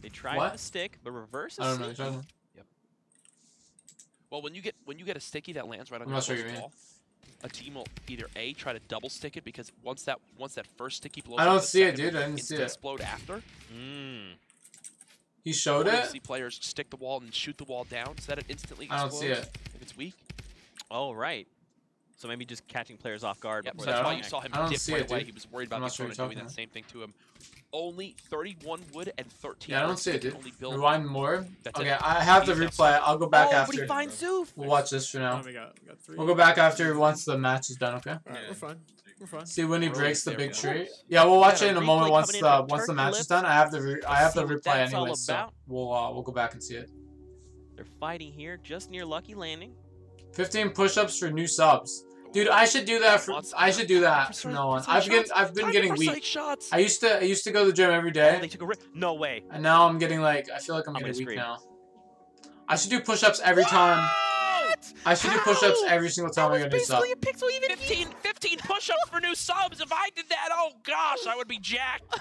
They tried What? the stick, but reverse is I don't know. sneaky. Try to- Well, when you get a sticky that lands right on I'm your not sure close what you mean. wall, a team will either A, try to double stick it, because once that first sticky blows I up, don't the see it, second dude. I will didn't see it. explode after. He showed Or you'll it? see players stick the wall and shoot the wall down so that it instantly I explodes. don't see it. If it's weak. Oh, right. So maybe just catching players off guard. Yep, before so they that's why connect. you saw him I don't dip see right it, away. dude. He was worried I'm about not the sure what opponent you're doing that talking same thing to him. Only 31 wood and 13. Yeah, I don't wood. see it, He dude. can only build Rewind more. That's Okay, it. I have the He's replay. I'll go back Oh, after. but he finds Zoof. We'll watch this for now. We got 3. We'll go back after once the match is done, okay? Alright, we're fine. We're fine. See when he Really breaks the there big we go. tree. Yeah, we'll watch got it a in a replay moment once coming in from the Turkey match is Lips. done. I have the see what replay that's all anyway, so about. we'll go back and see it. They're fighting here just near Lucky Landing. 15 push-ups for new subs. Dude, I should do that for no one. I've been getting weak. Shots. I used to go to the gym every Oh, they day, took a rip. No way. and now I'm getting like I feel like I'm I'm getting gonna weak scream. now. I should do push-ups every time. What? I should do push-ups How? every single time I That get a was new sub. basically a pixel even 15 push-ups for new subs. If I did that, oh gosh, I would be jacked.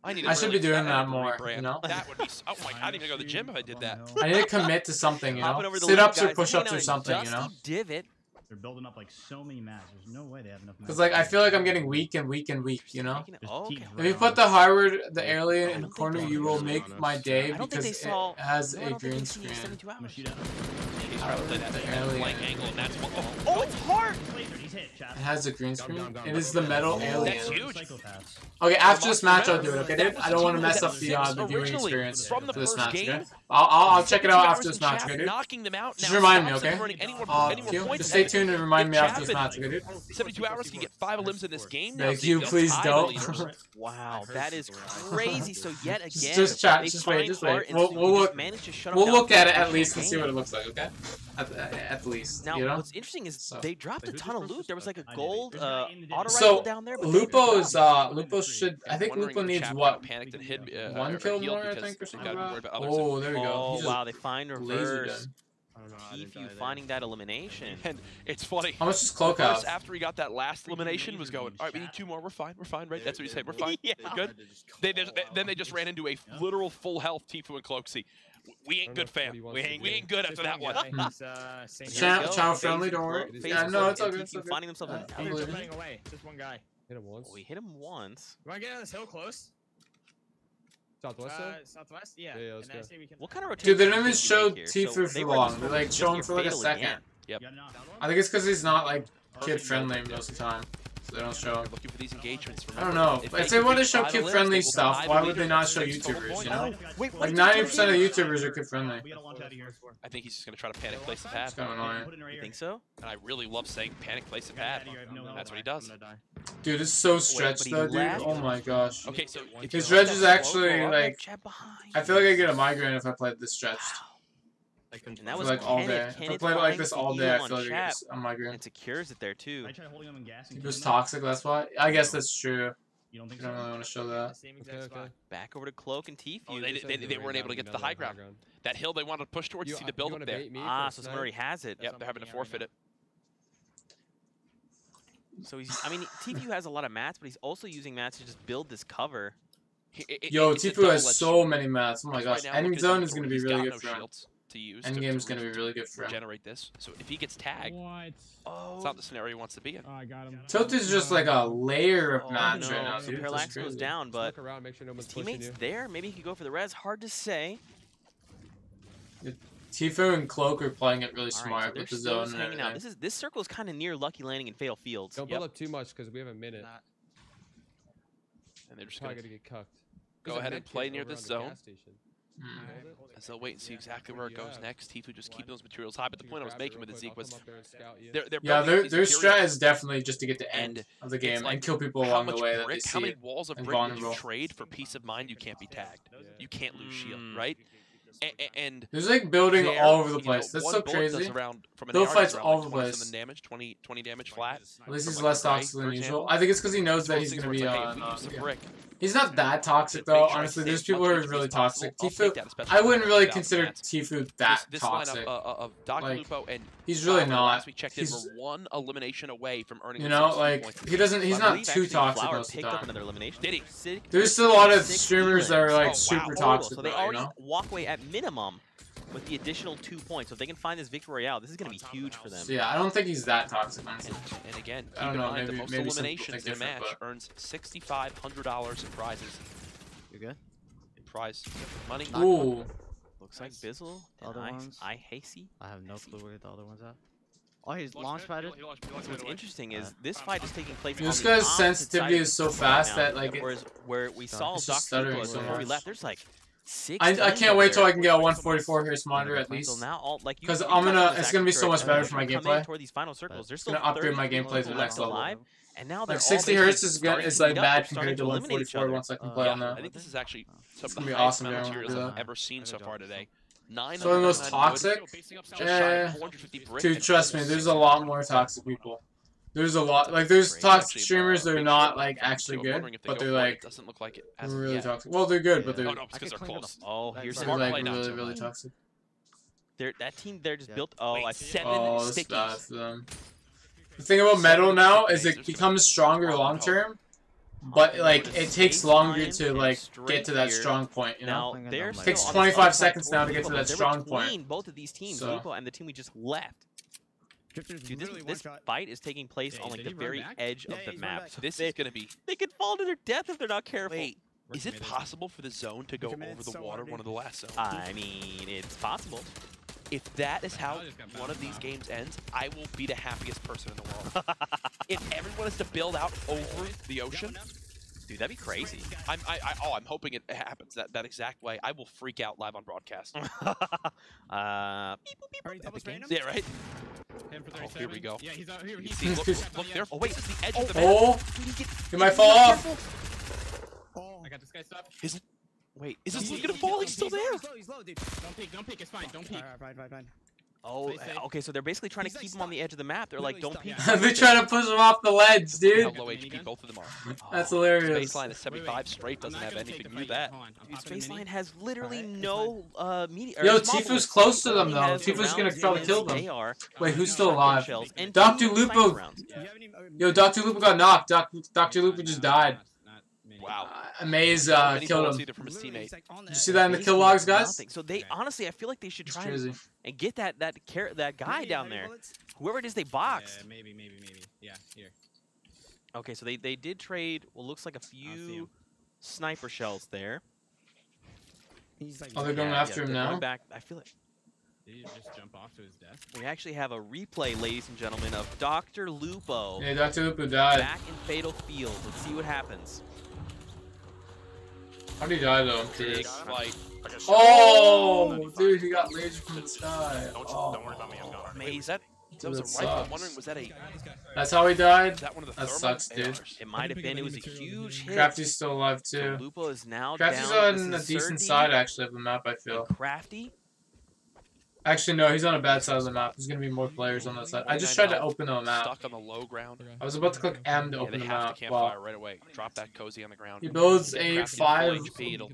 I need. I should be doing I need that to more, rebrand. you know? That would be. Oh my! I didn't even go to the gym if I did that. I need to commit to something, you Hopping know? over the Sit-ups lead, or guys. push-ups Hanging or out in something, you know? Dusty Divot. They're building up like so many mats. There's no way they have enough. Because like I feel like I'm getting weak, you know? Speaking of- oh, okay. If you put the Howard, the alien I in the don't think corner, they you saw will it. make my day I don't think because they saw. it has no, I a don't think green they see screen. 72 hours. He's trying to play that Alien. blank angle, and that's what. Oh, it's hard. It has a green screen. Gone, gone, It gone. is the metal alien. That's huge. Okay, after this match I'll do it, okay, dude? I don't want to mess up the viewing Originally, experience from the for this first match, game, okay? I'll check it out after this 72 match, hours okay, in dude? knocking them out. Just Now remind me, stops okay? them running any more Q, points. just stay tuned and remind me If after this Chapman- match, okay, dude? 72 hours can get 5 elims in this game. Now, Thank so you, they'll please tie the don't. leaders. Wow, that is crazy. So yet again, Just chat, they just find wait, just wait. heart and We'll so we'll you just look managed to shut 'em we'll down look for at the it at whole least and see game. what it looks like, okay? At least, Now, you know? what's interesting is So- they dropped a Wait, who's ton of the loot. first There was like a one? gold There's a guy in the auto So, rifle down there. But they Lupo should I think Wondering Lupo if needs Chapman what? panicked and hid, One or kill healed more, I because think, or they something got like worried that? about others. Oh, there we go. Oh, He just wow, they find lasered reverse. him. I don't know. I didn't Tfue die finding that elimination. And it's funny. How much does Cloak First, have? after he got that last elimination, was going, all right, we need 2 more. We're fine, right? That's what he said. We're fine. Yeah. We're good. Then they just ran into a literal full health Tfue and Cloaksy. We ain't good, fam. We ain't good after that one. Child friendly, don't worry. Yeah, no, it's all good. It's all good. Finding themselves in I believe it. Running away. Just one guy. Hit him once. We hit him once. You want to get on this hill close? Southwest. Southwest? Yeah. Yeah, let's And I go. say we can... What kind of rotation? Dude, they do didn't you even think show we make here? Tfue So they for were long. just They like just show him near for like a fatal second. again. Yep. I think it's because he's not like kid friendly most of the time, so they don't show him. You're looking for these engagements. I don't know. If they want to show kid friendly stuff, why would they not show YouTubers? You know, Wait, like 90% of YouTubers are kid friendly. We gotta launch out of here. I think he's just going to try to panic place the pad. It's kind of annoying. Put it in right You here. think so? And I really love saying panic place the Get out pad. of here, I have no health. That's what he does. I'm gonna die. Dude, it's so but stretched he though, dude. left. Oh my gosh. Okay, so if His you reg let is that actually flow go up, like. Jab behind. I feel like I get a migraine if I played this stretched. And For that was like all Kenneth. day. If I Kenneth played it like finds this the all day, heal I on feel like I Chap. get a migraine. And secures it there too. I tried holding him in gas and He was killing him. toxic, that's why. I guess that's true. You don't think I don't so? really want to show that. Same exact spot. Back over to Cloak and Tfue. Oh, they weren't able to get to the high ground. That hill they wanted to push towards, you see the build up there. Ah, so someone already has it. Yep, they're having to forfeit it. So he's, I mean, Tfue has a lot of mats, but he's also using mats to just build this cover. Yo, It's a Tfue has double-edged so many mats. Oh my Right gosh. now, Ending look at his zone is inventory. going to be He's really got good no for him. shields to use. Endgame is going to be really good for him. Generate this. So if he gets tagged, What? Oh, it's not the scenario he wants to be in. Oh, I got him. Tilt is just like a layer of oh, mats no. right now, So dude. Parallax That's goes crazy. down, but Look around, make sure no his one's pushing teammates you. there. Maybe he could go for the res. Hard to say. Tfue and Cloak are playing it really All right, smart so they're with the still zone just and hanging out. everything. This circle is kind of near Lucky Landing and Fatal Fields. Don't build up too much because we have a minute. And they're just Probably going to gonna get cucked. go ahead and play near the zone. As they'll wait and see exactly where it goes next. Tifu just keeping those materials high. But the point I was making with it, Zeke, was their strat is definitely just to get to end of the game and kill people along the way that they see. How many walls of and brick would you vulnerable. trade for peace of mind? You can't be tagged. You can't lose shield, right? And there's like building there, all over the you place. know, That's one so bullet does crazy. around, from an Bill AR fights does around all like over the place. 27 damage, 20 damage flat. At least he's From, less like, toxic for than usual. example. I think it's because he knows that Those he's things going to where be it's like, hey, on. we use some Yeah. brick. He's not that toxic Make though. sure I Honestly, stay there's as people much who are as really possible. toxic. I'll Tifu, take that, especially I wouldn't really 1,000 consider mats. Tifu that This toxic. lineup of Dr. Like, Lupo and he's really Flower, not. last we checked in, He's, were one elimination away from earning you the know, 60 like points. he doesn't. He's I not believe too actually toxic Flower most of the picked up time. another elimination. Did he? There's still a lot of 6 streamers that are like elims. super Total. toxic, So they though, already you know? walk away at minimum with the additional 2 points. So if they can find this victory royale, this is going to be huge for them. So yeah, I don't think he's that toxic, honestly. And again, keep I don't in know, mind the maybe- most maybe some eliminations in a different, match but- earns $6,500 in prizes. You're good? In prize money. Ooh. Looks like Bizzle. The other ones? I Hasty. I have no clue where the other one's at. Oh, he's launch padded. So what's interesting is this fight is taking place This on the guy's opposite sensitivity side is so of the court fast now, that, like, whereas where we saw it's just Dr. stuttering Lupo so before we much. left, there's like 6 I teams can't over wait till there. I can get a 144 Harris monitor at So least. now all, like, you- 'Cause you I'm touched gonna- on this it's gonna be so actually, much better for my coming gameplay. toward these final circles. There's It's still gonna upgrade 30 my people gameplay to the left next level. alive, and now they're Like all 60 basically hertz is starting is to like meet up. bad They're starting compared to eliminate each 144 other. once I can play on I that. think this is actually some of It's the gonna be highest awesome amount of if I materials do I've that. ever seen so far today. So the most 999 toxic? wood, just shy of 450 brick, Dude, and trust me, there's a lot more toxic people. There's a lot, like, there's toxic streamers that are not, like, actually I'm good, wondering if they but go they're, for it. like, It doesn't look like it as of really yet. toxic. Well, they're good, but they're, Oh no, it's because they're close. Oh, here's they're smart like, play, not really, so really much. toxic. that team. They're just built. Oh, I see. 7 Oh, that's stickies. bad for them. The thing about metal now is it becomes stronger long term, but, like, it takes longer to, like, get to that strong point, you know? Now they're It still takes on the 25 outside seconds now to towards get to Lupo, that but strong they're point. between both of these teams, So- Lupo and the team we just left. Dude, this fight is taking place on like the very edge of the map. So This is going to be... they could fall to their death if they're not careful. Wait, is it possible for the zone to go over the water, one of the last zones? I mean, it's possible. If that is how one of these games ends, I will be the happiest person in the world. If everyone is to build out over the ocean, dude, that'd be crazy. I'm hoping it happens that exact way. I will freak out live on broadcast. Yeah, right. Oh, here we go. Yeah, he's out here. You see, look, there. Oh wait, this is the edge of the map. Oh! He might fall off! I got this guy stuff. Wait, is this gonna fall? He's still there. He's low, dude. Don't peek. It's fine. Don't peek. Alright, fine. Oh, okay. So they're basically trying to keep him on the edge of the map. They're like, don't peek. They're trying to push him off the ledge, How dude! low HP both of them are. That's His hilarious. baseline is 75 straight. Doesn't have anything near that. Dude's baseline has literally no media. Yo, Tifu's close to them, though. Tifu's gonna probably kill them. Wait, who's still alive? Dr. Lupo! Yo, Dr. Lupo got knocked. Dr. Lupo just died. Wow. Maze Many killed bullets him. either from his teammate. Did you see that in the kill logs, guys? So they honestly, I feel like they should It's try crazy. and get that guy down there. Whoever it is they boxed. Yeah, maybe. Yeah, here. Okay, so they did trade what looks like a few sniper shells there. Oh, they're going after him they're now? going back. I feel like Did he just jump off to his death? we actually have a replay, ladies and gentlemen, of Dr. Lupo Yeah, Dr. Lupo died. back in Fatal Field. Let's see what happens. How did he die, though? I'm Big curious. fight. Oh! Dude, he got laser from the sky. Don't worry about me. I'm gone. Wait, was that Dude, was that a rifle? I'm sucks. wondering, was that a... That's how he died? Is that one of the That thermal sucks, dude. ARs? It might have been. It was a huge hit. Crafty's still alive, So too. Lupo is now Crafty's down. on a This is decent Surdy side, actually, of the map, I and feel. Crafty. Actually, no, he's on a bad side of the map. There's gonna be more players on that side. I just tried to open the map. Stuck on the low ground. I was about to click M to Yeah, open they the have map. to campfire Wow. right away. Drop that cozy on the ground. He builds Get a Crafty full 5 HP, it'll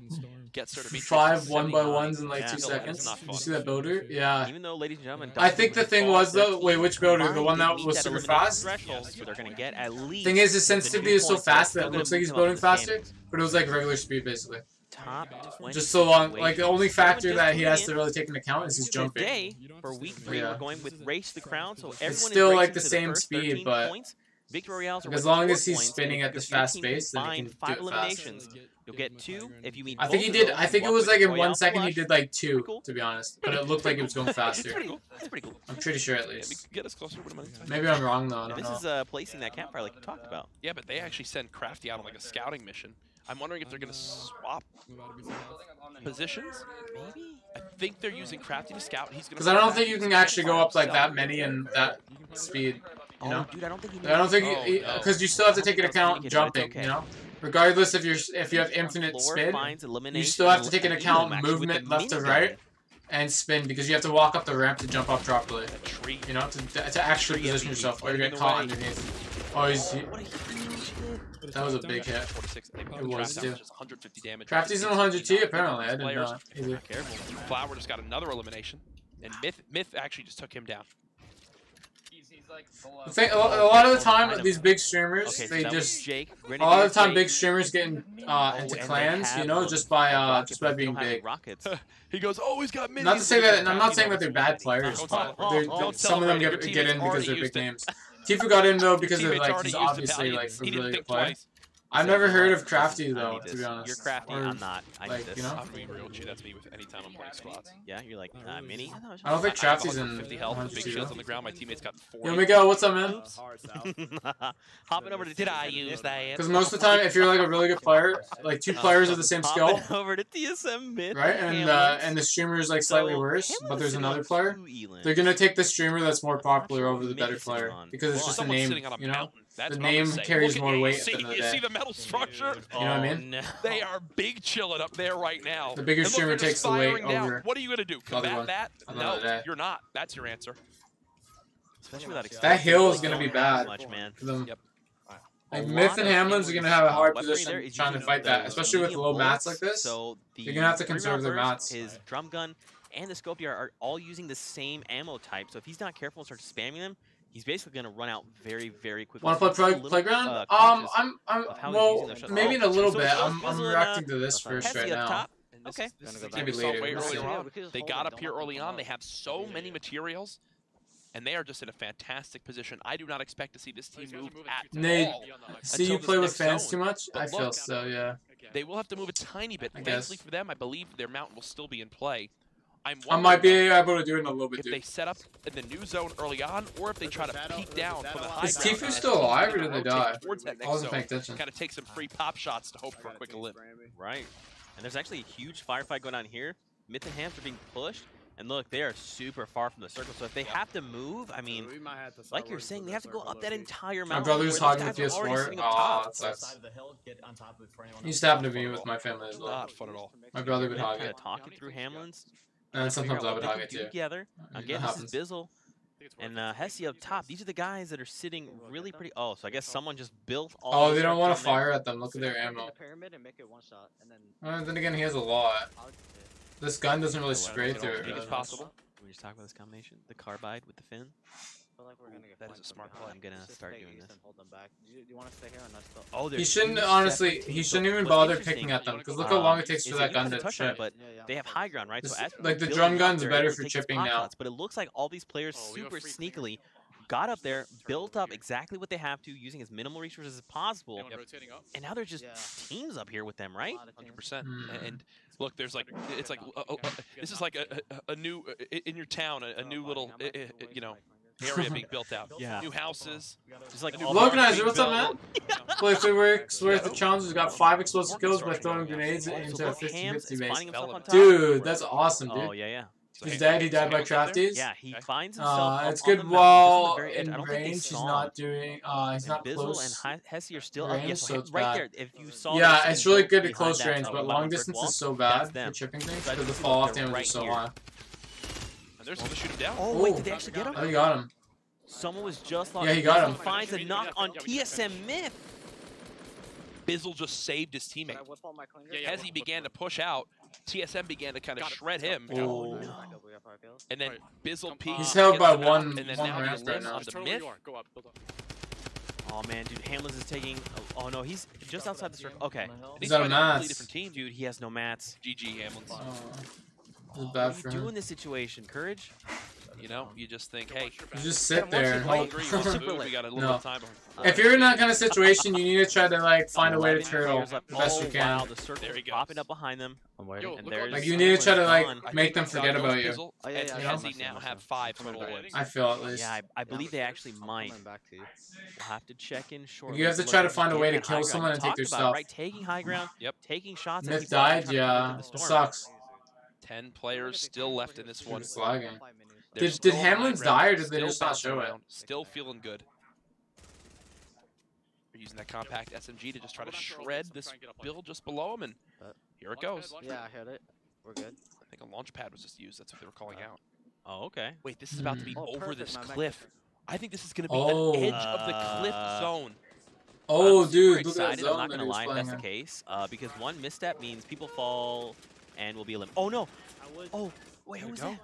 get Sir Demetrius 5 to 1x1s 79. in like Yeah. 2 Still, seconds. it's not Did you fun. see that builder? Yeah. Even though, ladies and gentlemen, I think the thing was though, wait, which builder? The one that was super fast? Thresholds, so they're gonna get at least. Thing is, his the 2 sensitivity is so points, so fast they're that it still looks gonna like he's move him up building in the faster, standings. but it was like regular speed basically. Top 20 Just so long, like the only situation. factor that he has to really take into account is his jumping. Today, for week 3, Yeah. we're going with Race to the Crown, so everyone is still, like, racing the to same first speed, 13 but points. Victory Royales are as worth long 4 as he's points, spinning and at the if your fast team can pace, then he find can 5 do it fast. eliminations, you'll get 2. If you meet I think he both did. of I those, think it walk was with like in Royale 1 second he flush. did like 2, cool. to be honest. But it looked like it was going It's faster. pretty cool. It's pretty cool. I'm pretty sure at Yeah, least. get us closer to money. Maybe I'm wrong though. I don't This know. is placing that campfire like you talked about. Yeah, but they actually send Crafty out on like a scouting mission. I'm wondering if they're going to swap positions. Maybe. I think they're using Crafty to scout. He's going Because I don't think you can actually go up like that many and that speed. You know? Dude, I don't think because you still have to take into account jumping. You know, regardless if you have infinite spin, you still have to take into account movement left to right and spin because you have to walk up the ramp to jump off properly. You know, to actually position yourself or you get caught underneath. Oh, that was a big hit. It was too. Crafty's in 100T apparently. I didn't know. Careful. Flower just got another elimination, and Myth actually just took him down. A lot of the time, these big streamers, they just a lot of the time big streamers get into clans, you know, just by being big. He goes, oh, he's got minis. Not to say that, I'm not saying that they're bad players, but some of them get in because they're big names. Tifu got in though because they're like he's obviously like a really good player. I've never heard of Crafty though, to be honest. You're Crafty, I'm not. I need this. You know? I'm being real with you. That's me with any time I'm playing squads. Yeah, you're like mini. I don't think Crafty's in 50 health, big shields on the ground. My teammates got 40. Yo, Miguel, what's up, man? Hopping over to did I use that? Because most of the time, if you're like a really good player, like two players of the same skill, over to TSM mid, right? And the streamer is like slightly worse, but there's another player. They're gonna take the streamer that's more popular over the better player because it's just a name, you know. The name carries more weight at the end of the day. You see the metal structure? You know what I mean? No. They are big chilling up there right now. The bigger streamer takes the weight over. What are you going to do? Combat that? No, you're not. That's your answer. Especially without that hill is going to be bad for them. Yep. Like Myth and Hamlin's are going to have a hard position trying to fight that, especially with low mats like this. So you're going to have to conserve their mats. His drum gun and the scope DR are all using the same ammo type. So if he's not careful and starts spamming them, he's basically going to run out very, very quickly. Want to play Playground? Well, maybe in a little bit. I'm reacting to this first right now. Okay. Maybe later. They got up here early on. They have so many materials, and they are just in a fantastic position. I do not expect to see this team move at Nate, all. see you play with fans too much? I feel so, yeah. They will have to move a tiny bit. Thankfully for them, I believe their mountain will still be in play. I might be able to do it in a little bit, if they set up in the new zone early on, or if they try to peek down from the high ground. Is Tifu still alive, or did they die? I wasn't paying attention. Kind of take some free pop shots to hope for a quick lift. Right. And there's actually a huge firefight going on here. Myth and Hams are being pushed. And look, they are super far from the circle. So if they have to move, I mean, like you're saying, they have to go up that entire mountain. My brother's hogging the PS4. Oh, that sucks. Used to happen to me with my family as well. Not fun at all. My brother would hog it. Talking through Hamlin's. And sometimes I would hog it too. Together. Again, this is Bizzle. And Hesse up top. These are the guys that are sitting really pretty. Oh, so I guess someone just built all. Oh, they don't want to fire at them. Look at their ammo. Then again, he has a lot. This gun doesn't really spray through it. It's possible. Can we just talk about this combination? The carbide with the fin? That is a smart play. I'm gonna start doing this. Oh, he shouldn't, honestly, he shouldn't even bother picking at them, because look how long it takes for that gun to chip. But they have high ground, right? So as like the drum gun's better for chipping now. But it looks like all these players super sneakily got up there, built up exactly what they have to, using as minimal resources as possible. And now they're just teams up here with them, right? 100%. And look, there's like, it's like, this is like a new, in your town, a new little, you know, area being built out. New houses. Just like Loganizer, what's up, man? Playthrough works where the challenger's got 5 explosive kills by throwing grenades into a 50-50 base. Dude, that's awesome, dude. Oh, yeah. He's dead. He died by Crafties. Yeah, he finds himself. It's good while in range. He's not doing. He's not Bizzle close. And Hesse are still range, up. Yes, so it's right bad. there. If you saw. Yeah, it's really good at close range, but long distance is so bad for chipping things because the fall off damage is so high. And there's going to shoot him down. Oh wait, did they actually get him? Oh, he got him. Someone was just lost. Yeah, he got him. He finds a knock on TSM Myth. Bizzle just saved his teammate. As he began to push out, TSM began to kind of shred him. Oh. And then Bizzle peeked. He's held by one ramp right now. on the Myth. Oh man, dude, Hamlin's is taking. Oh no, he's just outside the circle. Okay. He's out of mats. Different team. Dude, he has no mats. GG Hamlin's. This is bad for What do you do him. in this situation, Courage? You know, you just think, hey, You just sit there and hope. we got a little bit of time. If you're in that kind of situation, you need to try to like find a way to turtle the best you can. Wow, the circle There he goes. popping up behind them. I'm waiting. And there's Like you need to try to like Gone. make them forget about you. Bizzle Oh, yeah, and yeah, Hezzy yeah. now have 5 total wins. I feel at least. Yeah, I believe they actually might. Coming back to you. We'll have to check in shortly. You have to Look, try to find a way to again, kill high someone ground. and take We their talked about it, stuff. Right, taking high ground. Yep. Taking shots. and Myth people trying died, to yeah. get into the It storm. sucks. 10 players still left in this one. It's lagging. They're Did still on Hamlin's high die or ground, did they still just not bouncing show it? around, still feeling good. They're using that compact SMG to just try to shred this build just below him, and here it goes. Yeah, I hit it. We're good. I think a launch pad was just used. That's what they were calling out. Oh, okay. Wait, this is about to be Oh, over perfect, this my back cliff. I think this is going to be Oh. an edge of the cliff zone. Oh, I'm super dude, look at that excited. zone I'm not that gonna he was lie if playing that's the in. case, because one misstep means people fall and will be eliminated. Oh no! Oh wait, who was that?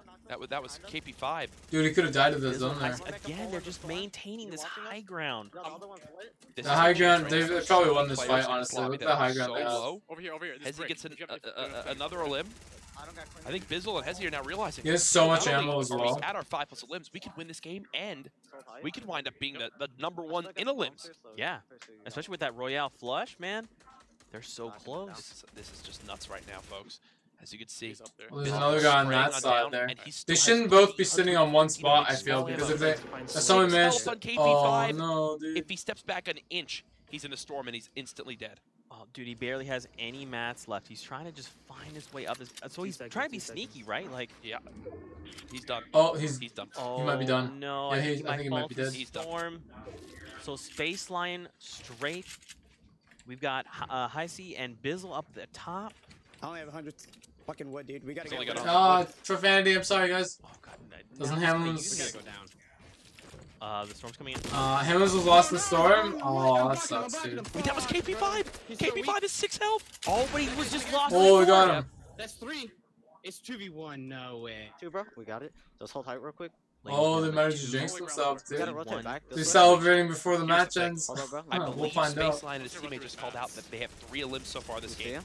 That was KP5. Dude, he could have died to the This zone one there. has- Again, they're just maintaining this high ground. This The is high a ground, transfer they of probably two won this players fight, in honestly. lobby Look at that the high are ground so they have. low. Over here, over here. This Hezzy brick. gets You have to- another limb. I think Bizzle and Hezzy are now realizing. He has so much not only ammo as are we well. at our 5+ limbs, we could win this game, and we could wind up being the #1 in a limbs. Yeah, especially with that Royale flush, man. They're so close. This is just nuts right now, folks. As you can see, Well, there's Bizzle another guy on spraying that side down, there. and he still They has shouldn't both be 300 sitting on one spot, I meters feel, of because ammo. if someone Six managed... health on Oh, KP5. no, dude. If he steps back an inch, he's in the storm and he's instantly dead. Oh, dude, he barely has any mats left. He's trying to just find his way up. So he's trying to be sneaky, right? Like, Yeah, he's done. Oh, he's... He's done. oh, might be done. No, Yeah, I think I think he might fall be for dead. He's done. storm. So Space Lion straight. We've got Heisey and Bizzle up the top. I only have 100 fucking wood, dude. We gotta He's only get got rid of Ah, profanity, I'm sorry, guys. Oh god, Doesn't now he's gonna Hamlin's- use We it. gotta go down. The storm's coming in. Hamlin's was lost in the storm. Oh, that sucks, dude. Wait, that was KP5. KP5 is 6 health. Oh, but he was just lost. Oh, we got him. That's 3. It's 2v1. No way. 2, bro. We got it. Just hold tight real quick. Oh, they managed to jinx Two. themselves, We gotta dude. rotate back. They're This way. celebrating before the Here's match the thing. ends. Hold on, bro. I Huh, believe we'll find out. Space Lion and his teammate just called out that they have 3 limbs so far this You see game. him?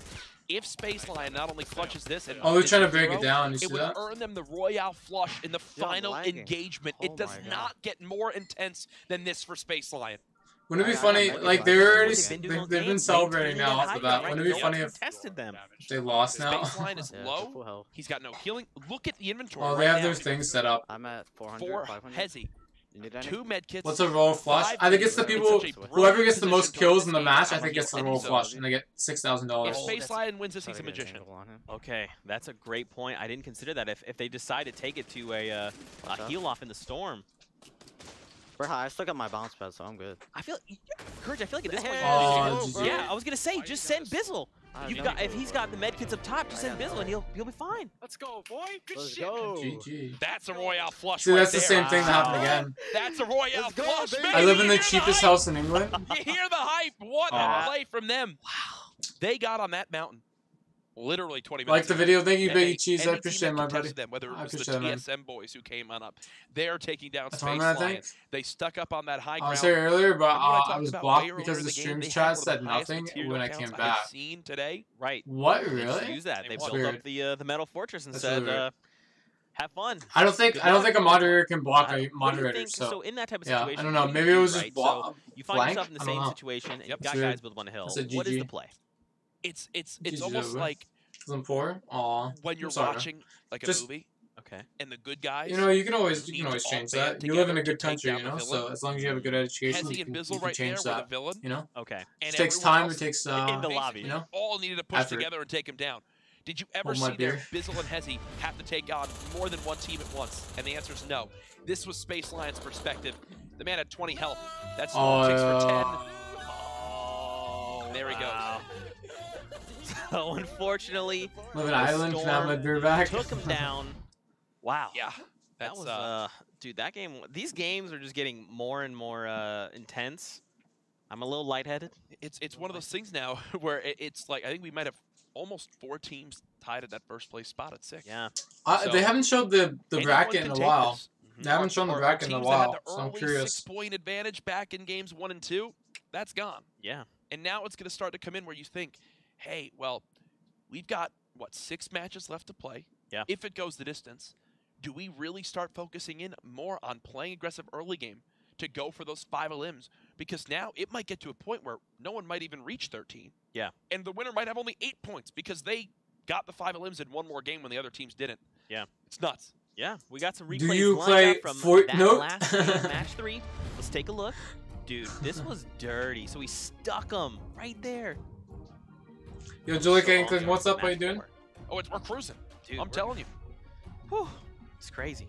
If Space Lion not only clutches this and Oh, they're is trying to a break it hero, down. You it see would that? earn them the Royale flush in the Yeah, I'm final lagging. engagement. Oh It does my God. not get more intense than this for Space Lion. Wouldn't it be I funny? might Like be they're fine. already, What they've been doing all they've game, been celebrating maintaining now that off the high bat. ground, Wouldn't it be right? funny No if one tested them. they lost now? Space Lion is Yeah, low. full health. He's got no healing. Look at the inventory. Oh, right they have now. their things set up. I'm at 400, 4 500. Hezzy, You need any? 2 medkits. What's a roll flush? 5 I think it's the medkits. people, such a brilliant whoever gets the most position to kills win in the this match, game I think on gets the any roll zone. flush, and they get $6,000. If Space that's- Lion wins this, Try he's to a get an magician. angle on him. Okay, that's a great point. I didn't consider that. If they decide to take it to a Watch out. heal off in the storm, We're high. I still got my bounce pad, so I'm good. I feel Courage. I feel like at this point, Oh, you GG. yeah, I was gonna say just send Bizzle. I You've know. got if he's got the medkits up top, just I send got Bizzle and he'll be fine. Let's go, boy. Good Let's shit. go. GG. That's a Royale flush. See, right that's the there. same thing that happened Wow. again. That's a Royale Let's go, flush, baby. baby. I live in the You hear cheapest hype? house in England. You hear the hype? What Aw. a play from them. Wow. They got on that mountain literally 20 minutes Like the ago. video. Thank you, And Biggie hey, Cheese. I any team appreciate it, that my buddy. contested them, whether it I was the appreciate it, man. TSM boys who came on up, they're taking down That's Space all, man, Lion. thanks. They stuck up on that high I ground. was here earlier, but Remember what I I talked was about blocked way earlier because in the game? stream They had chat one of the said highest nothing material when I counts came I've back. seen today. Right. What, They just really? use that. They That's built weird. up the metal fortress and That's said, really weird. have fun. I don't think a moderator can block What a do you moderator. think? So In that type of yeah, situation, I don't know. what do you Maybe it do, was just right? block. So you find blank? yourself in the I don't same know. situation, and Yep. you've got That's weird. guys build on a hill. That's a What is the GG. play? It's GG almost over. like Because I'm poor. Aw. when you're I'm sorry. watching like a Just- movie Okay. and the good guys. You know, you can always need to all change band that. You live in a together good to take country, down you the know. villain. So as long as you have a good education, Hezzy you and can, Bizzle you can right there change were the that. villain. You know, Okay. And it takes everyone time. else It takes in the lobby. you know. all needed to push Effort. together and take him down. Did you ever Hold my see there beer. Bizzle and Hezzy have to take on more than one team at once? And the answer is no. This was Space Lion's perspective. The man had 20 health. That's Oh, 6 for 10. yeah. Oh, there he Wow. goes. So unfortunately, Live in the Ireland. Can I have my Storm beer back? took him down. Wow. Yeah, That that's was dude. That game. These games are just getting more and more intense. I'm a little lightheaded. it's one of those things now where it's like I think we might have almost 4 teams tied at that first place spot at 6. Yeah. So, They haven't showed the anyone bracket can in a take while. this. They haven't shown the Or bracket in a teams that had while, the so I'm early curious. 6-point advantage back in games 1 and 2, that's gone. Yeah. And now it's going to start to come in where you think, hey, well, we've got, what, 6 matches left to play? Yeah. If it goes the distance. do we really start focusing in more on playing aggressive early game to go for those 5 elims? Because now it might get to a point where no one might even reach 13. Yeah. And the winner might have only 8 points because they got the 5 elims in one more game when the other teams didn't. Yeah. It's nuts. Yeah, we got some replays Do you lined play up from Fortnite? that last game, match 3. Let's take a look. Dude, this was dirty. So we stuck him right there. Yo, Julie, So King, what's up? How you doing? Oh, we're cruising. Dude, I'm telling you. Whew, it's crazy.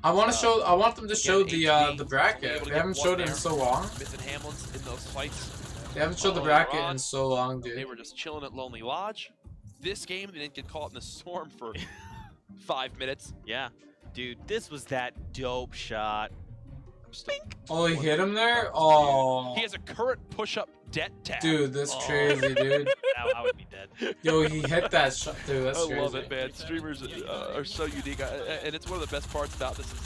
I want to show. I want them to show again, the HB, bracket. They haven't showed it in so long. Missing Hamlin's in those fights. They haven't showed the bracket in so long, dude. They were just chilling at Lonely Lodge. This game, they didn't get caught in the storm for 5 minutes. Yeah. Dude, this was that dope shot. Oh, he hit him there? Oh. He has a current push-up debt tab. Dude, that's crazy, dude. I would be dead. Yo, he hit that shot. Dude, that's crazy. I love it, man. Streamers are so unique. And it's one of the best parts about this is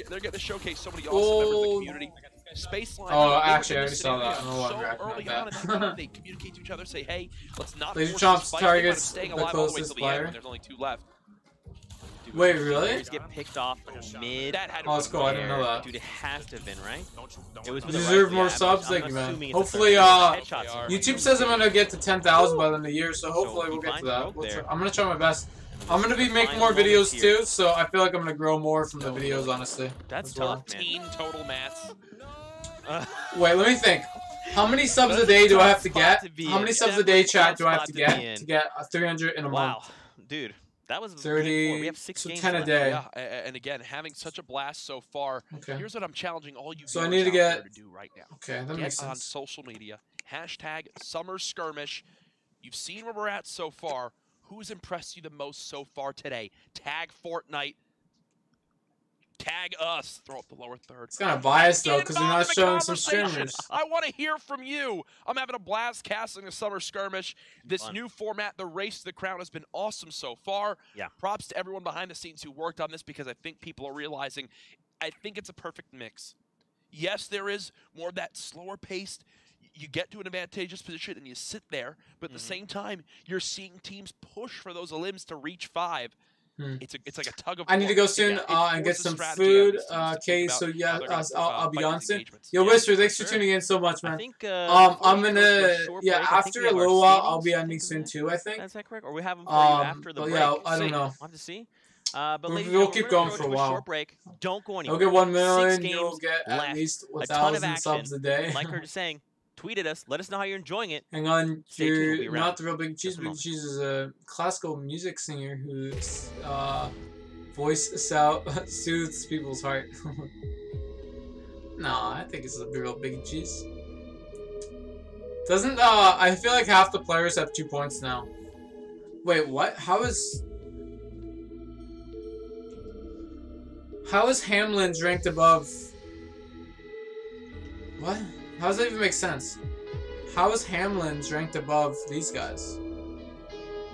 they're getting to showcase so many awesome members of the community. Spaceline. Oh, actually, I already saw that. I'm no longer so acting early like on, that. and they communicate to each other, say, hey, let's not Laser force Chomps this fight. targets Staying the alive all the way closest till the end player. when there's only 2 left. Dude, Wait, the really? players get picked off mid. That had to Oh, have that's been cool. I didn't know fair. that. Dude, it has to have been, right? It was You with the deserve rifle, more yeah, subs, I'm thank you, man. assuming it's a Hopefully, third. Headshots here. YouTube says I'm gonna get to 10,000 by the end of the year, so hopefully he we'll get to finds that. broke there. I'm gonna try my best. I'm gonna be The making final more videos moments here. too, so I feel like I'm gonna grow more from the videos, honestly. That's as well. tough, man. 15 total mats. Wait, let me think. How many subs That's a day a do I tough have to get? spot to be How many in. subs a day, Definitely a chat, tough do I have spot to to get be in. 300 in a Wow, month? dude, that was 30. We have 6 so games 10 a left. day. Yeah, and again, having such a blast so far. Okay. Here's what I'm challenging all you So I viewers need to out there get- to do right now. Okay, that Get makes on sense. social media. Hashtag Summer Skirmish. You've seen where we're at so far. Who's impressed you the most so far today? Tag Fortnite. Tag us. Throw up the lower third. It's kind of biased though, Get because you're not involved in the showing some conversation. streamers. I want to hear from you. I'm having a blast casting a Summer Skirmish. This Fun. new format, the Race to the Crown, has been awesome so far. Yeah. Props to everyone behind the scenes who worked on this because I think people are realizing, I think it's a perfect mix. Yes, there is more of that slower paced. You get to an advantageous position and you sit there, but at the same time, you're seeing teams push for those elims to reach 5. It's like a tug of war. I need to go soon It and get forces some strategy food. out of these teams to think Okay, about so yeah, how they're gonna, I'll be fight on these soon. engagements. Yo, Yeah, Whisper, for thanks for sure. tuning in so much, I man. think I'm before we gonna go to a short yeah, break, I think after we a have our little while, I'll standings. be I ending think soon that- too. I think. Is that correct? Or we have them for you after the but break? yeah, I don't See. know. We'll have to see. But We'll- ladies and we'll gentlemen, keep we're going gonna for go a to while. short break. Don't go anywhere. You'll get 1 6 million. games You'll get at left. least A ton of 1,000 subs a day. Like her just saying, tweet at us. Let us know how you're enjoying it. Hang on, Stay tuned, we'll be you're around not the real Big Cheese. just a Big moment. Cheese is a classical music singer whose voice soothes people's heart. Nah, I think it's a real Big Cheese. Doesn't I feel like half the players have 2 points now. Wait, what? How is Hamlin's ranked above? What? How does that even make sense? How is Hamlin's ranked above these guys?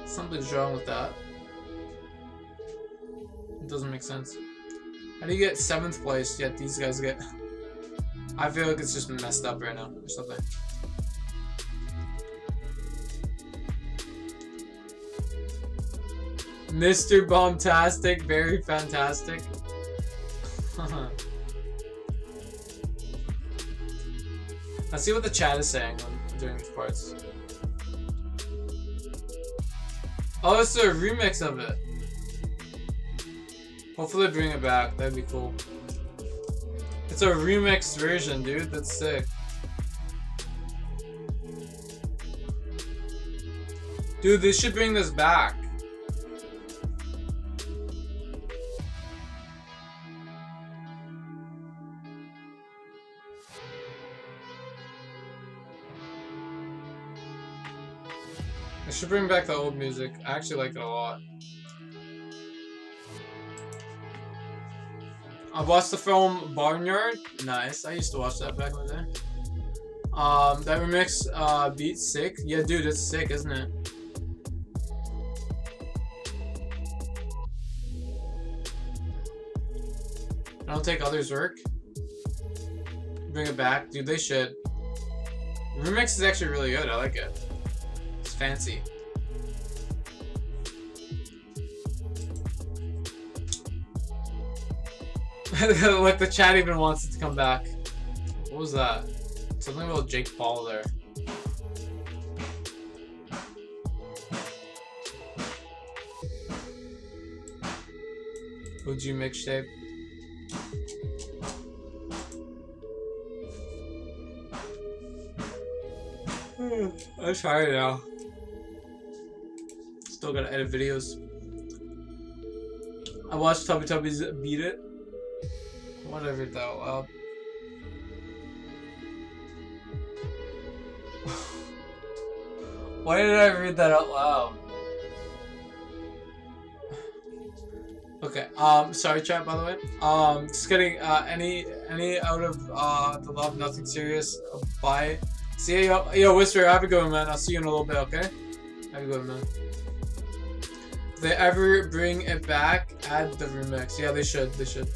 Something's wrong with that. It doesn't make sense. How do you get 7th place yet these guys get... I feel like it's just messed up right now or something. Mr. Bombastic, very fantastic. Let's see what the chat is saying when doing these parts. Oh, it's a remix of it. Hopefully they bring it back. That'd be cool. It's a remixed version, dude. That's sick. Dude, they should bring this back. They should bring back the old music. I actually like it a lot. I watched the film Barnyard. Nice. I used to watch that back in the day. That remix beat's sick. Yeah, dude, it's sick, isn't it? I don't take others' work. Bring it back. Dude, they should. The remix is actually really good. I like it. It's fancy. Like the chat even wants it to come back. What was that? Something about Jake Paul there. OG mixtape. I'm tired now. Still gotta edit videos. I watched Tubby Tubbies beat it. Whatever that out loud. Why did I read that out loud? Okay, sorry chat by the way. Just kidding, any out of the love, nothing serious, bye. See ya, yo, Whisper, have a good one, man. I'll see you in a little bit, okay? Have a good one, man. If they ever bring it back, add the remix. Yeah, they should, they should.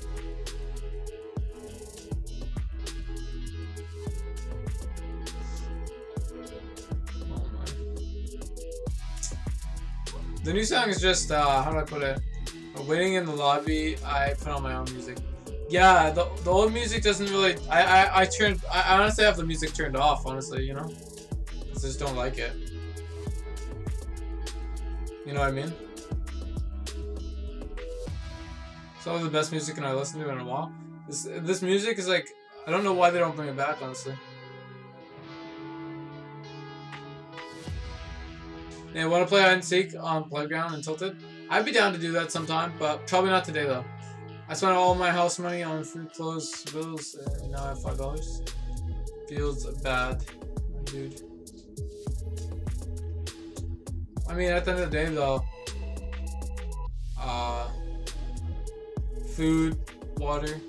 Oh my. The new song is just, how do I put it? Waiting in the lobby, I put on my own music. Yeah, the old music doesn't really. I honestly have the music turned off. Honestly, you know, I just don't like it. You know what I mean? Some of the best music I listen to in a while. This music is like, I don't know why they don't bring it back. Honestly. Yeah, want to play hide and seek on Playground and Tilted? I'd be down to do that sometime, but probably not today though. I spent all my house money on food, clothes, bills, and now I have $5. Feels bad, dude. I mean, at the end of the day though, food, water,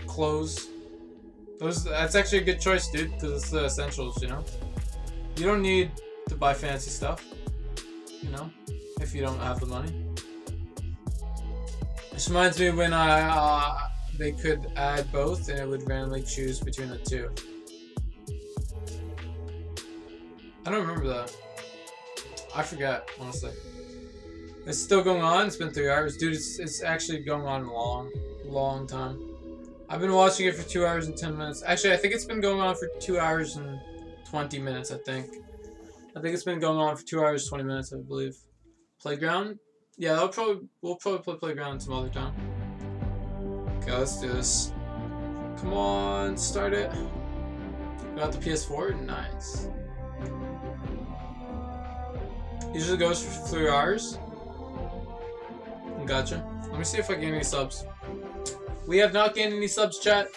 clothes, that's actually a good choice, dude, because it's the essentials, you know? You don't need to buy fancy stuff, you know, if you don't have the money. This reminds me when they could add both and it would randomly choose between the two. I don't remember that. I forget, honestly. It's still going on. It's been 3 hours. Dude, it's actually going on a long time. I've been watching it for 2 hours and 10 minutes. Actually, I think it's been going on for 2 hours and 20 minutes, I think. It's been going on for 2 hours, 20 minutes, I believe. Playground? Yeah, we'll probably play Playground some other time. Okay, let's do this. Come on, start it. Got the PS4? Nice. Usually goes for 3 hours. Gotcha. Let me see if I gain any subs. We have not gained any subs, chat.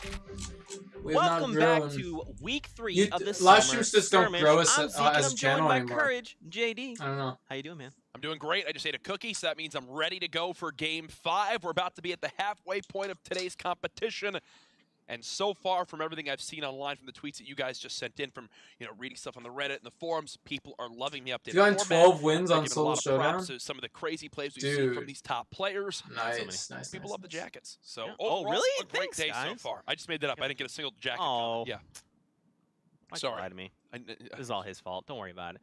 We have Welcome not grown. back to week 3 of the live summer streams just don't skirmish. grow as I'm a channel by anymore. Courage, JD. I don't know. How you doing, man? I'm doing great. I just ate a cookie, so that means I'm ready to go for Game 5. We're about to be at the halfway point of today's competition. And so far, from everything I've seen online, from the tweets that you guys just sent in, from reading stuff on the Reddit and the forums, people are loving the updated You've gotten format. 12 wins on Giving a Solo lot of Showdown? props to some of the crazy plays we've seen from these top players. Nice, nice. People love the jackets. So, Yeah. overall, Oh, really? a great Thanks, day so guys. far. I just made that up. I didn't get a single jacket. Oh. Yeah. Don't Sorry. lie to me. This is all his fault. Don't worry about it.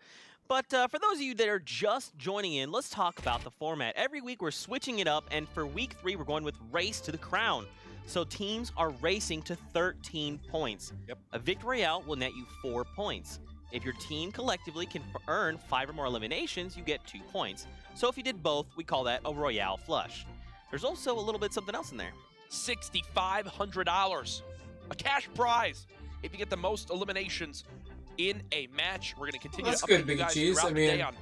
But for those of you that are just joining in, let's talk about the format. Every week we're switching it up, and for week 3 we're going with Race to the Crown. So teams are racing to 13 points. Yep. A victory out will net you 4 points. If your team collectively can earn 5 or more eliminations, you get 2 points. So if you did both, we call that a Royale flush. There's also a little bit something else in there. $6,500. A cash prize if you get the most eliminations in a match. We're going to continue That's to good, update you Biggie guys Cheese. throughout I the mean, day on,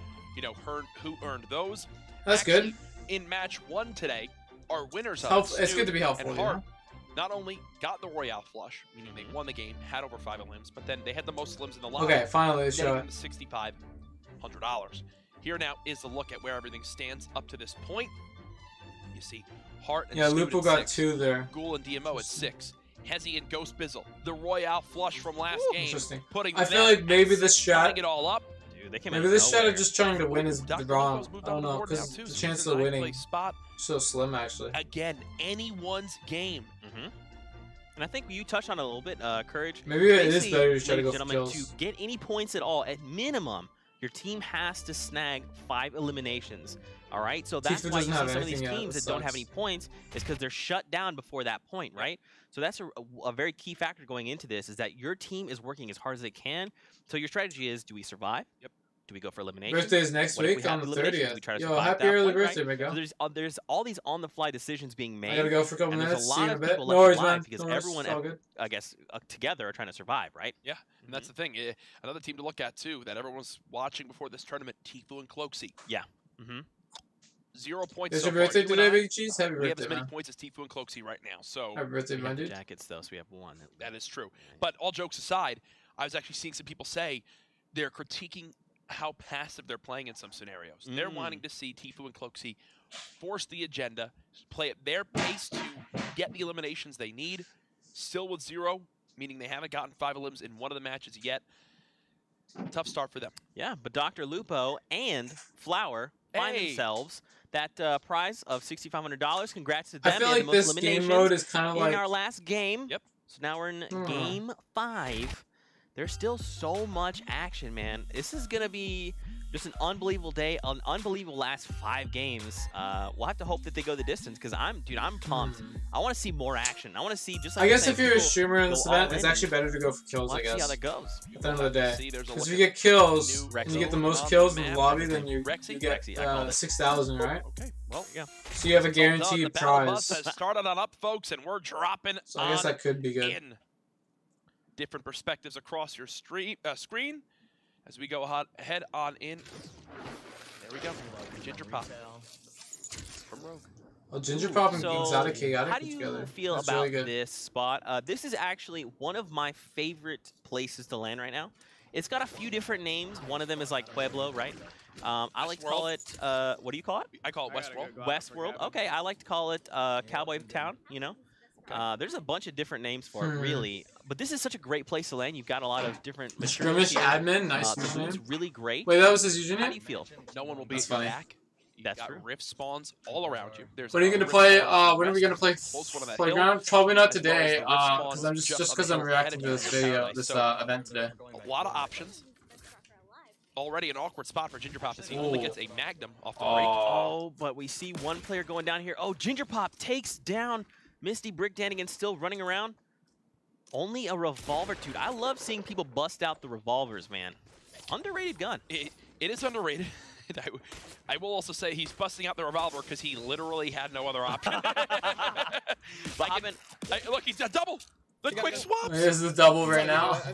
who earned those. That's Actually, good. In match 1 today, our winners It's good to be helpful, and you Hart know? not only got the Royale flush, meaning they won the game, had over 5 elims, but then they had the most elims in the line. Okay, finally, show netting it. them $6,500. Here now is the look at where everything stands up to this point. You see Hart and Yeah, Snoot Lupo at got 6, 2 there. Ghoul and DMO at 6. Hezzy and Ghost Bizzle, the Royale flush from last game, Interesting. putting I feel them like maybe at this 6, shot. tying it all up. Dude, they came Maybe out this of shot nowhere. of just trying to win is Dr. wrong. Lupo's moved I on don't the know, board now, because too, the so chance he's of in ninth winning place spot. so slim, actually. Again, anyone's game. And I think you touched on it a little bit, Courage. Maybe it is Basically, better to try to ladies go and for gentlemen, kills. to get any points at all, at minimum, your team has to snag 5 eliminations. All right, so that's Tifu why you doesn't see have some of these anything yet, teams that that don't have sucks. any points is because they're shut down before that point, right? So that's a very key factor going into this is that your team is working as hard as they can. So your strategy is: do we survive? Yep. Do we go for elimination? Birthday is next What if we week have on the eliminations? 30th. Do we try to Yo, survive happy that early point, right? birthday, big So guy. there's all these on-the-fly decisions being made. I gotta go for a couple and there's minutes. a See you lot in a of bit. people No left worries, alive man. because No worries. everyone, It's all good. I guess, together are trying to survive, right? Yeah, and that's the thing. Another team to look at too that everyone's watching before this tournament: Tifu and Cloaksy. Yeah. Mm-hmm. 0 points. It's so your birthday far. You and today, I, Big Cheese. Happy we have as birthday, many man. points as Tifu and Cloaksy right now. So Happy birthday, We my have the dude. jackets though, so we have one. that is true. But all jokes aside, I was actually seeing some people say they're critiquing how passive they're playing in some scenarios. They're wanting to see Tifu and Cloaksy force the agenda, play at their pace to get the eliminations they need. Still with 0, meaning they haven't gotten 5 elims in one of the matches yet. Tough start for them. Yeah, but Dr. Lupo and Flower find Hey. themselves that prize of $6,500. Congrats to them. I feel They had like the most this game eliminations mode is kind of in like. our last game. Yep. So now we're in game 5. There's still so much action, man. This is going to be just an unbelievable day, an unbelievable last 5 games. We'll have to hope that they go the distance because I'm pumped. I want to see more action. I want to see just like I guess saying, if you're a people streamer in go this all event, in it's actually and better to go for kills, I let's see how guess. that goes. At the end of the day. See, there's a Because if look you at get kills new and you get the Rexy most on kills the in the map, lobby, then Rexy? you get Rexy, I called it. 6,000, right? Okay, well, Yeah. So you have a it's all done. The guaranteed battle bus prize. has started on up, folks, and we're dropping So I guess that could be good. in. Different perspectives across your screen as we go ahead on in. There we go. Ginger Pop from Rogue. Oh, Ginger Pop and So, Exotic Chaotic how do you together. feel That's about really good. this spot? This is actually one of my favorite places to land right now. It's got a few different names. One of them is like Pueblo, right? I like to call it, what do you call it? I call it Westworld. Westworld. Okay, I like to call it Cowboy Town, you know? There's a bunch of different names for it, really. But this is such a great place to land. You've got a lot of different materials Skirmish here. admin, nice The username. loot's really great. Wait, that was his How do username? you feel? No one will be That's at your funny. back. You've That's got true. rift spawns all around you. There's When are you a gonna rift play? spawn When are we gonna play close one on that Playground? hill, Probably not as well as today. the rift spawns Because I'm just just on because the I'm hill reacting to ahead this of you. video, Nice. this So, event today. a lot of options. Already an awkward spot for Ginger Pop as he only Ooh. gets a Magnum off the break. Oh, but we see one player going down here. Oh, Ginger Pop takes down Misty Brickdannigan, still running around. Only a revolver, dude. I love seeing people bust out the revolvers, man. Underrated gun. It is underrated. I will also say he's busting out the revolver because he literally had no other option. Look, he's a double. The quick swaps. Here's the double right now. He's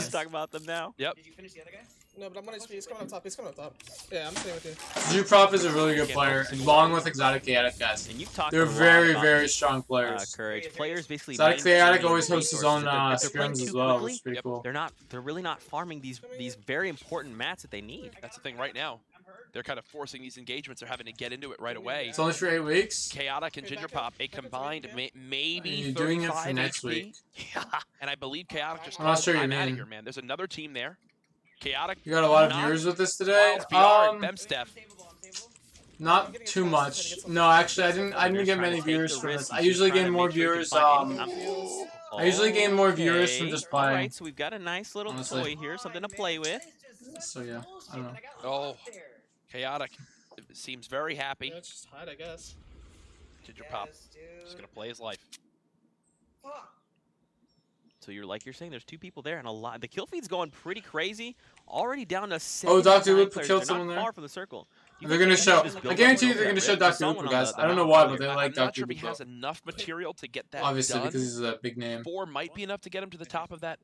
talking about them now. Yep. Did you finish the other guy? No, but I'm on his feet. He's coming up top. He's coming up top. Yeah, I'm staying with you. Ginger Pop is a really good player, along with Exotic Chaotic, guys. And you've talked They're a lot very, about very strong players. courage. Players basically. Exotic manage Chaotic their always hosts his resources. own If they're playing scrims too as well, quickly, which is pretty cool. They're really not farming these very important mats that they need. That's the thing right now. They're kind of forcing these engagements. They're having to get into it right away. It's only for 8 weeks. Chaotic and Ginger Pop, a combined maybe You're doing it for 35 next HP. week. Yeah. And I believe Chaotic just I'm not called, sure you I'm out of mean. here, man. There's another team there. Chaotic. You got a lot of not viewers with this today. Wild BR and Bemsteph. Not too much. No, actually, I didn't get many viewers from this. I usually gain more viewers. I usually gain more viewers from just playing. Alright, so we've got a nice little Honestly. toy here, something to play with. So yeah, I don't know. Oh, Chaotic seems very happy. Yeah, it's just hide, I guess. Ginger Pop just gonna play his life. So you're saying there's 2 people there and a lot. The kill feed's going pretty crazy. Already down to 7. Oh, Dr. Lupo players. killed They're someone not there? far from the circle. You They're think gonna they show. can just I build guarantee you one they're over gonna that show rift? Dr. Someone Lupo, on guys. the I don't know map why, earlier. but they like I'm Dr. not sure if he Lupo. has enough material to get that Obviously, done. because he's a big name. 4 might be enough to get him to the top of that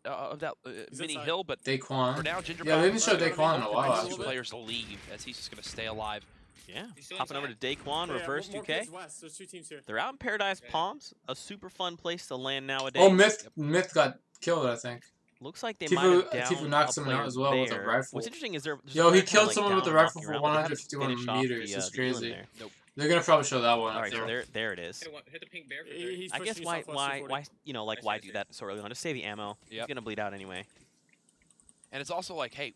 mini hill, but Daquan. for now, Ginger Yeah, Pop they didn't show Daquan in a while, wants actually. players to leave as he's just gonna stay alive. Yeah, hopping over to Daquan, reverse 2K. There's 2 teams here. They're out in Paradise Palms, a super fun place to land nowadays. Oh, Myth got killed, I think. Looks like they Tifu- might have downed Tifu knocked a someone player out as well with a there. rifle. What's interesting is there's Yo, a he player killed like someone with down a rifle walking for around, but they haven't 151 finished off meters. the, It's the deal in crazy. there. Nope. They're gonna probably show that one. All right, I so think. there it is. Hit the pink bear for He's I guess pushing why southwest 240. why do that so early on? Just save the ammo. He's Yep. gonna bleed out anyway. And it's also like, hey,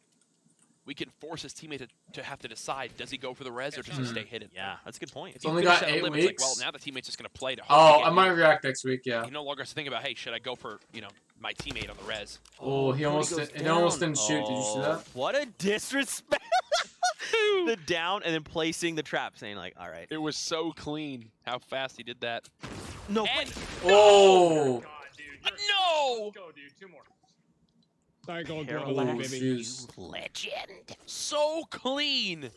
we can force his teammate to have to decide, does he go for the res or does he stay hidden? Yeah, that's a good point. If It's you only finish got that 8 limit, it's weeks. like, well, now the teammate's just going to play to hope Oh, to I get might you. react next week. Yeah. He no longer has to think about, hey, should I go for, my teammate on the res? Oh, he almost goes didn't shoot. Did you see Oh, that? what a disrespect! the down and then placing the trap, saying like, all right. It was so clean how fast he did that. No. And Oh. no! Go, dude. 2 more. Sorry, go, Parallax, baby. you legend. So clean.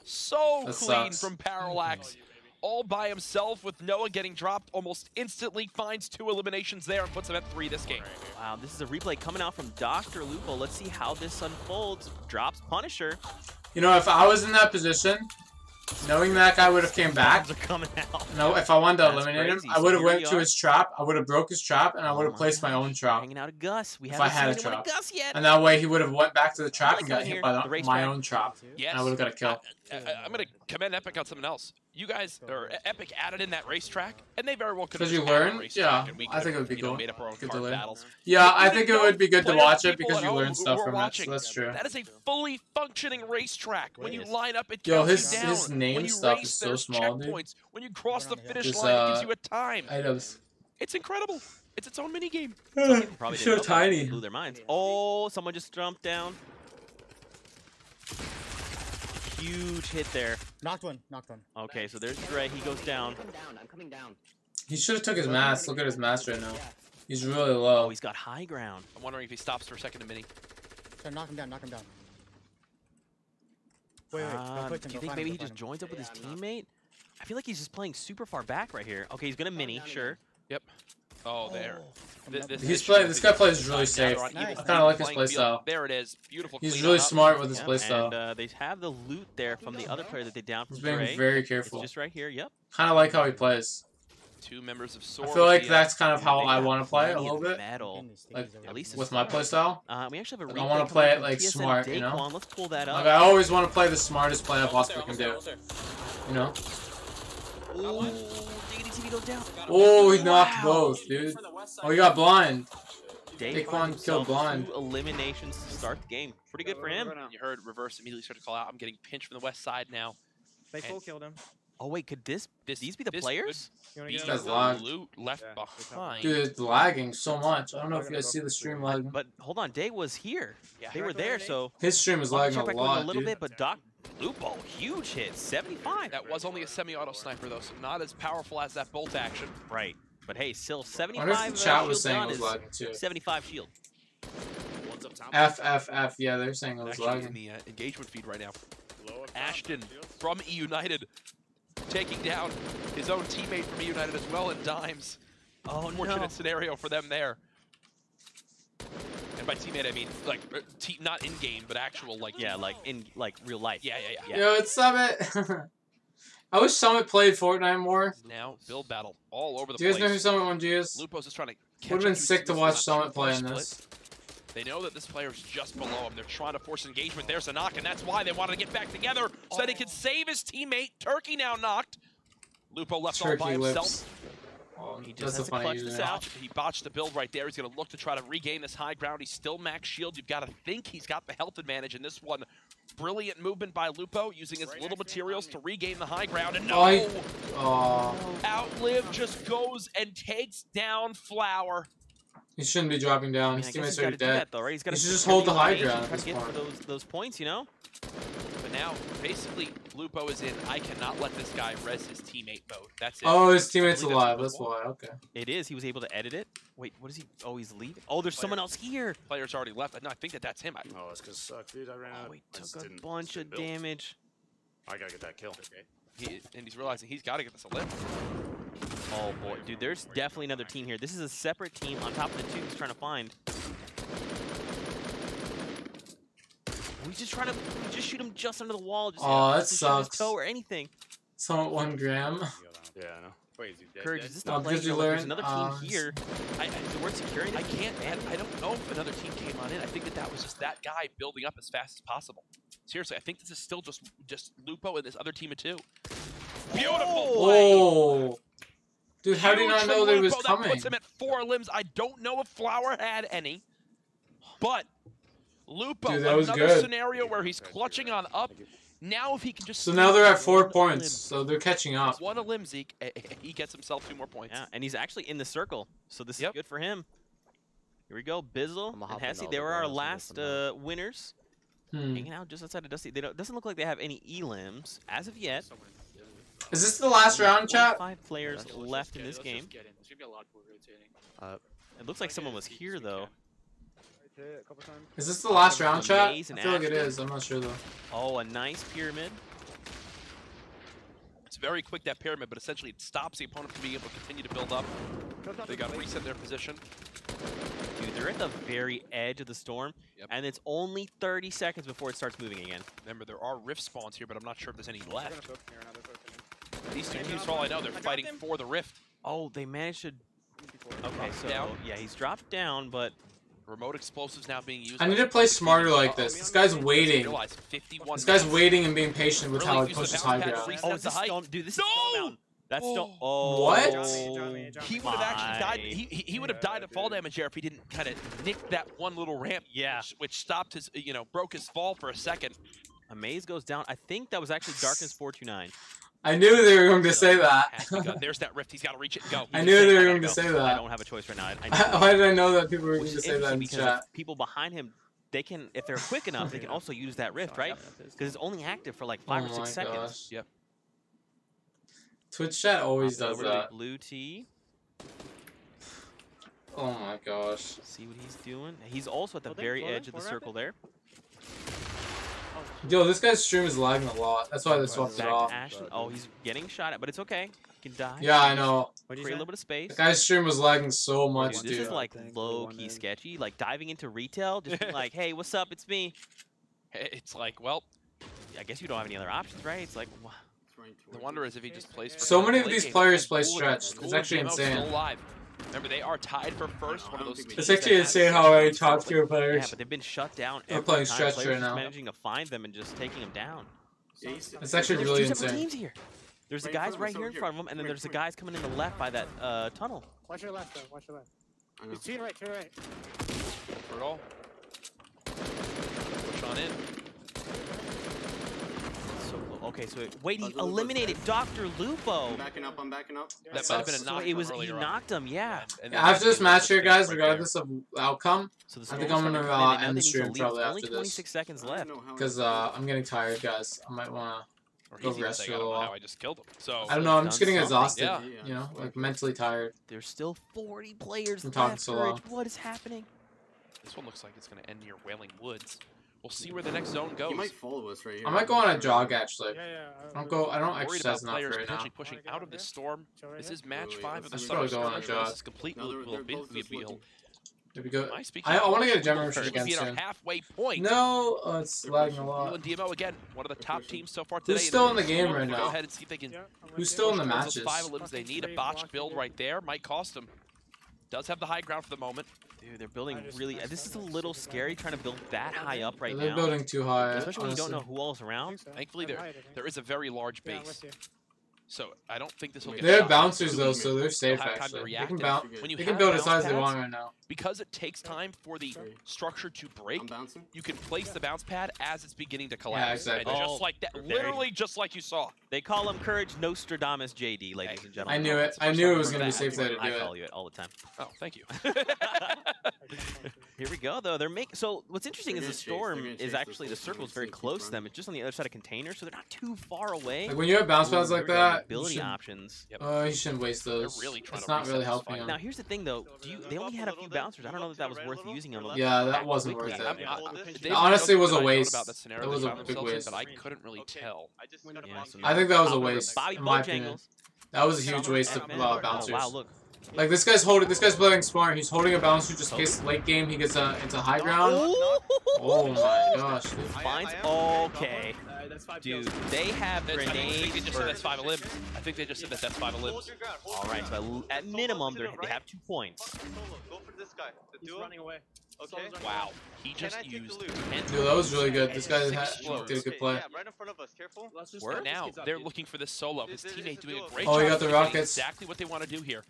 So That clean sucks. from Parallax. All by himself with Noah getting dropped almost instantly, finds 2 eliminations there and puts him at 3 this game. Wow, this is a replay coming out from Dr. Lupo. Let's see how this unfolds. Drops Punisher. You know, if I was in that position, knowing that guy would have came back. Bombs are coming out. No, if I wanted to That's eliminate crazy. him, I would have So here went we to are. his trap. I would have broke his trap, and I would have placed my own trap. Hanging out a Gus. We If I haven't had seen a anyone trap. Gus yet. And that way he would have went back to the trap and got coming hit here. by The my racetrack. own trap. Yes. And I would have got a kill. I'm going to commend Epic on something else. You guys, or Epic added in that racetrack, and they very well could have Because you just added a learn? racetrack, Yeah, and we I could think it have, would be you know, cool. made up our own Good to card learn. battles. Yeah, I Even think it though would be good to players, watch it people because at you home learn who stuff are from it, watching, so that's true. That is a fully functioning racetrack. When you line up, it Yo, counts you down. his name when you stuff race, is so there's small, dude. checkpoints. When you cross the finish His, line, it gives you a time. Items. It's incredible. It's its own mini game. Probably So didn't know that. tiny. Blew their minds. Oh, someone just jumped down. Huge hit there. Knocked one. Okay, so there's Dre. He goes down. I'm coming down. He should have took his mask. Look at his mask right now. He's really Oh, low. he's got high ground. I'm wondering if he stops for a second in mini. So knock him down. Wait, Do you think maybe he just joins up with his teammate? I feel like he's just playing super far back right here. Okay, he's gonna mini, sure. Yep. Oh, there. This guy plays really safe. I kind of like his playstyle. There it is. Beautiful. He's clean really up. smart with his Yep, playstyle. and they have the loot there from the other player that they downed from He's being Dre. very It's careful. just right here. Yep. Kind of like how he plays. 2 members of I Sword. feel like the, that's kind of how They I got want to play a plenty little of bit. metal. Like At least with it's my playstyle. We actually have a I replay wanna coming play up it, from like, PSN smart, you know? Daquan. Let's pull that up. Like I always want to play the smartest play I possibly can do. You know? Ooh, Diggity TV goes down. Oh, he knocked Wow. both, dude. Oh, he got blind. Daquan Daquan himself, killed blind. 2 eliminations to start the game. Pretty good for him. You heard Reverse immediately start to call out. I'm getting pinched from the west side now. They full killed him. Oh wait, could these be the this players? You wanna Be get That's him? the lagged. loot left behind. Dude, it's lagging so much. I don't know if you guys see the stream lagging. But hold on, Day was here. Yeah. They were there, so His stream is I'll lagging check a back with him lot, a little dude. bit. But Doc Lupo, huge hit, 75. That was only a semi-auto sniper though, so not as powerful as that bolt action. Right, but hey, still I 75. wonder if the chat was shield saying done it was is lagging too. 75 shield. One's up top. F. Yeah, they're saying it was Actually in lagging. the engagement feed right now. Low up top. Ashton from E United taking down his own teammate from E United as well in Dimes. Oh Unfortunate no. scenario for them there. And by teammate I mean like not in game, but actual like Yeah, like in real life. yeah. Yo, it's Summit. I wish Summit played Fortnite more. Now build battle all over the Do you guys know who place. Summit 1G is? Lupo's just trying to catch Would have been up to sick to Steel's watch not Summit too play far in split. this. They know that this player's just below him. They're trying to force engagement. There's a knock, and that's why they wanted to get back together so that he could save his teammate. Turkey now knocked. Lupo left all by Turkey himself. lips. Oh, He that's just a has to funny clutch this username. out. He botched the build right there. He's going to look to try to regain this high ground. He's still max shield. You've got to think he's got the health advantage in this one. Brilliant movement by Lupo, using his little materials to regain the high ground. And no! Outlive just goes and takes down Flower. He shouldn't be dropping down. I His guess teammates he's are got to do dead. that though, right? He's got He to should just hold the high ground at try this to get point. those points, you know. But now, basically, Lupo is in, I cannot let this guy res his teammate mode. That's it. Oh, his teammate's I believe alive. that's That's what why. Okay. It is. He was able to edit it. Wait, what is he? Oh, he's leaving. Oh, there's someone else here. Player's already left. No, I think that's him. Oh, it's because suck, dude. I ran out. Oh, he I just took a didn't- bunch just of didn't build. damage. I gotta get that kill. And he's realizing he's got to get this a lift. Oh boy, dude, there's definitely another team here. This is a separate team on top of the two he's trying to find. We just shoot him just under the wall. Just, Aw, that just shoot his sucks. toe or anything. Somewhat 1 gram. Yeah, I know. Wait, is he dead? Courage, dead? is this the No, play? because you Look, there's learn, another team here. The word security. I can't, man. I don't know if another team came on in. I think that was just that guy building up as fast as possible. Seriously, I think this is still just Lupo and this other team of 2. Beautiful play. Oh. Dude, how do you Huge not know from that it was Lupo. That coming? puts him at 4 limbs. I don't know if Flower had any, but Lupo, Dude, that was another good. scenario where he's clutching on up. Now if he can just So now they're at 4 one points. limb. So they're catching up. One a limb, Zeke. He gets himself 2 more points. Yeah, and he's actually in the circle, so this is good for him. Here we go, Bizzle and hop in Hesse. all They the were our grounds and last this and winners. hanging out just outside of Dusty. They don't, doesn't look like they have any elims as of yet. Is this the last round, chat? 5 players left in this game. It looks like someone was here though. Is this the last round, chat? I Maze and feel like it Ashton. is. I'm not sure though. Oh, a nice pyramid. It's very quick, that pyramid, but essentially it stops the opponent from being able to continue to build up. They got to reset their position. Dude, they're at the very edge of the storm, Yep. and it's only 30 seconds before it starts moving again. Remember, there are rift spawns here, but I'm not sure if there's any left. These two teams, for all I know, they're fighting for the rift. Oh, they managed to... Okay, so, down. yeah, he's dropped down, but... Remote explosives now being used. I need to play smarter like this. This guy's waiting. Realize 51 This guy's minutes. waiting and being patient with Really how he use the pushes bounce high pad to ground. reset Oh, the is this height. stone? Dude, this No! is stone. That's stone. Oh. Oh. What? He would have actually died. He would have died of fall damage there if he didn't kind of nick that one little ramp. Yeah. Which stopped his, broke his fall for a second. A maze goes down. I think that was actually Darkness 429. I knew they were going to say that. Has begun. There's that rift. He's got to reach it and go. I knew they were going to go. say I that. don't have a choice right now. I Why did I know that people were Which going to is say that in interesting the because chat? if people behind him, they can, if they're quick enough, they can also use that rift, right? Because it's only active for like 5 or 6 seconds. Gosh. Yep. Twitch chat always Hop does over to that. Blue T. Oh my gosh. See what he's doing. He's also at the very edge of the circle there. Yo, this guy's stream is lagging a lot. That's why they swapped it Back off. to Ashton. Oh, he's getting shot at, but it's okay. He can die. Yeah, I know. Create a little bit of space. The guy's stream was lagging so much, This dude. is like low-key sketchy. Like diving into retail, just being like, hey, what's up? It's me. It's like, well, I guess you don't have any other options, right? It's like, wow. the wonder is if he just plays. For So the many of late these game. players play School- stretch. School It's and actually JMO insane. Still alive. Remember, they are tied for first. One of those teams It's that actually has insane how many top tier Yeah, players but they've been shut down are every playing time. stretch Players right just now. managing to find them and just taking them down. It's actually There's really two separate insane. teams here. There's the guys right here in front of them, and then there's the guys coming in the left by that tunnel. Watch your left, though. Watch your left. He's to your right, to your right. For it all. Push on in. So close. Okay, so wait, he eliminated Dr. Lupo. I'm backing up, I'm backing up. That might have been a So knock. it was from he earlier on. knocked him, yeah. And Yeah, then after this he match was here, just guys, right regardless of outcome, So the I think storm's I'm starting gonna to come in, and now end they the need to stream leave. probably Only after this. 26 seconds left. because I'm getting tired, guys. I might want Or Go he's even rest saying, for a I don't know while. how I just killed him. So to. I don't know. I'm Done just getting something. exhausted. Yeah. You know, like mentally tired. There's still 40 players I'm talking left. so Courage. long. What is happening? this one looks like it's going to end near Wailing Woods. We'll see where the next zone goes. He might follow us right here. I might go on a jog actually. Yeah, yeah. I don't go. I don't Worried exercise about enough players right now. potentially pushing out of this storm. This is match Wait, 5 of the let's summer go on a skirmish. jog. This is complete. No, they're both just looking. There we go. Am I speaking? I want to get a We gem will rush be again at our soon. halfway point. No, it's lagging a lot. Blue and DMO again, one of the top teams so far today. Who's still in the game We'll right Go now? ahead and see if they can Who's still in the push matches? those 5 elims they need. A botched build right there might cost them. Does have the high ground for the moment. Dude, they're building really. This is a little scary trying to build that high up right They're now. building too high. Especially when you don't honestly. know who all's around. Thankfully, there is a very large Yeah, base, with you. so I don't think this will get They have shot. bouncers though, so they're safe have time to actually. They react can and bounce. When you They can have build as bounce high as they pads, want right now. because it takes time for the structure to break. I'm bouncing. You can place the bounce pad as it's beginning to collapse. exactly. And Oh, just like that, very- literally just like you saw. They call him Courage Nostradamus JD, ladies and I gentlemen. knew it. It's the I first knew time it was I've gonna be heard safe that. to do I it. call you it all the time. Oh, thank you. Here we go, though. They're making. So what's interesting They're is the gonna chase- they're storm gonna is chase actually the this whole circle is time, very so keep close to them. running. It's just on the other side of container, so they're not too far away. Like when you have bounce pads like Here we go, that, you mobility should, options. you shouldn't waste those. really trying It's to not reset really this helping fight. them. Now here's the thing, though. They only had a few bouncers. I don't know if that was worth using on them. Yeah, that that wasn't quickly. worth it. They Honestly, it was a know what waste. About that scenario That they was a found big themselves in, waste. But I couldn't really tell. Yeah, so I think that was a now- waste, Bobby in my opinion. Bojangles. That was a huge waste of Oh, bouncers. wow, look. Like this guy's holding. This guy's playing smart. He's holding a bouncer just in case late game he gets into high ground. Oh my gosh, dude. Finds okay. Dude, they have I think they grenades. just said that's 5 elims. I think they just said that that's 5 elims. All right, so at minimum, they have 2 points. Go for this guy. He's running away. Okay. Wow, he just used 10 Dude, that was really good. This guy explodes. did a good play. Yeah, right in front of us. Careful. But now they're looking for this solo. His teammate doing a great Oh, job. he got the of getting rockets. Exactly what they want to do here.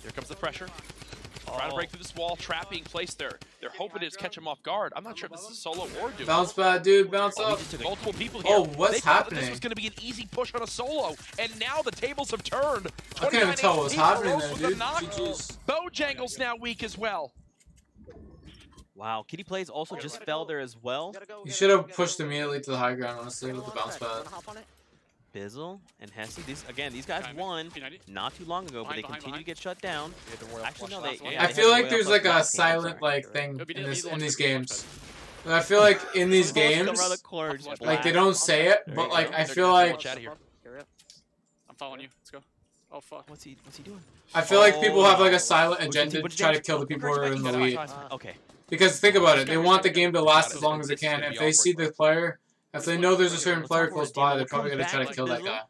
Here comes the pressure. Trying to break through this wall, trap being placed there. They're hoping to just catch him off guard. I'm not sure if this is solo or duo. Bounce pad, dude. Bounce Oh, he up. just took multiple people here. Oh, what's they thought that happening? this was going to be an easy push on a solo, and now the tables have turned. I couldn't even tell what was 29 happening Rose there, with a dude. knock. GG's. Bojangles now weak as well. Wow, Kitty Plays also just fell there as well. You should have pushed immediately to the high ground, honestly, with the bounce pad. Bizzle and Hesse. These guys won not too long ago, but they continue to get shut down. Actually, no, I feel like there's like a silent like thing in these games. I feel like in these games, like they don't say it, but like I feel like I'm following you. Let's go. Oh fuck. What's he doing? I feel like people have like a silent agenda to try to kill the people who are in the lead. Okay. Because think about it, they want the game to last as long as it can. If they see the player, if they know there's a certain player close by, they're probably gonna try to kill that guy.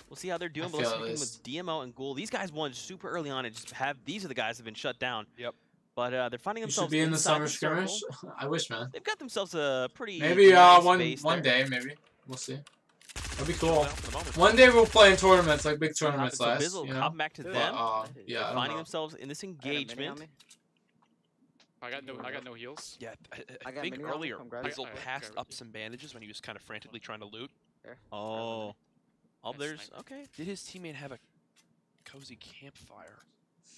We'll see how they're doing. But let's begin with DMO and Ghoul. These guys won super early on and just these are the guys that have been shut down. Yep. But they're finding You themselves should be in the inside summer skirmish. I wish, man. They've got themselves a pretty maybe one there. day, maybe we'll see. That'd be cool. One day we'll play in tournaments, like big tournaments. Bizzle You know? come back to them. Yeah, finding themselves in this engagement. I got no heals. Yeah, I think earlier Bizzle passed up some bandages when he was kind of frantically trying to loot. Oh, there's okay. Did his teammate have a cozy campfire?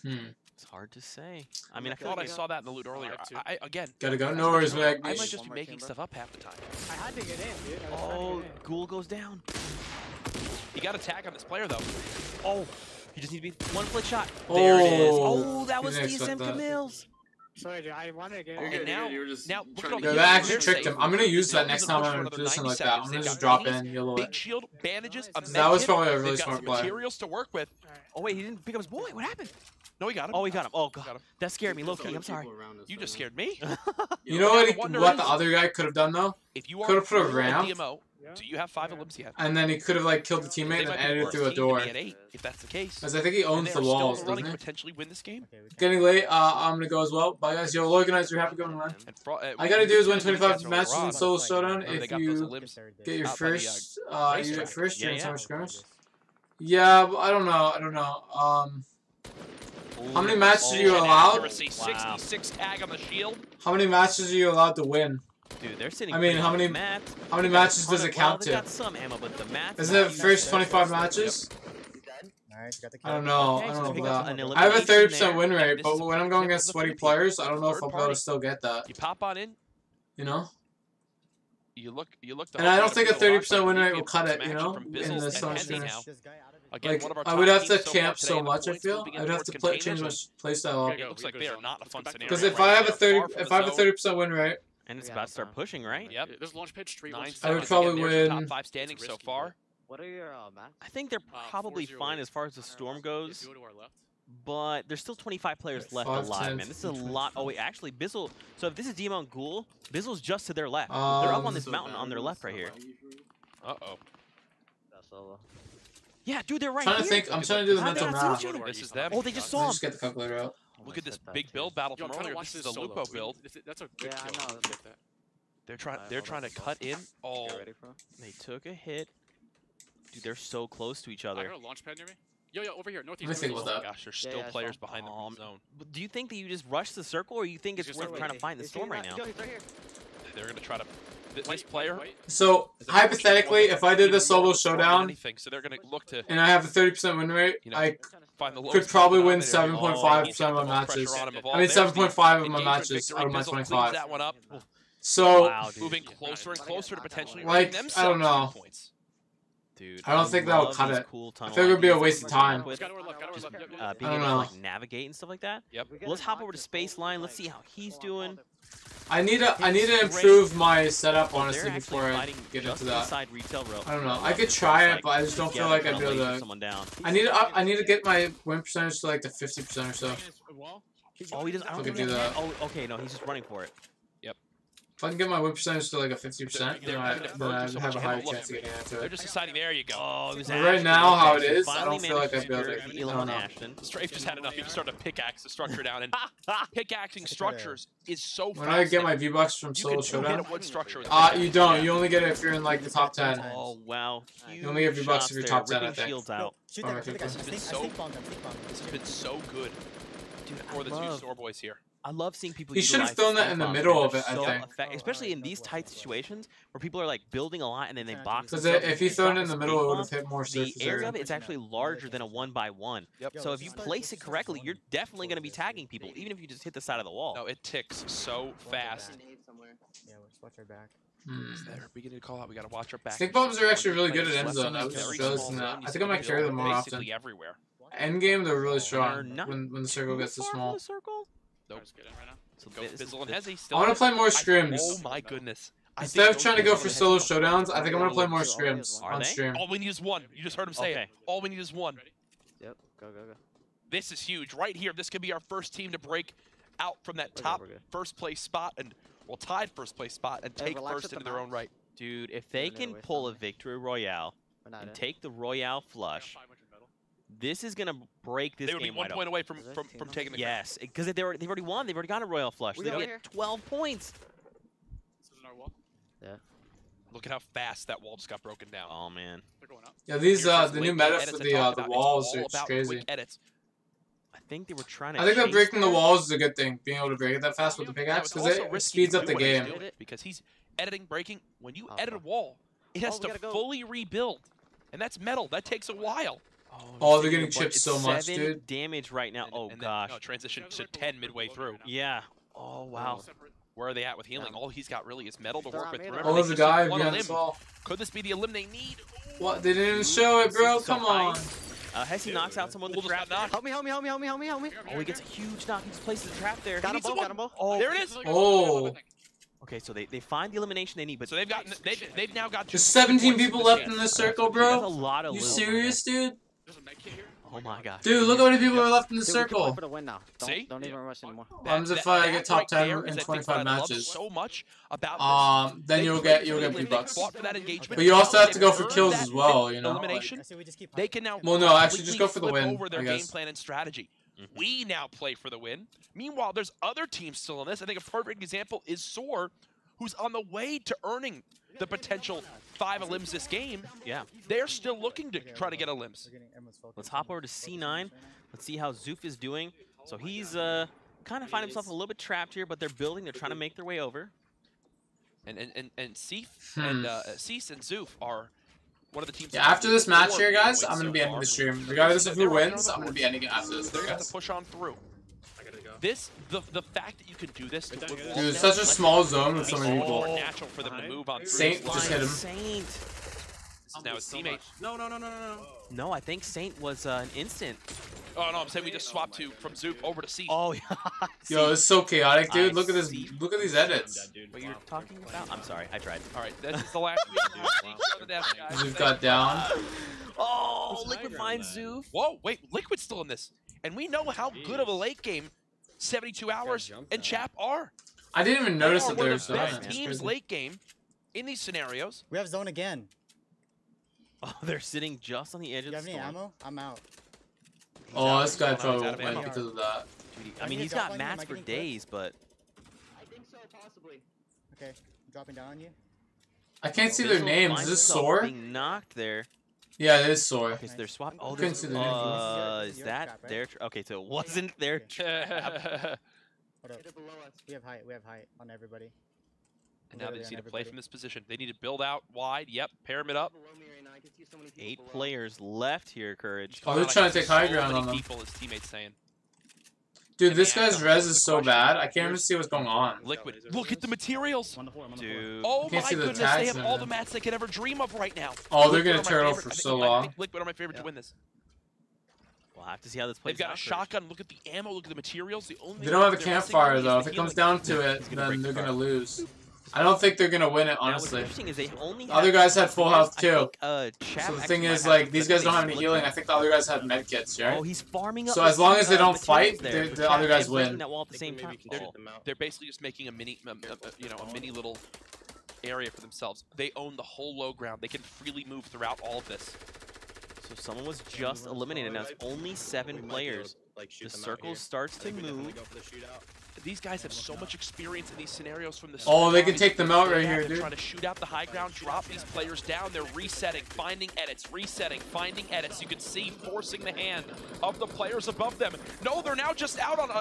It's hard to say. I mean, I thought I saw that in the loot earlier. I again. Gotta go. No worries, man. I might just be making stuff up half the time. I had to get in, dude. Oh, Ghoul goes down. He got a tag on this player though. Oh, he just needs to be one flick shot. There it is. Oh, that was DSM Camille's. Sorry, dude. I wanted to get Okay, in. now That actually tricked him. I'm gonna use that next time I'm in a position like that. I'm gonna just drop in, yellow it. Big shield, bandages, a That was probably a really They've got smart some play. materials to work with. Oh wait, he didn't pick up his boy. What happened? No, he got him. Oh, he got him. Oh god, that scared me. Low key, I'm sorry. You just scared me. You know what the other guy could have done though? If you could have put a ramp. DMO, do you have 5 ellipses yet? And then he could have like killed the teammate and edited through a door. If that's the case. Because I think he owns the walls, doesn't he? Potentially win this game. Getting late. I'm gonna go as well. Bye guys. Yo, organizer, happy going, man. I gotta do is win 25 matches in solo showdown. If you get your first, you get first during summer skirmish. Yeah, but I don't know. How many matches are you allowed? 66 tag on the shield. How many matches are you allowed to win? Dude, they're sitting. I mean, how many matches does it count to? Isn't it first 25 matches? I don't know. I don't know about that. I have a 30% win rate, but when I'm going against sweaty players, I don't know if I'll be able to still get that. You pop on in. You know. You look. And I don't think a 30% win rate will cut it. You know, in the summer skirmish. Like, I would have to camp so much. I feel I would have to change my playstyle. It looks like they are not a fun scenario. Because if I have a 30% win rate, and it's about to start pushing, right? Yep. There's launch page 3. I would probably win. Top 5 standing so far. What are your maps? I think they're probably fine as far as the storm goes. But there's still 25 players left alive, man. This is a lot. Oh wait, actually, Bizzle. So if this is Demon Ghoul, Bizzle's just to their left. They're up on this mountain on their left right here. Uh-oh. Yeah, dude, they're right I'm trying here. to think. I'm trying to do the mental math. This is them. Oh, they just saw him. Just get the calculator out. Look at this big build battle from earlier. This is the Lupo build. That's a good I know. They're trying to cut in. Oh, they took a hit. Dude, they're so close to each other. I got a launch pad near me. Yo, over here, northeast. Let me think about that. Gosh, there's still players behind them in the zone. Do you think that you just rush the circle, or you think it's worth trying to find the storm right now? They're gonna try to. This player. So hypothetically, if I did a solo showdown, so they're gonna look to. And I have a 30% win rate, I could probably win 7.5% of my matches. I mean 7.5 of my matches out of my 25. So moving closer and closer to potentially like I don't know. Dude, I don't think that would cut it. I think it would be a waste of time. Being I don't able to know. like navigate and stuff like that. Yep. Well, let's hop over to Space Line. Let's see how he's doing. I need to improve my setup honestly before I get into that. I don't know. I could try it, but I just don't feel like I'd be able to. I need to get my win percentage to like the 50% or so. Oh, he doesn't. I don't think do that. Oh, okay, no, he's just running for it. Yep. If I can get my win percentage to like a 50%, then I have a higher chance of getting into They're it. just deciding. There you go. Oh, But right now, how it is, I don't feel like I'd be able to. I don't know. Strafe just had enough. He just started to pickaxe the structure down, and pickaxing structures is so. When I get my V-Bucks from Solo Showdown, you don't. Yeah. You only get it if you're in like the top 10. Oh wow. You only get V-Bucks if you're top 10, I think. Shields out. This has been so good. Dude, for the two store boys here. I love seeing people. He should have utilize thrown that in the bombs, middle man. of it, They're I so think. especially in these tight situations where people are like building a lot and then they box. Because themselves. if he You thrown drop it in a the middle, it would have speed hit more bomb, surface the area area. of it's actually larger than a 1x1. Yep. So if you place it correctly, you're definitely going to be tagging people, even if you just hit the side of the wall. No, it ticks so fast. Yeah, let's watch our back. They're beginning to call out. We got to watch our back. Stick bombs are actually really good at Players end left zone. in I a was very just small realizing that. zone. You I see think I might them carry them more often. basically everywhere. End game, they're really They're strong not when the circle gets too so far from small. the circle. Nope. So Go this is Fizzle and the- Hezzy. I Still want to in it. play more Oh scrims. my goodness. I Instead think of trying to those go guys for are solo gonna showdowns, I think I'm gonna play more scrims Are on they? stream. All we need is one. You just heard him say Okay. it. All we need is one. Yep, go. This is huge. Right here, this could be our first team to break out from that We're good, top we're good. first place spot and, well, tied first place spot and Hey, take relax first at the into their own max. right. Dude, if they Don't need to can waste pull a time. victory royale We're not and in. take the royale flush, this is gonna break this They would be game 1 wide point open. away from Is it from team taking the Yes, because they've already won. They've already got a royal flush. We They go get here. 12 points. Look at how fast that wall just got broken down. Oh man, Yeah, these Here's the quick new meta edits for to the talk about. It's walls all are about crazy. quick edits. I think they were trying to. I think that chase breaking the that. walls is a good thing. Being able to break it that fast with the Now, pickaxe it's because also it risky speeds to up the do what he's game. doing because he's editing, breaking. When you Oh, edit a fuck. wall, it has we to gotta go. fully rebuild, and that's metal. That takes a while. Oh, they're It's getting a bunch- chipped it's so much, 7 dude. damage right now. Oh And gosh. Then, transition to 10 midway through. Yeah. Oh wow. Where are they at with healing? All he's got really is metal to They're work on with. me, Remember, they're Oh, they there's a just guy need one behind limb. us all. Could this be the limb they need? What? They didn't even show it, bro. So Come on. Hesse knocks out someone with We'll the just trap. not there. Help me. Oh, he gets a huge knock. He just places a trap there. Got He them needs both, one. got them both. Oh, There it is. Oh, Okay, so they find the elimination they need, but So they've got they've now got there's 2 17 points people this left game. in this circle, that's a bro. lot of You loot. serious, dude? Oh my gosh. Dude, look how many people are left in the Dude, we can play circle. for the win now. See? Don't even rush anymore. What happens if I get top right 10 there in is the thing 25 that I love matches? so much about this. Then They you'll played get for the V-Bucks. they fought for that engagement. But you also have to They've go for earned kills that as well, you know? Elimination. They can now Well, no, actually, just go for the completely win, flip over their I game guess. plan and strategy. We now play for the win. Meanwhile, there's other teams still in this. I think a perfect example is Soar, who's on the way to earning the potential 5 elims this game. Yeah. They're still looking to try to get elims. Let's hop over to C9. Let's see how Zoof is doing. So he's kind of find himself a little bit trapped here, but they're building. They're trying to make their way over. And Cease and Cease and Zoof are one of the teams. Yeah, after this match here, guys, I'm going gonna be ending the stream. Regardless of who wins, I'm gonna be ending it after this. They're going Guys. to push on through. This, the fact that you can do this, Dude, it's such a small zone with so many more people. natural for them to move on through. Saint just hit him. Saint. This is now his teammate. No. No, I think Saint was an instant. Oh no, I'm saying we just swapped from Zoop over to Cease. Oh, yeah. Yo, it's so chaotic, dude. I Look at this. see. Look at these edits. What you're talking about? I'm sorry, I tried. All right, that's the last week. We've got down. Oh, Liquid finds Zoof. Whoa, wait, Liquid's still in this. And we know how good of a late game 72 Hours and Chap are. I didn't even They notice are that one they of were the zoning. best teams late game in these scenarios. We have zone again. Oh, they're sitting just on the edge Do of you have the any storm. ammo? I'm out. Oh, this guy He's probably out of went ammo. because of that. I mean, he's got mats for days, but I think so, possibly. Okay, I'm dropping down on you. I can't see their Fizzle names. finds Is this himself Sore? being knocked there. Yeah, it is Sore. Okay, so they're swapped. Oh, Couldn't there's, see the name. is that their? Okay, so it wasn't their trap. Hold up. We have height on everybody. And now they just need to play from this position. They need to build out wide. Yep, pair him up. 8 players left here, Courage. Oh, they're trying to take high So ground many on them. people, his teammates saying. Dude, this guy's res is so bad. I can't even see what's going on. Liquid, look at the materials. Dude. Oh Can't my see the goodness, they tags have in all it. the mats they could ever dream of right now. Oh, they're Liquid gonna are my turtle favorite. for I think- so I long. think Liquid are my favorite to win this. We'll have to see how this plays They've got out, a Courage. shotgun. Look at the ammo. Look at the materials. The only They don't have a thing they're missing campfire is though. the If it comes healing. down to it, He's gonna then break they're the gonna car. lose. I don't think they're gonna win it, Now, what's honestly. interesting is they only The other have guys had full health I too. think, Chap So the actually thing might is, have like, some these guys don't have split any healing. I them. think the other guys had med kits, right? Oh, he's farming up. So the as long as they don't materials fight, there. the Chap other guys and breaking win. That wall at the same time. Oh. They're basically just making a mini, a mini little area for themselves. They own the whole low ground. They can freely move throughout all of this. So someone was just eliminated. Now it's only 7 players. The circle starts to move. these guys have so much experience in these scenarios from the Oh, they start. can take them out right here, They're dude. trying to shoot out the high ground, drop these players down. They're resetting, finding edits, resetting, finding edits. You can see forcing the hand of the players above them. No, they're now just out on a,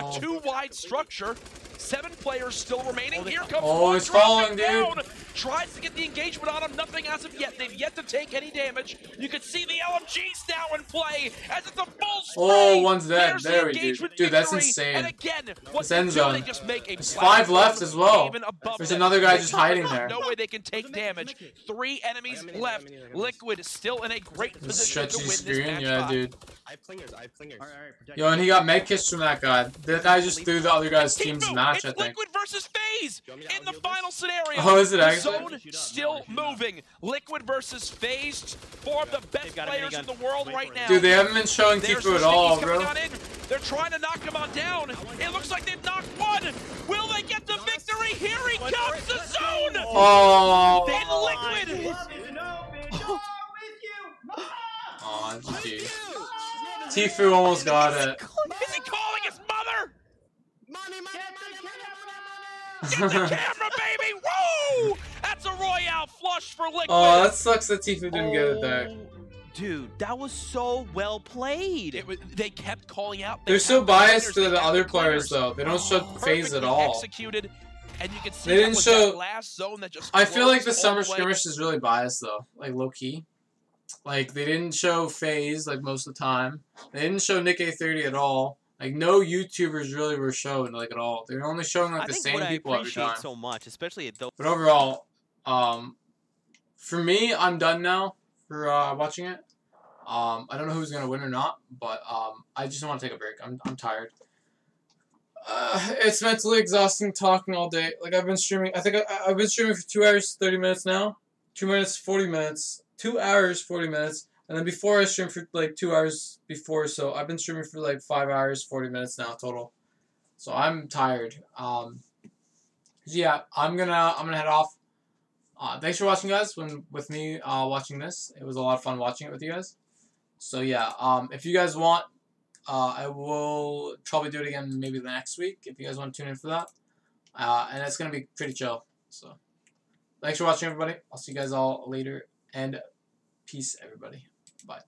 a too-wide structure. 7 players still remaining. Here comes one it's falling, dropping dude. down. Tries to get the engagement on him. Nothing as of yet. They've yet to take any damage. You can see the LMGs now in play as it's a full spray. Oh, one's dead. There's There the we go. engagement Dude, that's victory. insane. And again, what It's they end do, zone. they just make a There's blast 5 left as well. even above There's them. another guy just hiding there. No way they can take damage. 3 enemies left. Liquid still in a great position to Stretchy win this screen, match. yeah, dude. I have clingers. I have clingers. Yo, and he got med kits from that guy. That guy just threw the other guy's team's match, I It's think. Liquid versus FaZe in the final scenario. Oh, is it The actually? zone still moving. Liquid versus FaZe, 4 of the best got a players in minigun. the world right now. Dude, they haven't been showing There's Tifu the at all, stickies bro. coming on in. They're trying to knock him on down. It looks like they've knocked one. Will they get the victory? Here he comes, the zone! Oh. And Liquid! Aw, GG. Tifu almost got it. Is he calling his mother? Money, money, Get the camera, baby! Woo! That's a Royale flush for Liquid. Oh, that sucks that Tifu didn't get it there. Dude, that was so well played. They kept calling out. They're so biased to the other players, though. They don't show FaZe at Perfectly all. Executed, and you can see They that didn't was show- that last zone that just I feel like the closed summer all way. skirmish is really biased, though. Like, low-key. Like, they didn't show FaZe, like, most of the time. They didn't show Nick A30 at all. Like, no YouTubers really were shown, like, at all. They were only showing, like, I the think same what I people every appreciate time. so much, especially at those. But overall, for me, I'm done now for watching it. I don't know who's gonna win or not, but I just want to take a break. I'm tired. It's mentally exhausting talking all day. Like I've been streaming. I think I've been streaming for 2 hours 30 minutes now. 2 minutes 40 minutes. 2 hours 40 minutes. And then before I streamed for like 2 hours before, so I've been streaming for like 5 hours 40 minutes now total. So I'm tired. Yeah, I'm gonna head off. Thanks for watching, guys. With me watching this, it was a lot of fun watching it with you guys. So yeah, if you guys want, I will probably do it again maybe the next week if you guys want to tune in for that. And it's gonna be pretty chill. So thanks for watching, everybody. I'll see you guys all later, and peace, everybody. Bye.